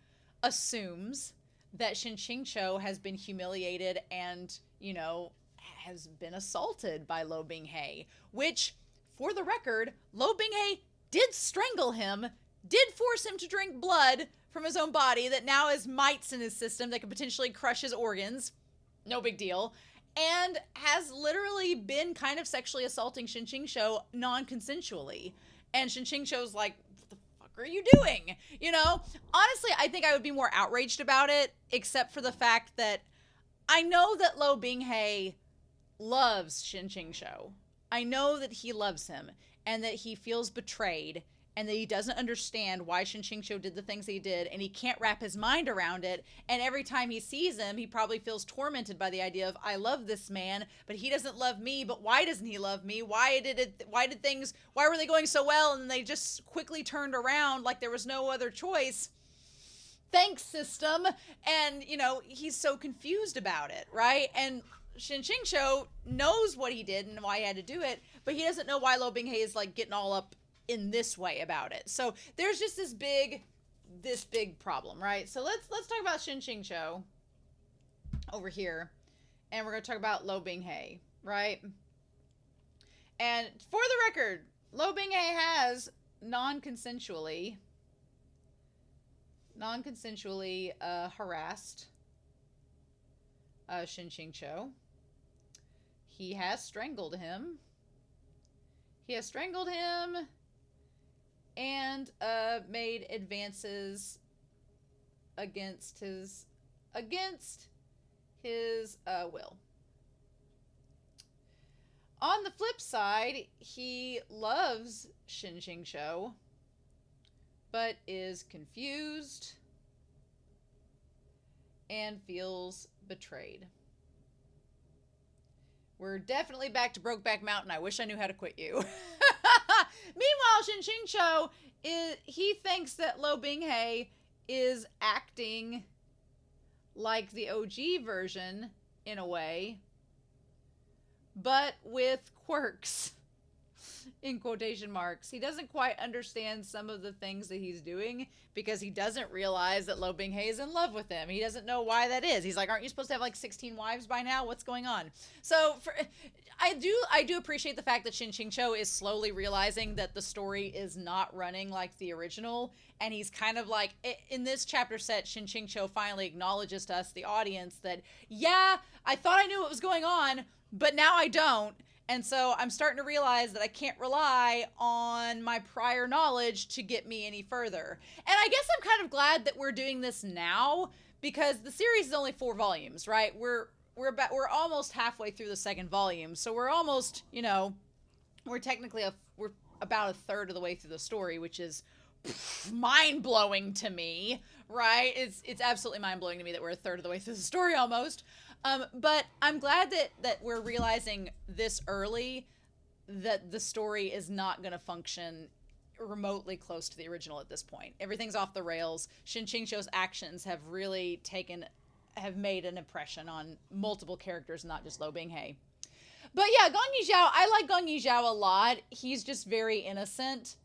[SPEAKER 1] assumes that Shen QingQiu has been humiliated and, you know, has been assaulted by Lo Binghe, which, for the record, Lo Binghe did strangle him, did force him to drink blood from his own body that now has mites in his system that could potentially crush his organs. No big deal. And has literally been kind of sexually assaulting Shen QingQiu non-consensually. And Shen QingQiu's like, are you doing? You know, honestly, I think I would be more outraged about it, except for the fact that I know that Lo Binghe loves Shen QingQiu. I know that he loves him and that he feels betrayed and that he doesn't understand why Shen QingQiu did the things he did, and he can't wrap his mind around it. And every time he sees him, he probably feels tormented by the idea of, I love this man, but he doesn't love me. But why doesn't he love me? Why were they going so well and they just quickly turned around like there was no other choice? Thanks, system. And, you know, he's so confused about it, right? And Shen QingQiu knows what he did and why he had to do it, but he doesn't know why Lo Binghe is like getting all up in this way about it. So there's just this big problem, right? So let's talk about Shen QingQiu over here, and we're going to talk about Lo Binghe, right? And for the record, Lo Binghe has non-consensually harassed Shen QingQiu. He has strangled him. And made advances against his will. On the flip side, he loves Shen QingQiu, but is confused and feels betrayed. We're definitely back to Brokeback Mountain. I wish I knew how to quit you. Meanwhile, Shen QingQiu, he thinks that Lo Binghe is acting like the OG version in a way, but with quirks, in quotation marks. He doesn't quite understand some of the things that he's doing because he doesn't realize that Lo Binghe is in love with him. He doesn't know why that is. He's like, aren't you supposed to have like 16 wives by now? What's going on? So I do appreciate the fact that Shen QingQiu is slowly realizing that the story is not running like the original. And he's kind of like, in this chapter set, Shen QingQiu finally acknowledges to us, the audience, that, yeah, I thought I knew what was going on, but now I don't. And so I'm starting to realize that I can't rely on my prior knowledge to get me any further. And I guess I'm kind of glad that we're doing this now, because the series is only 4 volumes, right? We're almost halfway through the 2nd volume. So we're almost, you know, we're about a third of the way through the story, which is mind-blowing to me, right? It's absolutely mind-blowing to me that we're a third of the way through the story almost. But I'm glad that we're realizing this early that the story is not going to function remotely close to the original at this point. Everything's off the rails. Shen QingQiu's actions have really made an impression on multiple characters, not just Lo Binghe. But yeah, Gonyi Xiao, I like Gonyi Xiao a lot. He's just very innocent.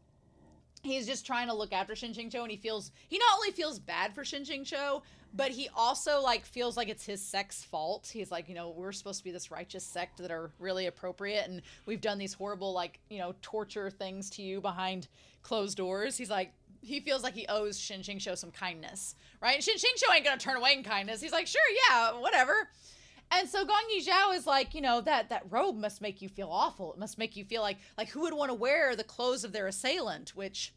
[SPEAKER 1] He's just trying to look after Shen QingQiu, and he not only feels bad for Shen QingQiu, but he also like feels like it's his sect's fault. He's like, we're supposed to be this righteous sect that are really appropriate, and we've done these horrible like, torture things to you behind closed doors. He's like, he feels like he owes Shen QingQiu some kindness, right? And Shen QingQiu ain't gonna turn away in kindness. He's like, sure, yeah, whatever. And so Gonyi Xiao is like, that robe must make you feel awful. It must make you feel like who would want to wear the clothes of their assailant, which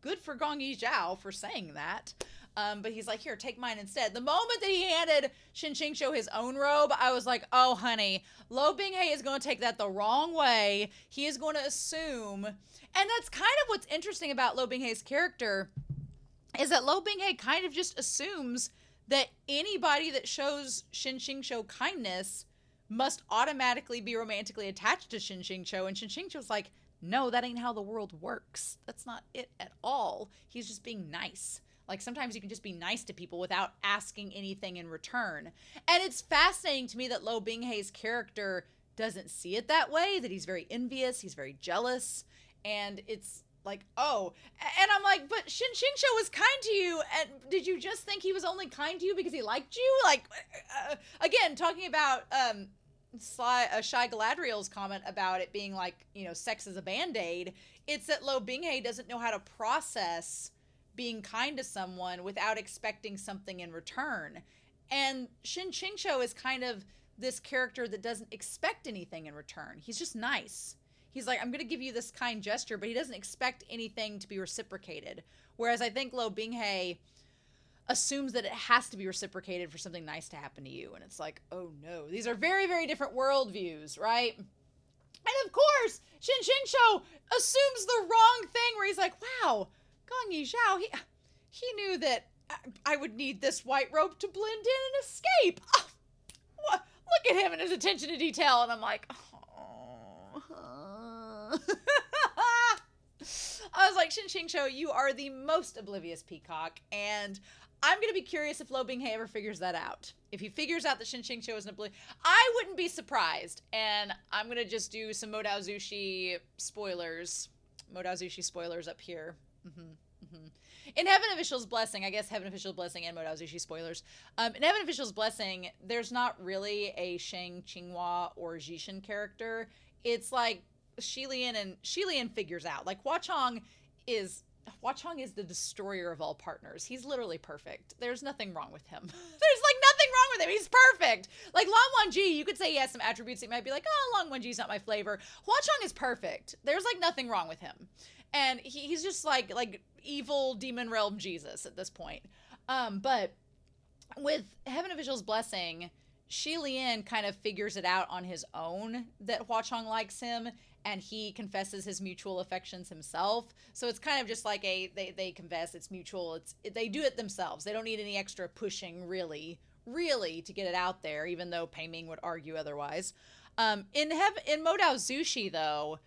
[SPEAKER 1] good for Gonyi Xiao for saying that. But he's like, here, take mine instead. The moment that he handed Shen QingQiu his own robe, I was like, oh, honey, Lo Binghe is going to take that the wrong way. He is going to assume. And that's kind of what's interesting about Lo Binghe's character is that Lo Binghe kind of just assumes that anybody that shows Shen QingQiu kindness must automatically be romantically attached to Shen QingQiu. And Shen QingQiu's like, no, that ain't how the world works. That's not it at all. He's just being nice. Like, sometimes you can just be nice to people without asking anything in return. And it's fascinating to me that Lo Binghe's character doesn't see it that way, that he's very envious, he's very jealous, and it's like, oh. And I'm like, but Shen QingQiu was kind to you, and did you just think he was only kind to you because he liked you? Like, again, talking about Shy Galadriel's comment about it being like, sex is a band-aid, it's that Lo Binghe doesn't know how to process being kind to someone without expecting something in return. And Shen QingQiu is kind of this character that doesn't expect anything in return. He's just nice. He's like, I'm going to give you this kind gesture, but he doesn't expect anything to be reciprocated. Whereas I think Lo Binghe assumes that it has to be reciprocated for something nice to happen to you. And it's like, oh no, these are very, very different worldviews, right? And of course, Shen QingQiu assumes the wrong thing where he's like, wow, Gonyi Xiao, he knew that I would need this white robe to blend in and escape. Oh, look at him and his attention to detail. And I'm like, oh. I was like, Shen QingQiu, you are the most oblivious peacock. And I'm going to be curious if Lo Binghe ever figures that out. If he figures out that Shen QingQiu is an oblivious, I wouldn't be surprised. And I'm going to just do some Modao Zushi spoilers. Modao Zushi spoilers up here. In Heaven Official's Blessing, I guess Heaven Official's Blessing and Modao Zushi spoilers. In Heaven Official's Blessing, there's not really a Shang Qinghua or Jishin character. It's like Shilian figures out. Like Hua Chong is the destroyer of all partners. He's literally perfect. There's nothing wrong with him. There's like nothing wrong with him. He's perfect. Like Lan Wangji, you could say he has some attributes that you might be like, oh, Lan Wangji's not my flavor. Hua Chong is perfect. There's like nothing wrong with him. And he's just like evil demon realm Jesus at this point. But with Heaven Official's Blessing, Shi Lian kind of figures it out on his own that Hua Chong likes him, and he confesses his mutual affections himself. So it's kind of just like they confess, it's mutual. They do it themselves. They don't need any extra pushing really to get it out there, even though Pei Ming would argue otherwise. In Modao Zushi though,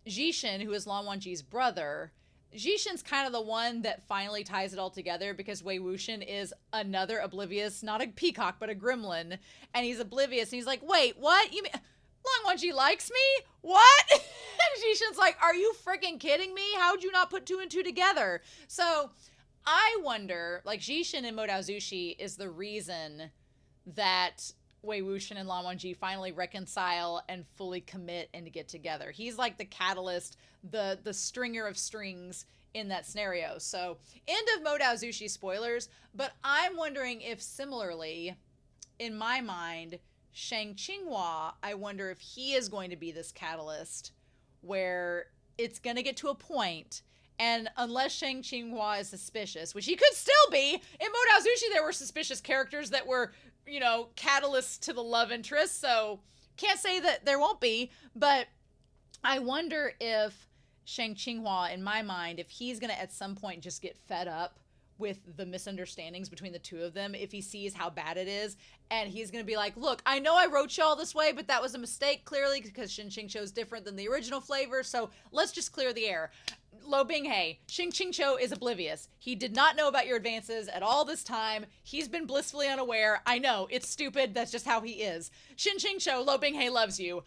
[SPEAKER 1] Jishin, who is Lan Wangji's brother, Jishin's kind of the one that finally ties it all together because Wei Wuxian is another oblivious, not a peacock, but a gremlin. And he's oblivious. And he's like, wait, what? You mean Lan Wangji likes me? What? And Jishin's like, are you freaking kidding me? How'd you not put two and two together? So I wonder, like Jishin in Modao Zushi is the reason that Wei Wuxian and Lan Wangji finally reconcile and fully commit and to get together. He's like the catalyst, the stringer of strings in that scenario. So end of Modao Zushi spoilers, but I'm wondering if similarly, in my mind, Shang Qinghua, I wonder if he is going to be this catalyst where it's going to get to a point, and unless Shang Qinghua is suspicious, which he could still be, in Modao Zushi there were suspicious characters that were, catalysts to the love interest, so can't say that there won't be, but I wonder if Shang Qinghua, in my mind, if he's going to at some point just get fed up with the misunderstandings between the two of them, if he sees how bad it is, and he's going to be like, look, I know I wrote y'all this way, but that was a mistake, clearly, because Shin Qingqiu is different than the original flavor, so let's just clear the air. Lo Binghe, Shin Qingqiu is oblivious. He did not know about your advances at all this time. He's been blissfully unaware. I know, it's stupid, that's just how he is. Shin Qingqiu, Lo Binghe loves you.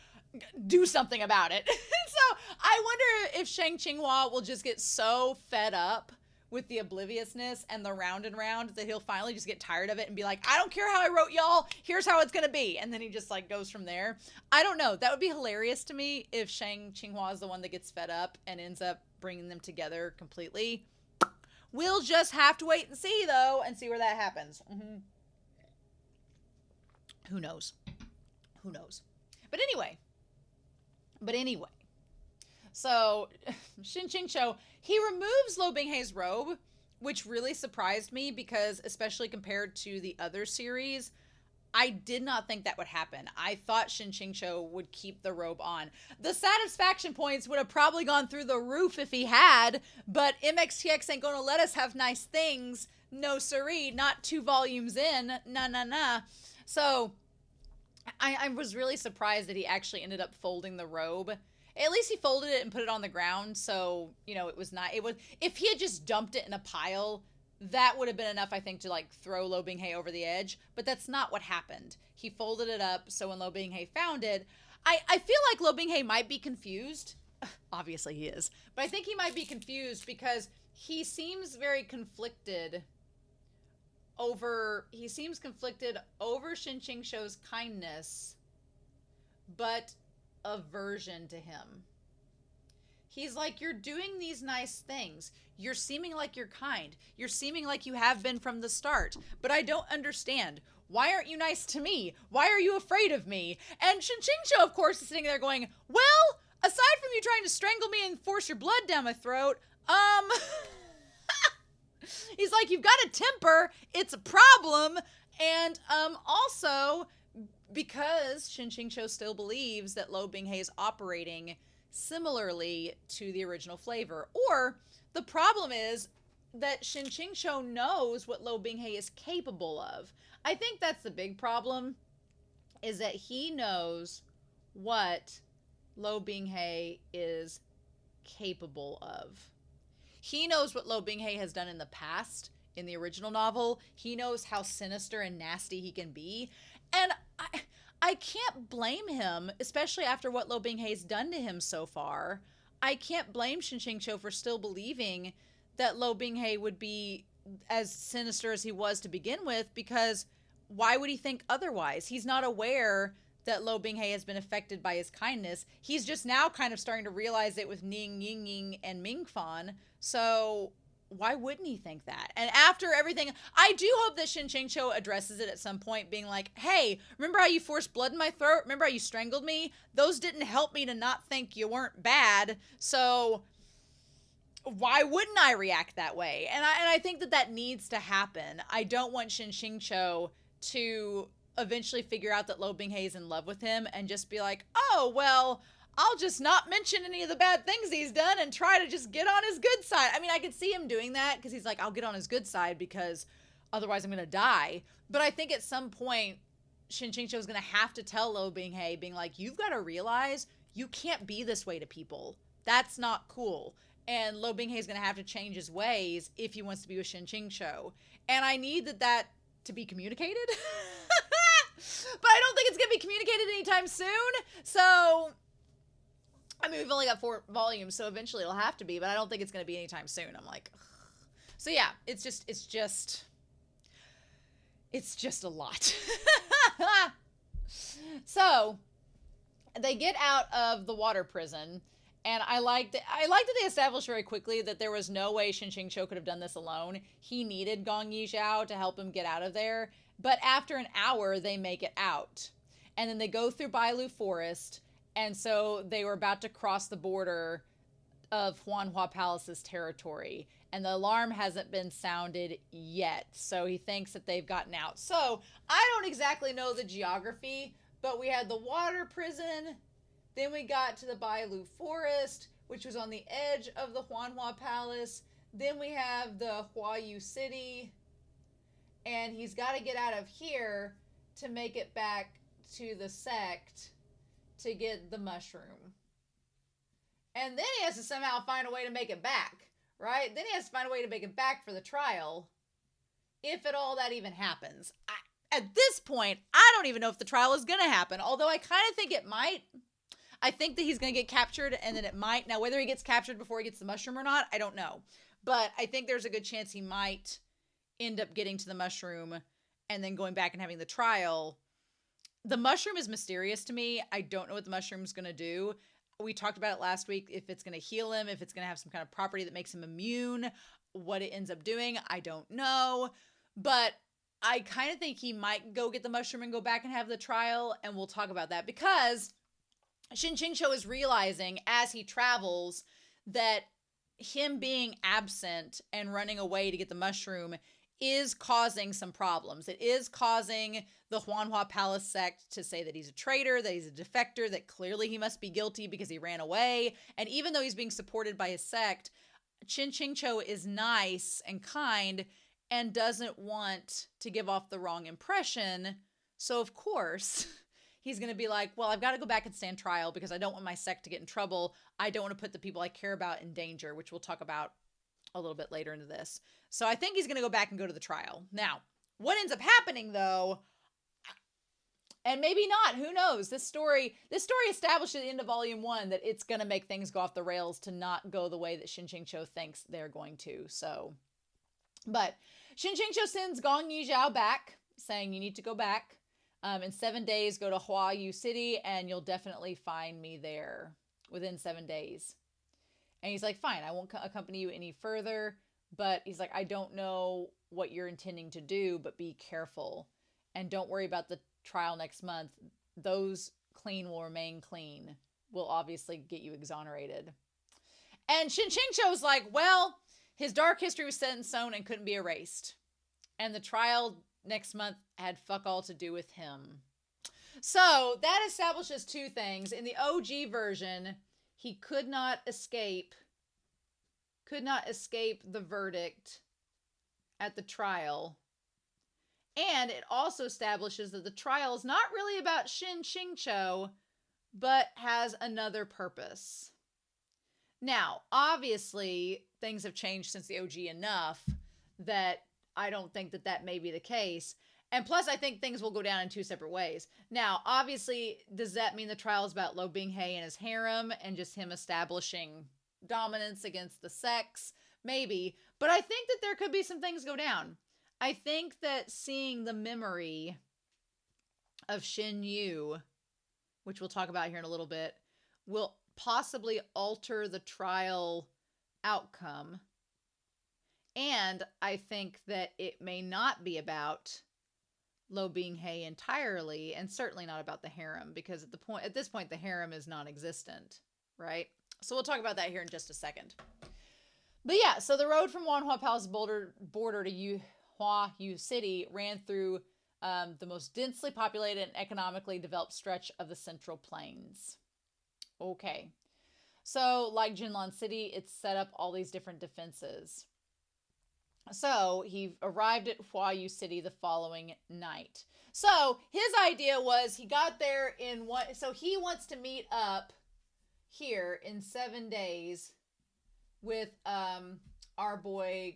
[SPEAKER 1] Do something about it. So I wonder if Shang Qinghua will just get so fed up with the obliviousness and the round and round that he'll finally just get tired of it and be like, I don't care how I wrote y'all, here's how it's gonna be. And then he just like goes from there. I don't know. That would be hilarious to me if Shang Qinghua is the one that gets fed up and ends up bringing them together completely. We'll just have to wait and see, though, and see where that happens. Who knows? Who knows? But anyway. So, Shin Qingqiu, he removes Lo Binghe's robe, which really surprised me because, especially compared to the other series, I did not think that would happen. I thought Shin Qingqiu would keep the robe on. The satisfaction points would have probably gone through the roof if he had, but MXTX ain't gonna let us have nice things. No siree, not 2 volumes in. Nah. So, I was really surprised that he actually ended up folding the robe. At least he folded it and put it on the ground, so, you know, it was not, it was, if he had just dumped it in a pile, that would have been enough, I think, to, like, throw Lo Binghe over the edge, but that's not what happened. He folded it up, so when Lo Binghe found it, I feel like Lo Binghe might be confused. Obviously he is, but I think he might be confused because he seems very conflicted over Shin Qingqiu's kindness, but aversion to him. He's like, you're doing these nice things. You're seeming like you're kind. You're seeming like you have been from the start. But I don't understand. Why aren't you nice to me? Why are you afraid of me? And Shin Qingqiu, of course, is sitting there going, well, aside from you trying to strangle me and force your blood down my throat, he's like, you've got a temper. It's a problem. And also, because Shin Qingqiu still believes that Lo Binghe is operating similarly to the original flavor. Or the problem is that Shin Qingqiu knows what Lo Binghe is capable of. I think that's the big problem, is that he knows what Lo Binghe is capable of. He knows what Lo Binghe has done in the past in the original novel. He knows how sinister and nasty he can be. And I can't blame him, especially after what Lo Binghe's done to him so far. I can't blame Shin Qingqiu for still believing that Lo Binghe would be as sinister as he was to begin with, because why would he think otherwise? He's not aware that Lo Binghe has been affected by his kindness. He's just now kind of starting to realize it with Ning Yingying and Mingfan. So why wouldn't he think that? And after everything, I do hope that Shin Qingqiu addresses it at some point, being like, hey, remember how you forced blood in my throat? Remember how you strangled me? Those didn't help me to not think you weren't bad. So why wouldn't I react that way? And I think that needs to happen. I don't want Shin Qingqiu to eventually figure out that Lo Binghe is in love with him and just be like, oh, well, I'll just not mention any of the bad things he's done and try to just get on his good side. I mean, I could see him doing that because he's like, I'll get on his good side because otherwise I'm going to die. But I think at some point, Shin Qingqiu is going to have to tell Lo Binghe, being like, you've got to realize you can't be this way to people. That's not cool. And Lo Binghe is going to have to change his ways if he wants to be with Shin Qingqiu. And I need that to be communicated. But I don't think it's going to be communicated anytime soon. So, I mean, we've only got 4 volumes, so eventually it'll have to be, but I don't think it's going to be anytime soon. I'm like, ugh. So yeah, it's just a lot. So, they get out of the water prison, and I liked that they established very quickly that there was no way Shin Qingqiu could have done this alone. He needed Gonyi Xiao to help him get out of there. But after an hour, they make it out. And then they go through Bailu Forest, and so they were about to cross the border of Huanhua Palace's territory. And the alarm hasn't been sounded yet, so he thinks that they've gotten out. So, I don't exactly know the geography, but we had the water prison, then we got to the Bailu Forest, which was on the edge of the Huanhua Palace. Then we have the Huayu City. And he's got to get out of here to make it back to the sect to get the mushroom. And then he has to somehow find a way to make it back, right? Then he has to find a way to make it back for the trial, if at all that even happens. At this point, I don't even know if the trial is going to happen, although I kind of think it might. I think that he's going to get captured, and then it might. Now, whether he gets captured before he gets the mushroom or not, I don't know. But I think there's a good chance he might end up getting to the mushroom and then going back and having the trial. The mushroom is mysterious to me. I don't know what the mushroom is going to do. We talked about it last week. If it's going to heal him, if it's going to have some kind of property that makes him immune, what it ends up doing, I don't know. But I kind of think he might go get the mushroom and go back and have the trial. And we'll talk about that because Shen QingQiu is realizing as he travels that him being absent and running away to get the mushroom is causing some problems. It is causing the Huanhua Palace sect to say that he's a traitor, that he's a defector, that clearly he must be guilty because he ran away. And even though he's being supported by his sect, Shen QingQiu is nice and kind and doesn't want to give off the wrong impression. So of course, he's going to be like, well, I've got to go back and stand trial because I don't want my sect to get in trouble. I don't want to put the people I care about in danger, which we'll talk about a little bit later into this. So I think he's going to go back and go to the trial. Now, what ends up happening though, and maybe not, who knows? This story established at the end of volume 1 that it's going to make things go off the rails to not go the way that Shen QingQiu thinks they're going to. So, but Shen QingQiu sends Gonyi Xiao back saying, you need to go back. In 7 days, go to Huayu City and you'll definitely find me there within 7 days. And he's like, fine, I won't accompany you any further. But he's like, I don't know what you're intending to do, but be careful. And don't worry about the trial next month. Those clean will remain clean. We'll obviously get you exonerated. And Shen QingQiu's like, well, his dark history was set in stone and couldn't be erased. And the trial next month had fuck all to do with him. So that establishes two things. In the OG version, he could not escape the verdict at the trial. And it also establishes that the trial is not really about Shen QingQiu, but has another purpose. Now, obviously, things have changed since the OG enough that I don't think that that may be the case. And plus, I think things will go down in two separate ways. Now, obviously, does that mean the trial is about Binghe and his harem and just him establishing dominance against the sects? Maybe. But I think that there could be some things go down. I think that seeing the memory of Shen Yu, which we'll talk about here in a little bit, will possibly alter the trial outcome. And I think that it may not be about Binghe entirely, and certainly not about the harem, because at this point the harem is non-existent, right? So we'll talk about that here in just a second. But yeah, so the road from Huanhua Palace border to Huayu City ran through the most densely populated and economically developed stretch of the Central Plains. Okay, so like Jinlan City, it's set up all these different defenses. So he arrived at Huayu City the following night. So his idea was he got there in one. So he wants to meet up here in 7 days with our boy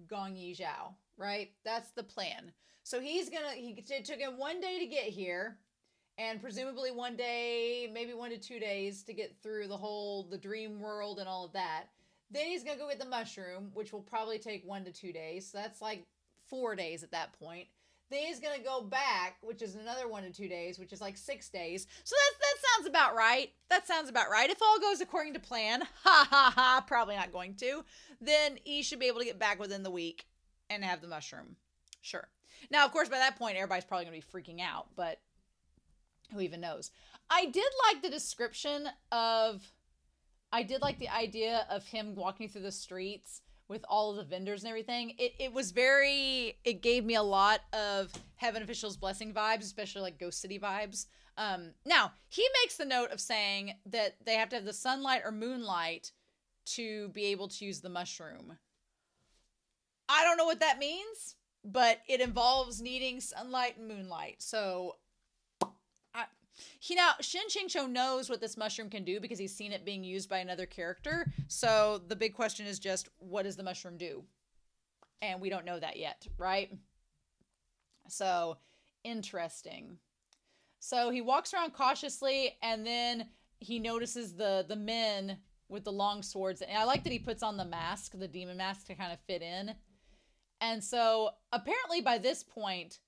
[SPEAKER 1] Gonyi Xiao, right? That's the plan. So it took him 1 day to get here, and presumably 1 day, maybe 1 to 2 days to get through the dream world and all of that. Then he's going to go get the mushroom, which will probably take 1 to 2 days. So that's like 4 days at that point. Then he's going to go back, which is another 1 to 2 days, which is like 6 days. So that sounds about right. That sounds about right. If all goes according to plan, probably not going to, then he should be able to get back within the week and have the mushroom. Sure. Now, of course, by that point, everybody's probably going to be freaking out, but who even knows? I did like the idea of him walking through the streets with all of the vendors and everything. It gave me a lot of Heaven Officials Blessing vibes, especially like Ghost City vibes. Now, he makes the note of saying that they have to have the sunlight or moonlight to be able to use the mushroom. I don't know what that means, but it involves needing sunlight and moonlight. So Shen QingQiu knows what this mushroom can do because he's seen it being used by another character. So the big question is just, what does the mushroom do? And we don't know that yet, right? So, interesting. So he walks around cautiously, and then he notices the men with the long swords. And I like that he puts on the mask, the demon mask, to kind of fit in. And so apparently by this point,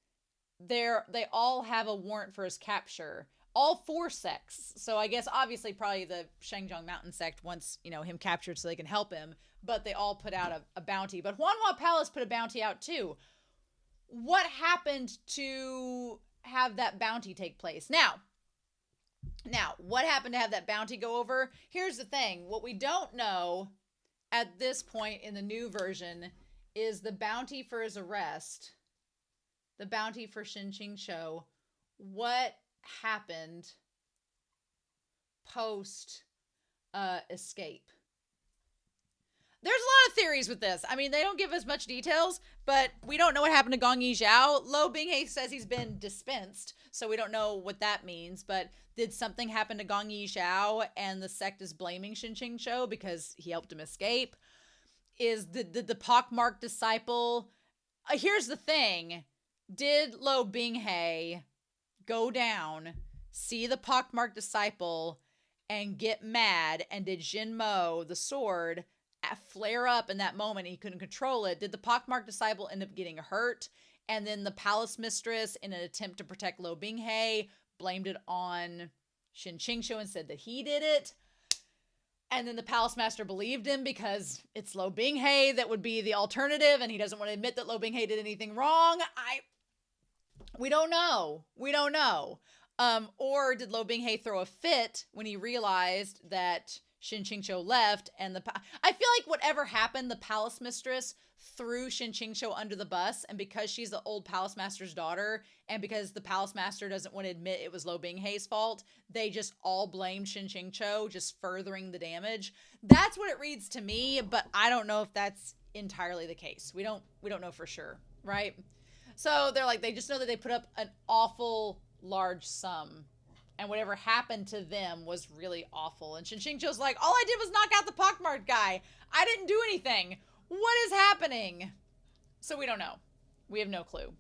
[SPEAKER 1] they all have a warrant for his capture. All 4 sects. So I guess obviously probably the Shangjiang Mountain sect wants, him captured so they can help him. But they all put out a bounty. But Huanhua Palace put a bounty out too. What happened to have that bounty take place? Now, what happened to have that bounty go over? Here's the thing. What we don't know at this point in the new version is the bounty for his arrest. The bounty for Shen QingQiu. What happened post escape? There's a lot of theories with this. I mean, they don't give us much details, but we don't know what happened to Gonyi Xiao. Lo Binghe says he's been dispensed, so we don't know what that means. But did something happen to Gonyi Xiao and the sect is blaming Shen QingQiu because he helped him escape? Is the pockmarked disciple? Here's the thing. Did Lo Binghe go down, see the pockmarked disciple, and get mad? And did Jin Mo, the sword, flare up in that moment? He couldn't control it. Did the pockmarked disciple end up getting hurt? And then the palace mistress, in an attempt to protect Lo Binghe, blamed it on Shen QingQiu and said that he did it. And then the palace master believed him because it's Lo Binghe that would be the alternative, and he doesn't want to admit that Lo Binghe did anything wrong. We don't know. We don't know. Or did Lo Binghe throw a fit when he realized that Shen QingQiu left, and I feel like whatever happened, the palace mistress threw Shen QingQiu under the bus, and because she's the old palace master's daughter, and because the palace master doesn't want to admit it was Lo Binghe's fault, they just all blamed Shen QingQiu, just furthering the damage. That's what it reads to me, but I don't know if that's entirely the case. We don't know for sure, right? So they're like, they just know that they put up an awful large sum, and whatever happened to them was really awful. And Shen QingQiu's like, all I did was knock out the pockmarked guy. I didn't do anything. What is happening? So we don't know. We have no clue.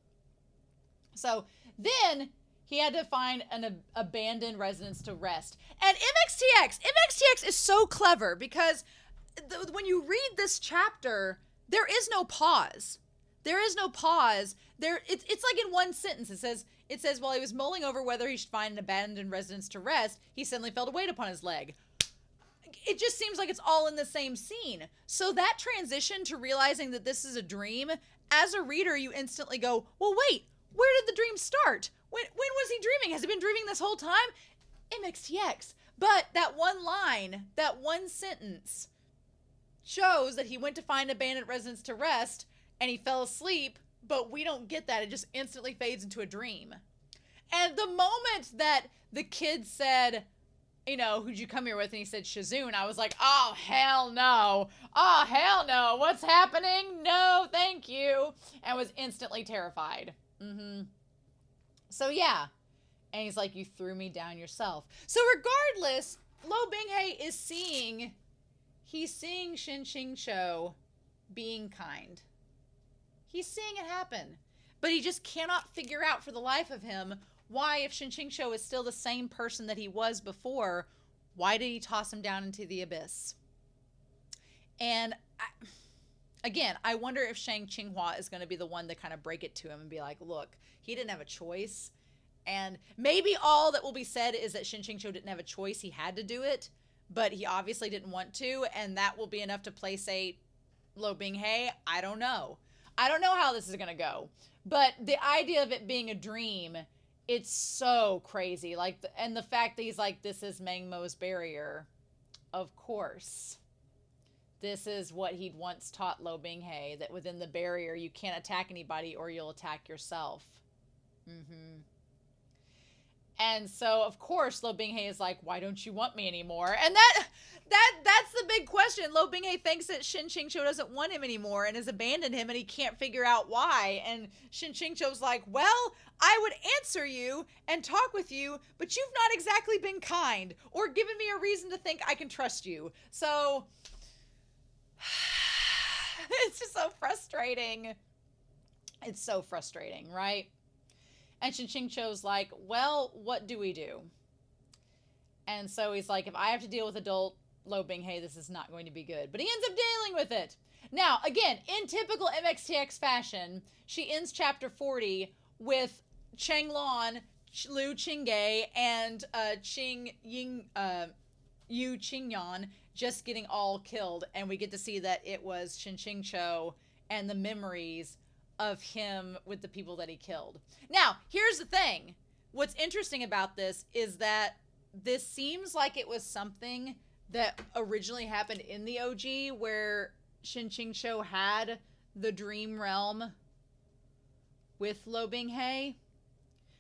[SPEAKER 1] So then he had to find an abandoned residence to rest. And MXTX is so clever because when you read this chapter, there is no pause. There is no pause. It's like in one sentence. It says, while he was mulling over whether he should find an abandoned residence to rest, he suddenly felt a weight upon his leg. It just seems like it's all in the same scene. So that transition to realizing that this is a dream, as a reader, you instantly go, well, wait, where did the dream start? When was he dreaming? Has he been dreaming this whole time? MXTX. But that one line, that one sentence shows that he went to find an abandoned residence to rest and he fell asleep, but we don't get that. It just instantly fades into a dream. And the moment that the kid said, who'd you come here with? And he said, Shazun. I was like, oh, hell no. Oh, hell no. What's happening? No, thank you. And was instantly terrified. So, yeah. And he's like, you threw me down yourself. So, regardless, Lo Binghe is seeing Shen QingQiu being kind. He's seeing it happen. But he just cannot figure out for the life of him why, if Shen QingQiu is still the same person that he was before, why did he toss him down into the abyss? And I wonder if Shang Qinghua is going to be the one to kind of break it to him and be like, look, he didn't have a choice. And maybe all that will be said is that Shen QingQiu didn't have a choice. He had to do it, but he obviously didn't want to. And that will be enough to placate Lo Binghe. I don't know. I don't know how this is going to go. But the idea of it being a dream, it's so crazy. And the fact that he's like, this is Mengmo's barrier. Of course. This is what he'd once taught Lo Binghe, that within the barrier, you can't attack anybody or you'll attack yourself. And so, of course, Lo Binghe is like, why don't you want me anymore? And that's the big question. Lo Binghe thinks that Shen QingQiu doesn't want him anymore and has abandoned him, and he can't figure out why. And Shen QingQiu's like, well, I would answer you and talk with you, but you've not exactly been kind or given me a reason to think I can trust you. So it's just so frustrating. It's so frustrating, right? And Shen QingQiu's like, well, what do we do? And so he's like, if I have to deal with adult Lo Binghe, this is not going to be good. But he ends up dealing with it. Now, again, in typical MXTX fashion, she ends chapter 40 with Changlong, Liu Qingge, and Yu Qingyan just getting all killed. And we get to see that it was Shen QingQiu and the memories of him with the people that he killed. Now, here's the thing. What's interesting about this is that this seems like it was something that originally happened in the OG, where Shen QingQiu had the dream realm with Lo Binghe.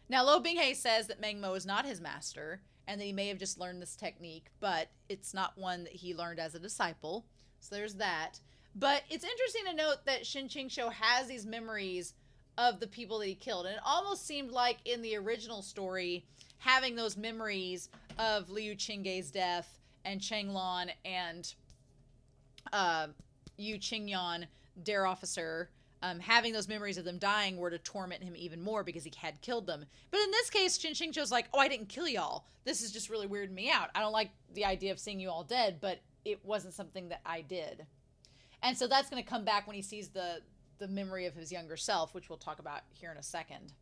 [SPEAKER 1] Now, Lo Binghe says that Meng Mo is not his master, and that he may have just learned this technique, but it's not one that he learned as a disciple. So there's that. But it's interesting to note that Shen QingQiu has these memories of the people that he killed. And it almost seemed like in the original story, having those memories of Liu Qingge's death and Changlong and Yu Qingyan, dare officer, having those memories of them dying were to torment him even more because he had killed them. But in this case, Shen QingQiu's like, oh, I didn't kill y'all. This is just really weirding me out. I don't like the idea of seeing you all dead, but it wasn't something that I did. And so that's going to come back when he sees the memory of his younger self, which we'll talk about here in a second.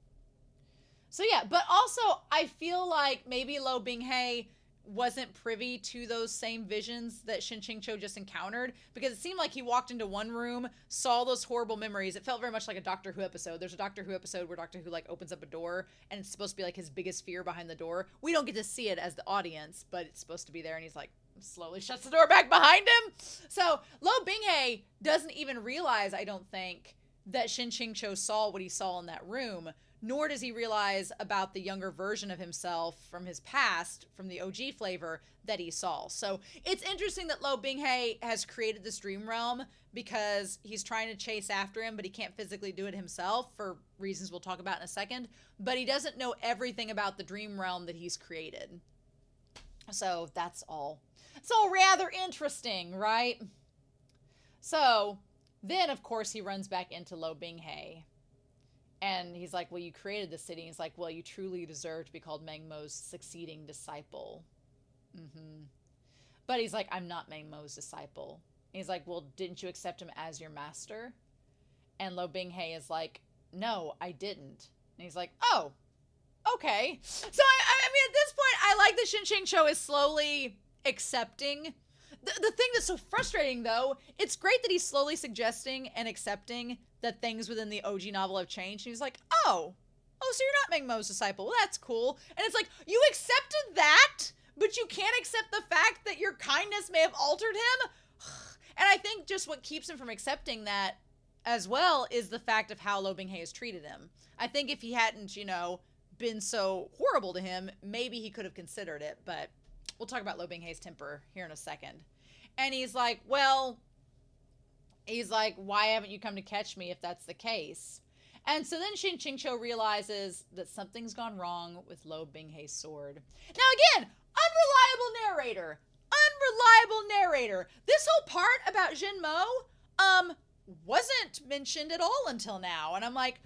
[SPEAKER 1] So yeah, but also I feel like maybe Lo Binghe wasn't privy to those same visions that Shen QingQiu just encountered, because it seemed like he walked into one room, saw those horrible memories. It felt very much like a Doctor Who episode. There's a Doctor Who episode where Doctor Who like opens up a door and it's supposed to be like his biggest fear behind the door. We don't get to see it as the audience, but it's supposed to be there, and he's like, slowly shuts the door back behind him. So Lo Binghe doesn't even realize, I don't think, that Shen QingQiu saw what he saw in that room, nor does he realize about the younger version of himself from his past, from the OG flavor, that he saw. So it's interesting that Lo Binghe has created this dream realm because he's trying to chase after him, but he can't physically do it himself for reasons we'll talk about in a second. But he doesn't know everything about the dream realm that he's created. So that's all. It's all rather interesting, right? So then, of course, he runs back into Lo Binghe. And he's like, well, you created the city. And he's like, well, you truly deserve to be called Meng Mo's succeeding disciple. But he's like, I'm not Meng Mo's disciple. And he's like, well, didn't you accept him as your master? And Lo Binghe is like, no, I didn't. And he's like, oh, okay. So, I mean, at this point, I like that Shen QingQiu is slowly accepting. The thing that's so frustrating, though, it's great that he's slowly suggesting and accepting that things within the OG novel have changed. And he's like, oh, so you're not Meng Mo's disciple. Well, that's cool. And it's like, you accepted that, but you can't accept the fact that your kindness may have altered him? And I think just what keeps him from accepting that as well is the fact of how Lo Binghe has treated him. I think if he hadn't, been so horrible to him, maybe he could have considered it, but we'll talk about Lo Binghe's temper here in a second. And he's like, why haven't you come to catch me if that's the case? And so then Shen QingQiu realizes that something's gone wrong with Lo Binghe's sword. Now again, unreliable narrator. This whole part about Jin Mo, wasn't mentioned at all until now. And I'm like,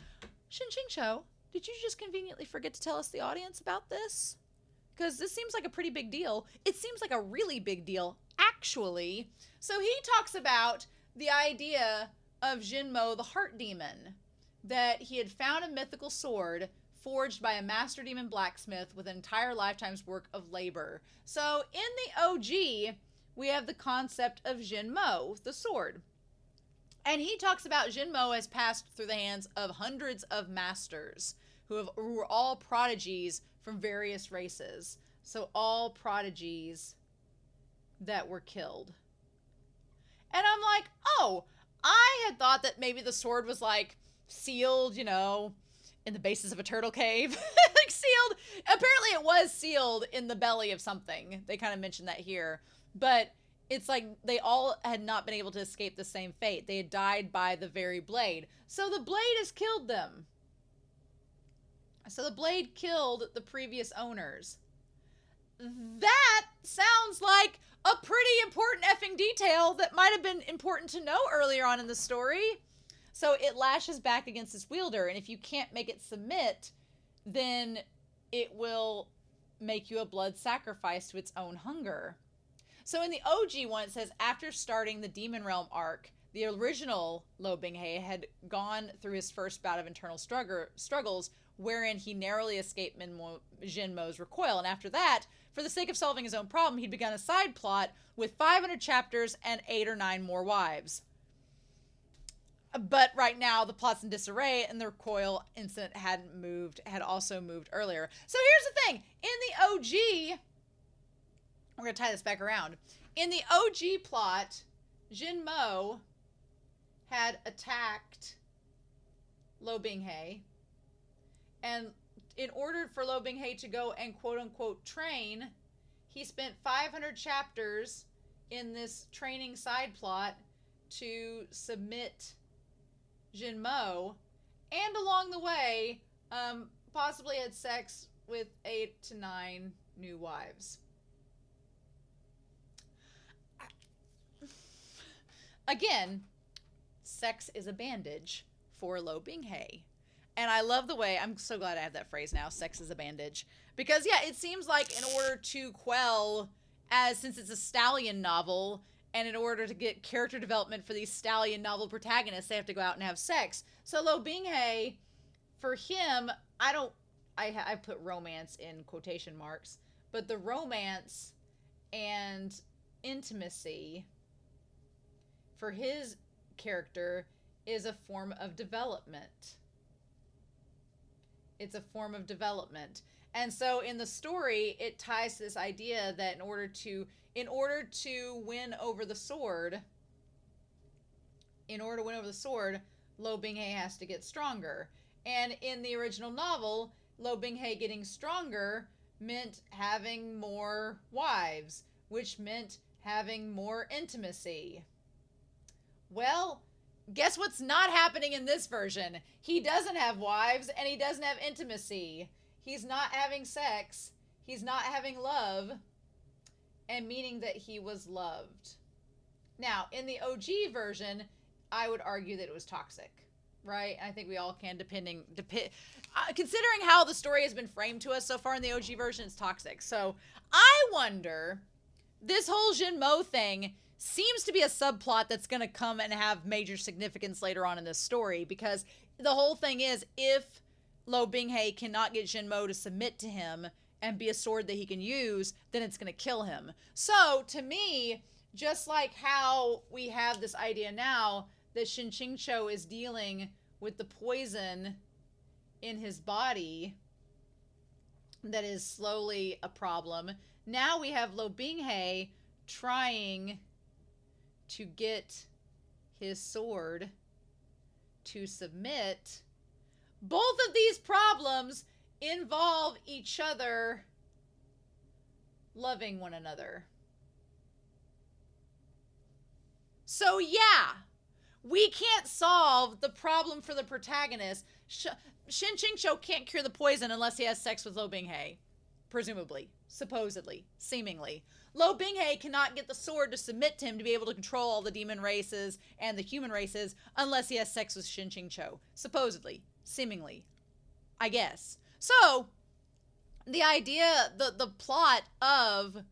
[SPEAKER 1] Shen QingQiu, did you just conveniently forget to tell us, the audience, about this? Because this seems like a pretty big deal. It seems like a really big deal, actually. So he talks about the idea of Jin Mo, the heart demon, that he had found a mythical sword forged by a master demon blacksmith with an entire lifetime's work of labor. So in the OG, we have the concept of Jin Mo, the sword. And he talks about Jin Mo has passed through the hands of hundreds of masters who were all prodigies from various races. So all prodigies that were killed. And I'm like, oh, I had thought that maybe the sword was like sealed, in the basis of a turtle cave. Like sealed. Apparently it was sealed in the belly of something. They kind of mentioned that here. But it's like they all had not been able to escape the same fate. They had died by the very blade. So the blade has killed them. So the blade killed the previous owners. That sounds like a pretty important effing detail that might have been important to know earlier on in the story. So it lashes back against its wielder, and if you can't make it submit, then it will make you a blood sacrifice to its own hunger. So in the OG one, it says, after starting the Demon Realm arc, the original Lo Binghe had gone through his first bout of internal struggles, wherein he narrowly escaped Jinmo's recoil. And after that, for the sake of solving his own problem, he'd begun a side plot with 500 chapters and 8 or 9 more wives. But right now, the plot's in disarray, and the recoil incident had also moved earlier. So here's the thing. In the OG, we're going to tie this back around. In the OG plot, Jinmo had attacked Lo Binghe, and in order for Lo Binghe to go and quote-unquote train, he spent 500 chapters in this training side plot to submit Jinmo, and along the way, possibly had sex with 8 to 9 new wives. Again, sex is a bandage for Lo Binghe. And I love the way, I'm so glad I have that phrase now, sex is a bandage. Because, yeah, it seems like in order to quell, since it's a stallion novel, and in order to get character development for these stallion novel protagonists, they have to go out and have sex. So Lo Binghe, for him, I put romance in quotation marks, but the romance and intimacy for his character is a form of development. It's a form of development. And so in the story, it ties to this idea that in order to win over the sword, Lo Binghe has to get stronger. And in the original novel, Lo Binghe getting stronger meant having more wives, which meant having more intimacy. Well, guess what's not happening in this version? He doesn't have wives, and he doesn't have intimacy. He's not having sex. He's not having love, and meaning that he was loved. Now, in the OG version, I would argue that it was toxic, right? I think we all can, considering how the story has been framed to us so far in the OG version, it's toxic. So I wonder, this whole Jinmo thing seems to be a subplot that's going to come and have major significance later on in this story, because the whole thing is, if Lo Binghe cannot get Jinmo to submit to him and be a sword that he can use, then it's going to kill him. So to me, just like how we have this idea now that Shen QingQiu is dealing with the poison in his body that is slowly a problem, now we have Lo Binghe trying to get his sword to submit. Both of these problems involve each other loving one another. So yeah, we can't solve the problem for the protagonist. Shen QingQiu can't cure the poison unless he has sex with Lo Binghe. Presumably. Supposedly. Seemingly. Lo Binghe cannot get the sword to submit to him to be able to control all the demon races and the human races unless he has sex with Shen QingQiu. Supposedly. Seemingly. I guess. So, the idea, the plot of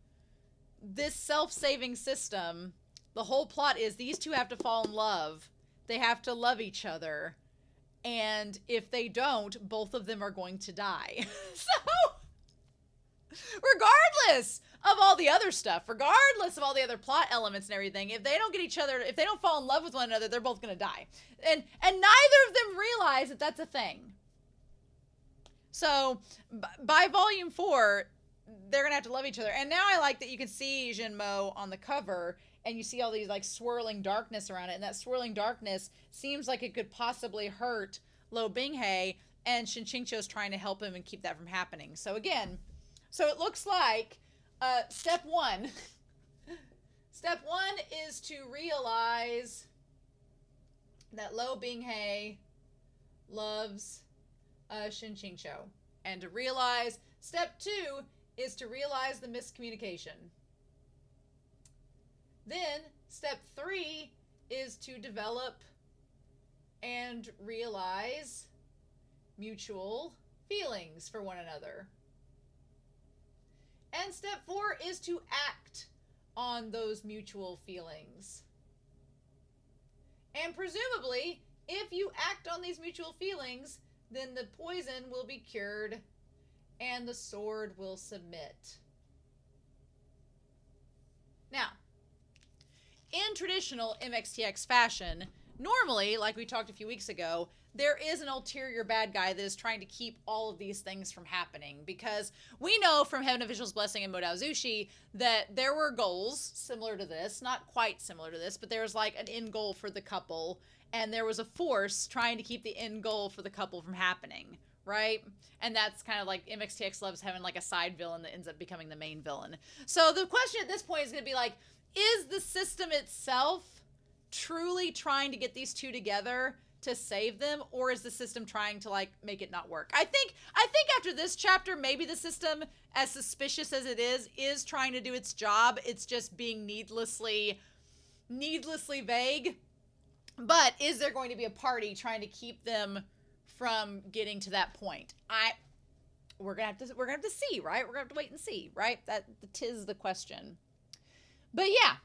[SPEAKER 1] this self-saving system, the whole plot is these two have to fall in love. They have to love each other. And if they don't, both of them are going to die. So, regardless of all the other stuff, regardless of all the other plot elements and everything, if they don't get each other, if they don't fall in love with one another, they're both going to die. And neither of them realize that that's a thing. So, by volume 4, they're going to have to love each other. And now I like that you can see Jinmo on the cover, and you see all these, like, swirling darkness around it. And that swirling darkness seems like it could possibly hurt Lo Binghe. and Shen QingQiu is trying to help him and keep that from happening. So again, so it looks like step one. Step one is to realize that Lo Binghe loves Shen QingQiu. And to realize, step two is to realize the miscommunication. Then, step three is to develop and realize mutual feelings for one another. And step four is to act on those mutual feelings. And presumably, if you act on these mutual feelings, then the poison will be cured and the sword will submit. Now, in traditional MXTX fashion, normally, like we talked a few weeks ago, there is an ulterior bad guy that is trying to keep all of these things from happening, because we know from Heaven of Visual's Blessing and Modao Zushi that there were goals similar to this, not quite similar to this, but there was like an end goal for the couple, and there was a force trying to keep the end goal for the couple from happening, right? And that's kind of like MXTX loves having like a side villain that ends up becoming the main villain. So the question at this point is going to be like, is the system itself truly trying to get these two together to save them, or is the system trying to like make it not work? I think after this chapter, maybe the system, as suspicious as it is trying to do its job. It's just being needlessly vague. But is there going to be a party trying to keep them from getting to that point? We're gonna have to see, right? We're gonna have to wait and see, right? That 'tis the question. But yeah.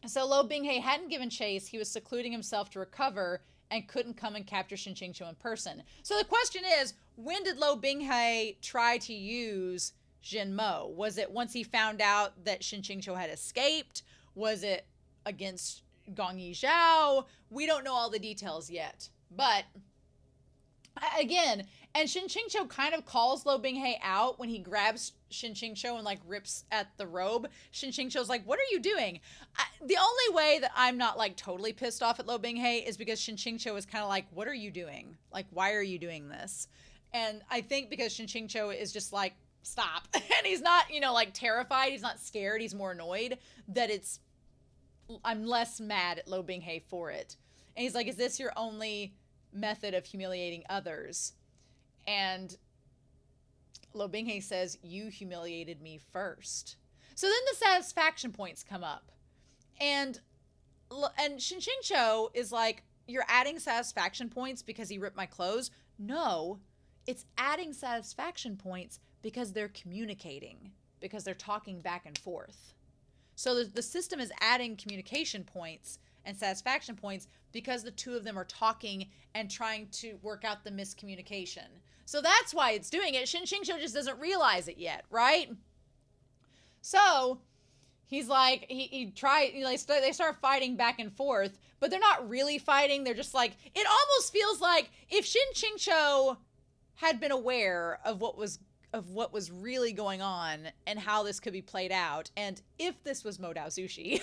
[SPEAKER 1] So Lo Binghe hadn't given chase. He was secluding himself to recover and couldn't come and capture Shen QingQiu in person. So the question is, when did Lo Binghe try to use Jin Mo? Was it once he found out that Shen QingQiu had escaped? Was it against Gonyi Xiao? We don't know all the details yet. But again, and Shen QingQiu kind of calls Lo Binghe out when he grabs Shen QingQiu and like rips at the robe. Shen QingQiu's like, what are you doing? The only way that I'm not like totally pissed off at Lo Binghe is because Shen QingQiu is kind of like, what are you doing? Like, why are you doing this? And I think because Shen QingQiu is just like, stop. And he's not, you know, like terrified. He's not scared. He's more annoyed that I'm less mad at Lo Binghe for it. And he's like, is this your only method of humiliating others? And Lo Binghe says, you humiliated me first. So then the satisfaction points come up. And Shen QingQiu is like, you're adding satisfaction points because he ripped my clothes? No, it's adding satisfaction points because they're communicating, because they're talking back and forth. So the system is adding communication points and satisfaction points because the two of them are talking and trying to work out the miscommunication. So that's why it's doing it. Shen QingQiu just doesn't realize it yet, right? So he's like, they start fighting back and forth, but they're not really fighting. They're just like, it almost feels like if Shen QingQiu had been aware of what was really going on and how this could be played out, and if this was Modao Zushi,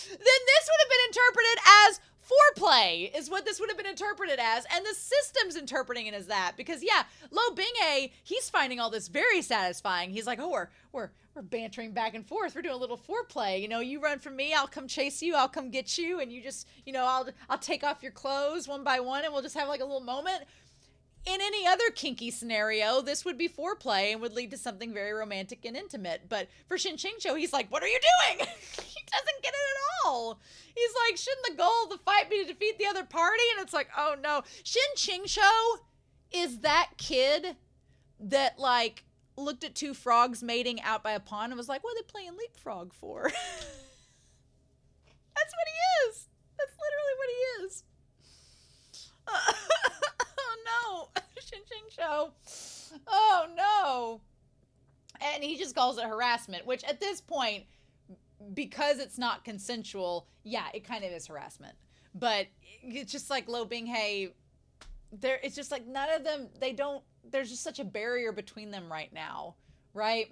[SPEAKER 1] then this would have been interpreted as foreplay, is what this would have been interpreted as, and the system's interpreting it as that, because yeah, Lo Binghe, he's finding all this very satisfying. He's like, oh, we're bantering back and forth, we're doing a little foreplay, you know, you run from me, I'll come chase you, I'll come get you, and you just, you know, I'll take off your clothes one by one, and we'll just have like a little moment. In any other kinky scenario, this would be foreplay and would lead to something very romantic and intimate. But for Shen QingQiu, he's like, what are you doing? He doesn't get it at all. He's like, shouldn't the goal of the fight be to defeat the other party? And it's like, oh no. Shen QingQiu is that kid that like looked at two frogs mating out by a pond and was like, what are they playing leapfrog for? That's what he is. That's literally what he is. Oh no, Shen QingQiu. Oh no. And he just calls it harassment, which at this point, because it's not consensual, yeah, it kind of is harassment. But it's just like Lo Binghe, it's just like none of them, there's just such a barrier between them right now, right?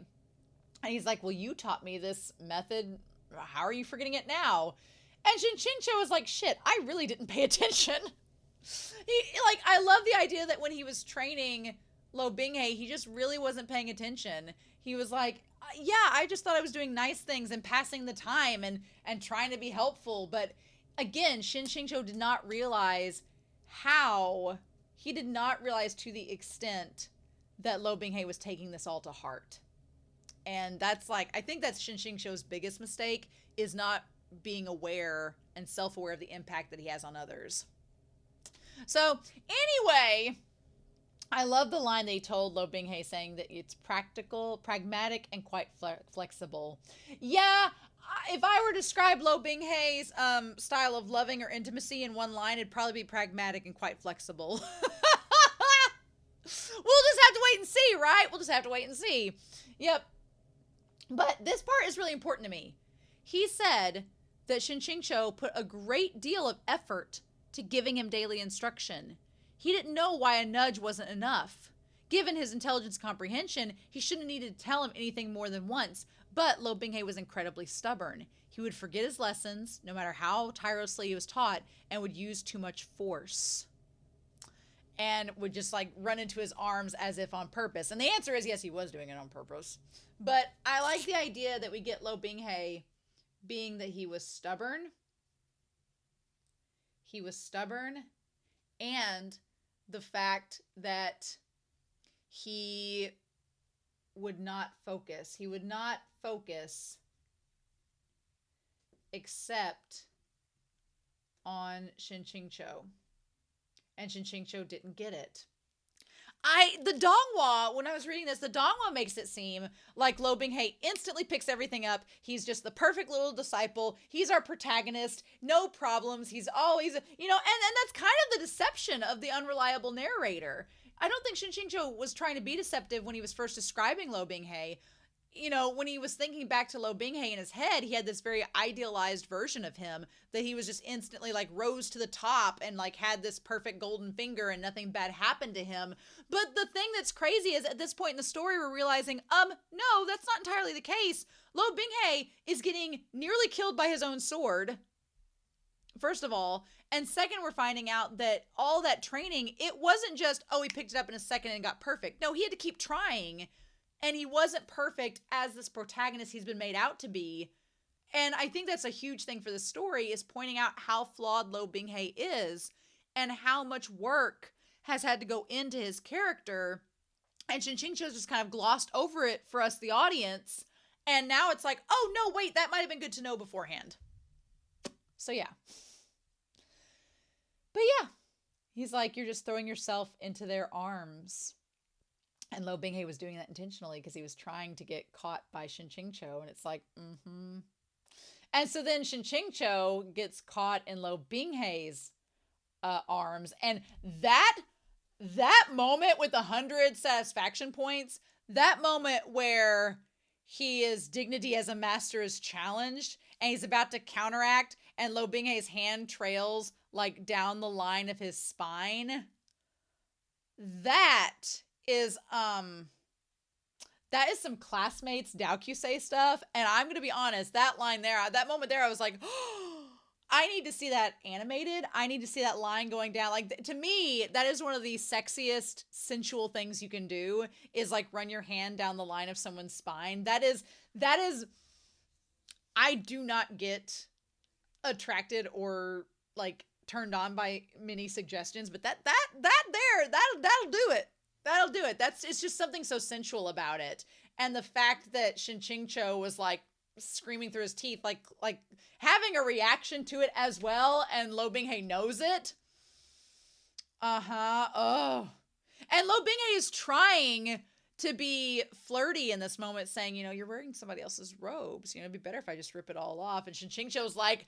[SPEAKER 1] And he's like, well, you taught me this method. How are you forgetting it now? And Shen QingQiu is like, shit, I really didn't pay attention. Like, I love the idea that when he was training Lo Binghe, he just really wasn't paying attention. He was like, yeah, I just thought I was doing nice things and passing the time and trying to be helpful. But again, Shin Qingqiu did not realize how, he did not realize to the extent that Lo Binghe was taking this all to heart. And that's like, I think that's Shin Qingqiu's biggest mistake, is not being aware and self-aware of the impact that he has on others. So anyway, I love the line that he told Lo Binghe, saying that it's practical, pragmatic, and quite flexible. Yeah, if I were to describe Lo Binghe's style of loving or intimacy in one line, it'd probably be pragmatic and quite flexible. We'll just have to wait and see, right? We'll just have to wait and see. Yep. But this part is really important to me. He said that Shin Qingqiu put a great deal of effort to giving him daily instruction. He didn't know why a nudge wasn't enough. Given his intelligence comprehension, he shouldn't have needed to tell him anything more than once, but Lo Binghe was incredibly stubborn. He would forget his lessons, no matter how tirelessly he was taught, and would use too much force. And would just like run into his arms as if on purpose. And the answer is yes, he was doing it on purpose. But I like the idea that we get Lo Binghe being that he was stubborn. He was stubborn, and the fact that he would not focus. He would not focus except on Shin Qingqiu. And Shin Qingqiu didn't get it. The Donghua, when I was reading this, the Donghua makes it seem like Lo Binghe instantly picks everything up. He's just the perfect little disciple. He's our protagonist. No problems. He's always, and that's kind of the deception of the unreliable narrator. I don't think Shin Qingqiu was trying to be deceptive when he was first describing Lo Binghe. When he was thinking back to Lo Binghe in his head, he had this very idealized version of him, that he was just instantly like rose to the top and like had this perfect golden finger and nothing bad happened to him. But the thing that's crazy is at this point in the story, we're realizing, no, that's not entirely the case. Lo Binghe is getting nearly killed by his own sword, first of all. And second, we're finding out that all that training, it wasn't just, he picked it up in a second and got perfect. No, he had to keep trying. And he wasn't perfect as this protagonist he's been made out to be. And I think that's a huge thing for the story, is pointing out how flawed Lo Binghe is and how much work has had to go into his character. And Shin Qingqiu's just kind of glossed over it for us, the audience. And now it's like, oh, no, wait, that might have been good to know beforehand. So, yeah. But, yeah. He's like, you're just throwing yourself into their arms. And Lo Binghe was doing that intentionally because he was trying to get caught by Shin Qingqiu. And it's like, And so then Shin Qingqiu gets caught in Lo Binghe's arms. And that moment with 100 satisfaction points, that moment where his dignity as a master is challenged and he's about to counteract and Lo Binghe's hand trails like down the line of his spine, that is some classmates Daokusei stuff. And I'm gonna be honest, that line there, that moment there, I was like, I need to see that animated. I need to see that line going down. Like, to me, that is one of the sexiest sensual things you can do, is like run your hand down the line of someone's spine. That is I do not get attracted or like turned on by many suggestions, but that'll do it. That'll do it. It's just something so sensual about it. And the fact that Shin Qingqiu was like screaming through his teeth, like having a reaction to it as well, and Lo Binghe knows it. Oh. And Lo Binghe is trying to be flirty in this moment, saying, you're wearing somebody else's robes. It'd be better if I just rip it all off. And Shin Qingqiu's like,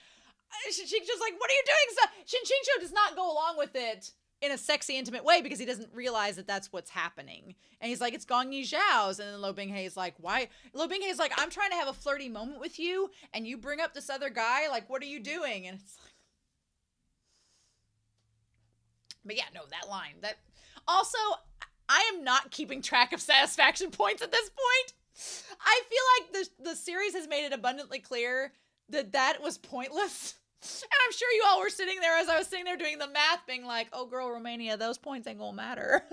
[SPEAKER 1] what are you doing? Shin Qingqiu does not go along with it in a sexy, intimate way, because he doesn't realize that that's what's happening. And he's like, it's Gonyi Xiao's. And then Lo Binghe's like, why? Lo Binghe's like, I'm trying to have a flirty moment with you, and you bring up this other guy. Like, what are you doing? And it's like, but yeah, no, that line. That also, I am not keeping track of satisfaction points at this point. I feel like the series has made it abundantly clear that was pointless. And I'm sure you all were sitting there as I was sitting there doing the math, being like, oh, girl, Romania, those points ain't gonna matter.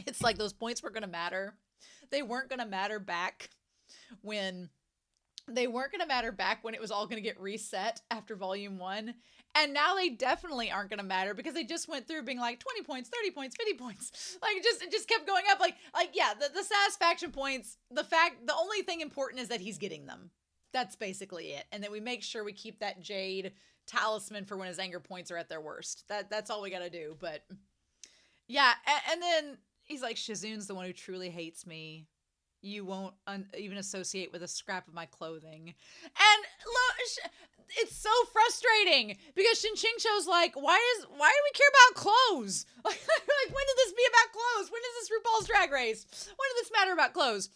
[SPEAKER 1] It's like those points were gonna matter. They weren't gonna matter back when it was all going to get reset after volume 1. And now they definitely aren't going to matter because they just went through being like 20 points, 30 points, 50 points. Like it just kept going up. Like yeah, the satisfaction points, the only thing important is that he's getting them. That's basically it. And then we make sure we keep that jade talisman for when his anger points are at their worst. That's all we got to do. But yeah. And then he's like, Shizun's the one who truly hates me. You won't even associate with a scrap of my clothing. And it's so frustrating because QingQiu's like, why do we care about clothes? Like, when did this be about clothes? When is this RuPaul's Drag Race? When did this matter about clothes?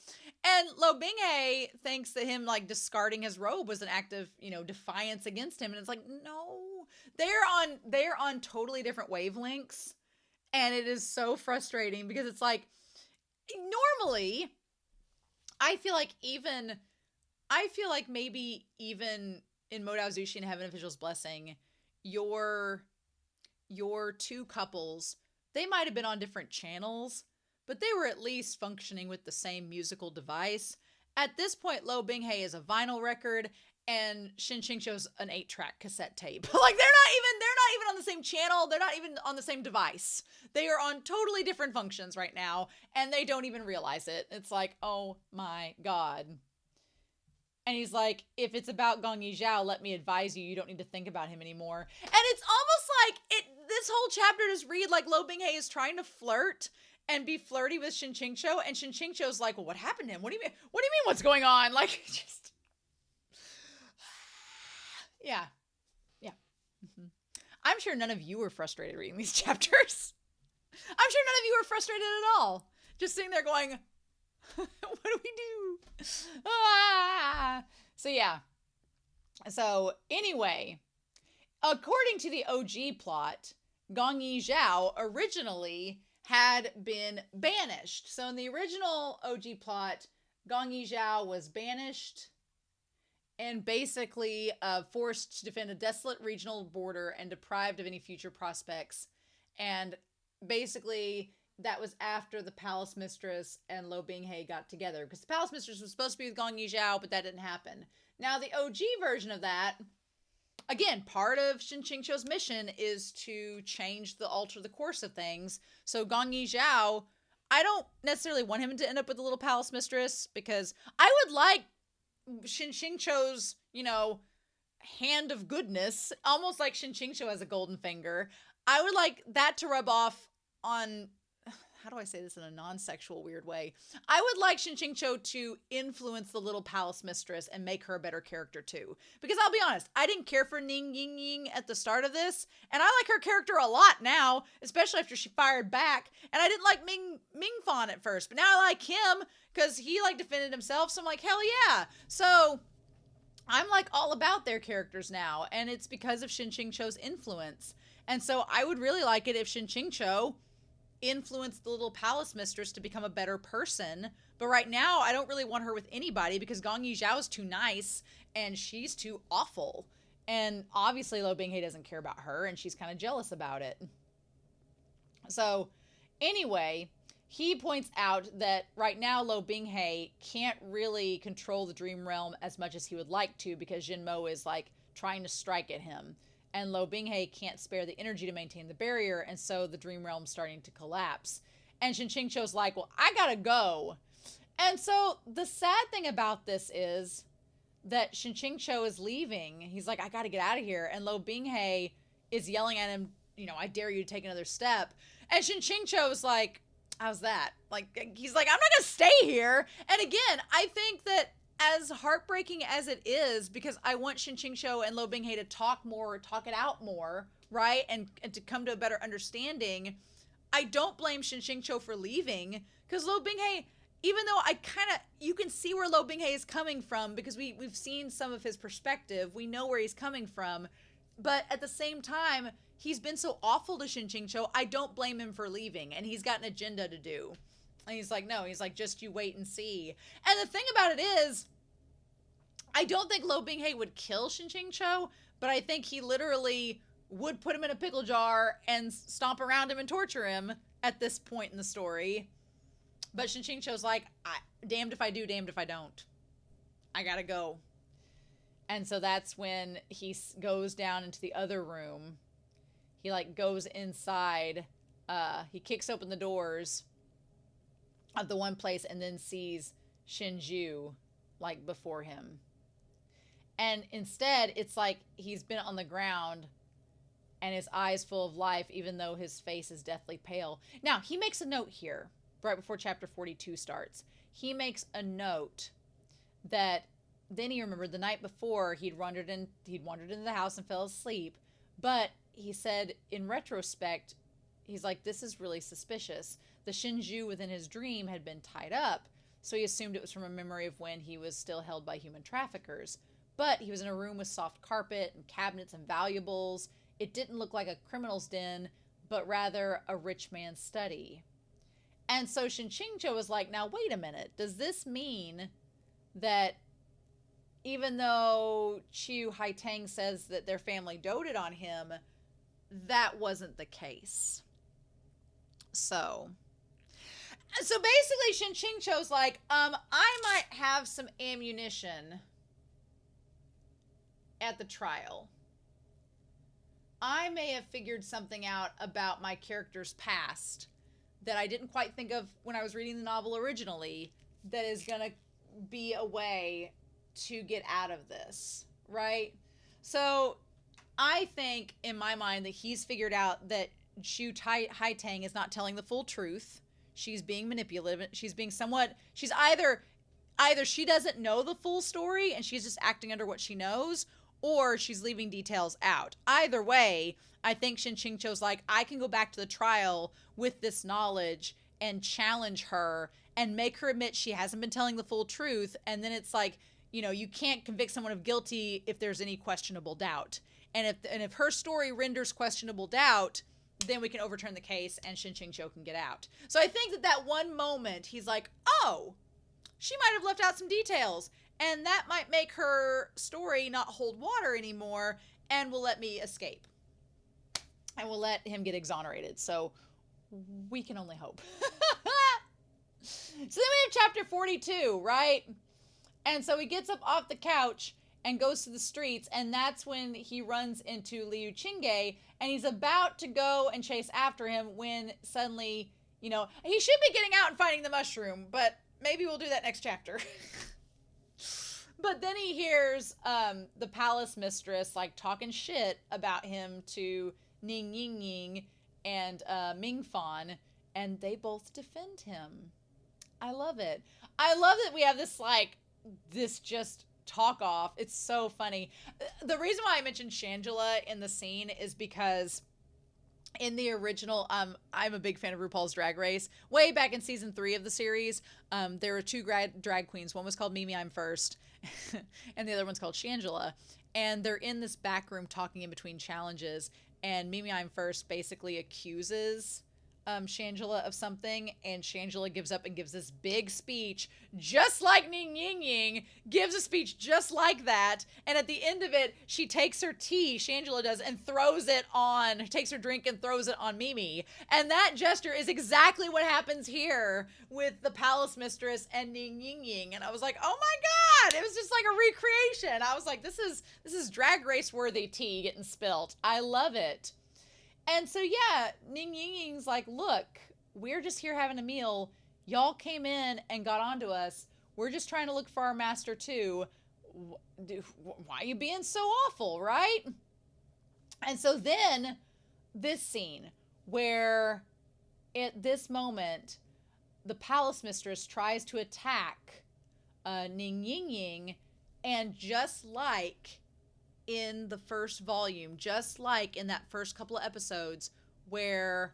[SPEAKER 1] And Binghe thinks that him like discarding his robe was an act of, defiance against him. And it's like, no, they're on totally different wavelengths. And it is so frustrating because it's like, normally, I feel like maybe even in Modao Zushi and Heaven Official's Blessing, your two couples, they might have been on different channels, but they were at least functioning with the same musical device. At this point, Binghe is a vinyl record and QingQiu's an 8-track cassette tape. Like they're not even on the same channel. They're not even on the same device. They are on totally different functions right now, and they don't even realize it. It's like, oh my God. And he's like, if it's about Gonyi Xiao, let me advise you, you don't need to think about him anymore. And it's almost like this whole chapter just read like Binghe is trying to flirt and be flirty with QingQiu, and QingQiu's like, well, what happened to him? What do you mean what's going on? Like, just... Yeah. Mm-hmm. I'm sure none of you were frustrated reading these chapters. I'm sure none of you were frustrated at all. Just sitting there going, what do we do? Ah! So yeah. So anyway, according to the OG plot, Gonyi Xiao originally had been banished. So in the original OG plot, Gonyi Xiao was banished and basically forced to defend a desolate regional border and deprived of any future prospects. And basically, that was after the Palace Mistress and Binghe got together. Because the Palace Mistress was supposed to be with Gonyi Xiao, but that didn't happen. Now, the OG version of that, again, part of QingQiu's mission is to alter the course of things. So Gonyi Xiao, I don't necessarily want him to end up with the little Palace Mistress, because I would like QingQiu's, hand of goodness, almost like QingQiu has a golden finger. I would like that to rub off on, how do I say this in a non-sexual weird way? I would like QingQiu to influence the little Palace Mistress and make her a better character too. Because I'll be honest, I didn't care for Ning Ying Ying at the start of this, and I like her character a lot now, especially after she fired back. And I didn't like Ming Fan at first, but now I like him because he like defended himself. So I'm like, hell yeah. So I'm like all about their characters now, and it's because of QingQiu's influence. And so I would really like it if QingQiu influenced the little Palace Mistress to become a better person. But right now, I don't really want her with anybody because Gonyi Xiao is too nice and she's too awful. And obviously, Binghe doesn't care about her, and she's kind of jealous about it. So anyway, he points out that right now, Binghe can't really control the dream realm as much as he would like to because Jinmo is like trying to strike at him. And Binghe can't spare the energy to maintain the barrier, and so the dream realm's starting to collapse. And QingQiu's like, well, I gotta go. And so the sad thing about this is that QingQiu is leaving. He's like, I gotta get out of here. And Binghe is yelling at him, I dare you to take another step. And QingQiu is like, how's that? Like, he's like, I'm not gonna stay here. And again, I think that as heartbreaking as it is, because I want QingQiu and Binghe to talk more, talk it out more, right? And to come to a better understanding, I don't blame QingQiu for leaving, because Binghe, even though you can see where Binghe is coming from, because we've seen some of his perspective, we know where he's coming from, but at the same time, he's been so awful to QingQiu, I don't blame him for leaving, and he's got an agenda to do. And he's like, no, he's like, just you wait and see. And the thing about it is, I don't think Lo Binghe would kill Shin Ching-cho, but I think he literally would put him in a pickle jar and stomp around him and torture him at this point in the story. But Shin Ching-cho's like, damned if I do, damned if I don't. I gotta go. And so that's when he goes down into the other room. He, like, goes inside. He kicks open the doors of the one place and then sees Shinju, like, before him. And instead, it's like he's been on the ground and his eyes full of life, even though his face is deathly pale. Now, he makes a note here, right before chapter 42 starts. He makes a note that then he remembered the night before he'd wandered into the house and fell asleep. But he said, in retrospect, he's like, this is really suspicious. The Shinju within his dream had been tied up, so he assumed it was from a memory of when he was still held by human traffickers. But he was in a room with soft carpet and cabinets and valuables. It didn't look like a criminal's den, but rather a rich man's study. And so Shin Ching-cho was like, now wait a minute, does this mean that even though Chiu Haitang says that their family doted on him, that wasn't the case? So basically Shin Ching-cho's like, I might have some ammunition at the trial. I may have figured something out about my character's past that I didn't quite think of when I was reading the novel originally that is going to be a way to get out of this, right? So I think in my mind that he's figured out that Chiu Haitang is not telling the full truth. She's being manipulative. She's being she's either she doesn't know the full story and she's just acting under what she knows, or she's leaving details out. Either way, I think Shin Ching-cho's like, I can go back to the trial with this knowledge and challenge her and make her admit she hasn't been telling the full truth. And then it's like, you know, you can't convict someone of guilty if there's any questionable doubt. And if her story renders questionable doubt, then we can overturn the case and Shin Ching-cho can get out. So I think that one moment, he's like, oh, she might have left out some details. And that might make her story not hold water anymore and will let me escape. And will let him get exonerated. So we can only hope. So then we have chapter 42, right? And so he gets up off the couch and goes to the streets. And that's when he runs into Liu Qingge. And he's about to go and chase after him when suddenly, you know, he should be getting out and finding the mushroom. But maybe we'll do that next chapter. But then he hears the palace mistress like talking shit about him to Ning Ying Ying and Ming Fan, and they both defend him. I love it. I love that we have this just talk off. It's so funny. The reason why I mentioned Shangela in the scene is because in the original, I'm a big fan of RuPaul's Drag Race. Way back in season 3 of the series, there were two drag queens. One was called Mimi I'm First, and the other one's called Shangela. And they're in this back room talking in between challenges, and Mimi I'm First basically accuses Shangela of something, and Shangela gives up and gives this big speech, just like Ning Ying Ying gives a speech just like that. And at the end of it, she takes her tea, Shangela does, and takes her drink and throws it on Mimi. And that gesture is exactly what happens here with the palace mistress and Ning Ying Ying. And I was like, oh my God, it was just like a recreation. I was like, this is Drag Race worthy tea getting spilt. I love it. And so, yeah, Ning Ying Ying's like, look, we're just here having a meal. Y'all came in and got onto us. We're just trying to look for our master, too. Why are you being so awful, right? And so then this scene where at this moment, the palace mistress tries to attack Ning Ying Ying, and just like in the first volume, just like in that first couple of episodes where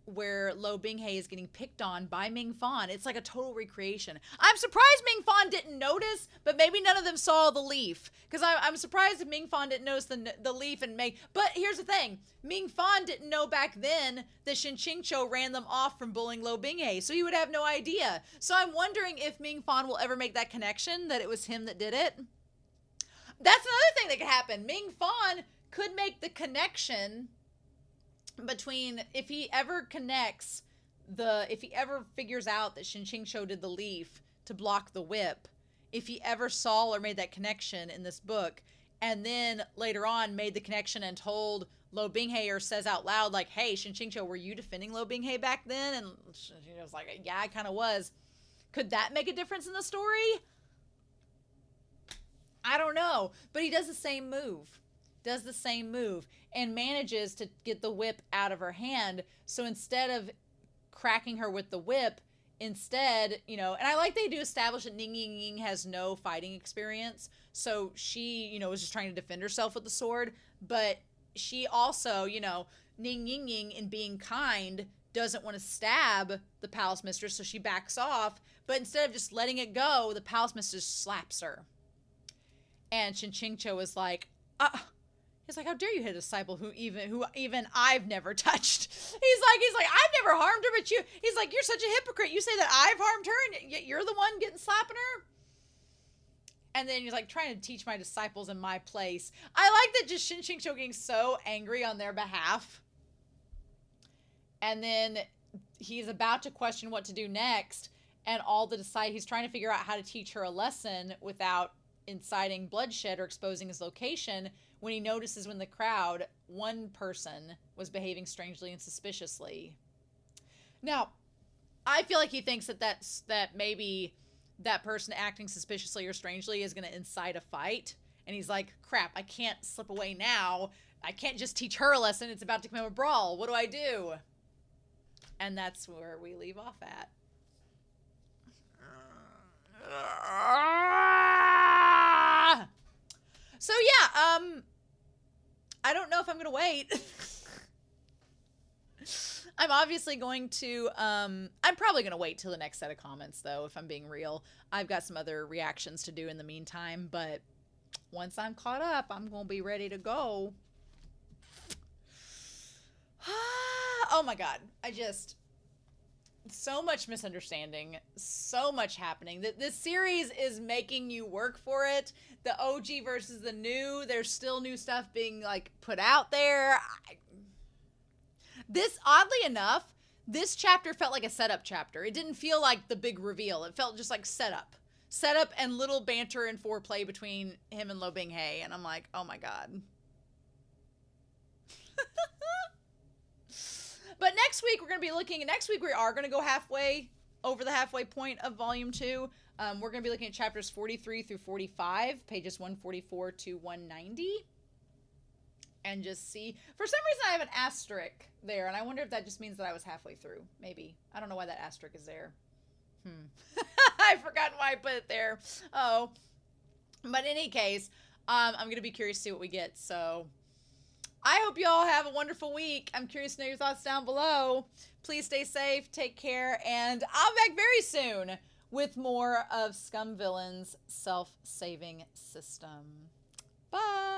[SPEAKER 1] Lo Binghe is getting picked on by Ming Fan, it's like a total recreation. I'm surprised Ming Fan didn't notice, but maybe none of them saw the leaf, because I'm surprised if Ming Fan didn't notice the leaf and make. But here's the thing, Ming Fan didn't know back then that Shin Ching-cho ran them off from bullying Lo Binghe, so he would have no idea. So I'm wondering if Ming Fan will ever make that connection that it was him that did it. That's another thing that could happen. Ming Fan could make the connection between, if he ever figures out that Shen QingQiu did the leaf to block the whip, if he ever saw or made that connection in this book, and then later on made the connection and told Lo Binghe, or says out loud, like, hey, Shen QingQiu, were you defending Lo Binghe back then? And Shen QingQiu was like, yeah, I kind of was. Could that make a difference in the story? I don't know. But he does the same move. And manages to get the whip out of her hand. So instead of cracking her with the whip, instead, and I like they do establish that Ning Ying Ying has no fighting experience. So she, was just trying to defend herself with the sword. But she also, Ning Ying Ying, in being kind, doesn't want to stab the palace mistress, so she backs off. But instead of just letting it go, the palace mistress slaps her. And Shen QingQiu was like, he's like, how dare you hit a disciple who even I've never touched? He's like, I've never harmed her, but you. He's like, you're such a hypocrite. You say that I've harmed her, and yet you're the one getting slapping her. And then he's like, trying to teach my disciples in my place. I like that just Shen QingQiu getting so angry on their behalf. And then he's about to question what to do next. And he's trying to figure out how to teach her a lesson without inciting bloodshed or exposing his location, when he notices when the crowd, one person was behaving strangely and suspiciously. Now, I feel like he thinks that maybe that person acting suspiciously or strangely is going to incite a fight. And he's like, crap, I can't slip away now. I can't just teach her a lesson. It's about to become a brawl. What do I do? And that's where we leave off at. So yeah, I don't know if I'm gonna wait. I'm obviously going to, I'm probably gonna wait till the next set of comments, though, if I'm being real. I've got some other reactions to do in the meantime, but once I'm caught up, I'm gonna be ready to go. Oh my god, so much misunderstanding, so much happening. This series is making you work for it. The OG versus the new, there's still new stuff being, like, put out there. Oddly enough, this chapter felt like a setup chapter. It didn't feel like the big reveal. It felt just like setup and little banter and foreplay between him and Lo Binghe. And I'm like, oh my god. But next week, we are going to go over the halfway point of Volume 2. We're going to be looking at chapters 43 through 45, pages 144 to 190. And just see. For some reason, I have an asterisk there, and I wonder if that just means that I was halfway through. Maybe. I don't know why that asterisk is there. I've forgotten why I put it there. Oh. But in any case, I'm going to be curious to see what we get, so I hope you all have a wonderful week. I'm curious to know your thoughts down below. Please stay safe, take care, and I'll be back very soon with more of Scum Villain's self-saving system. Bye!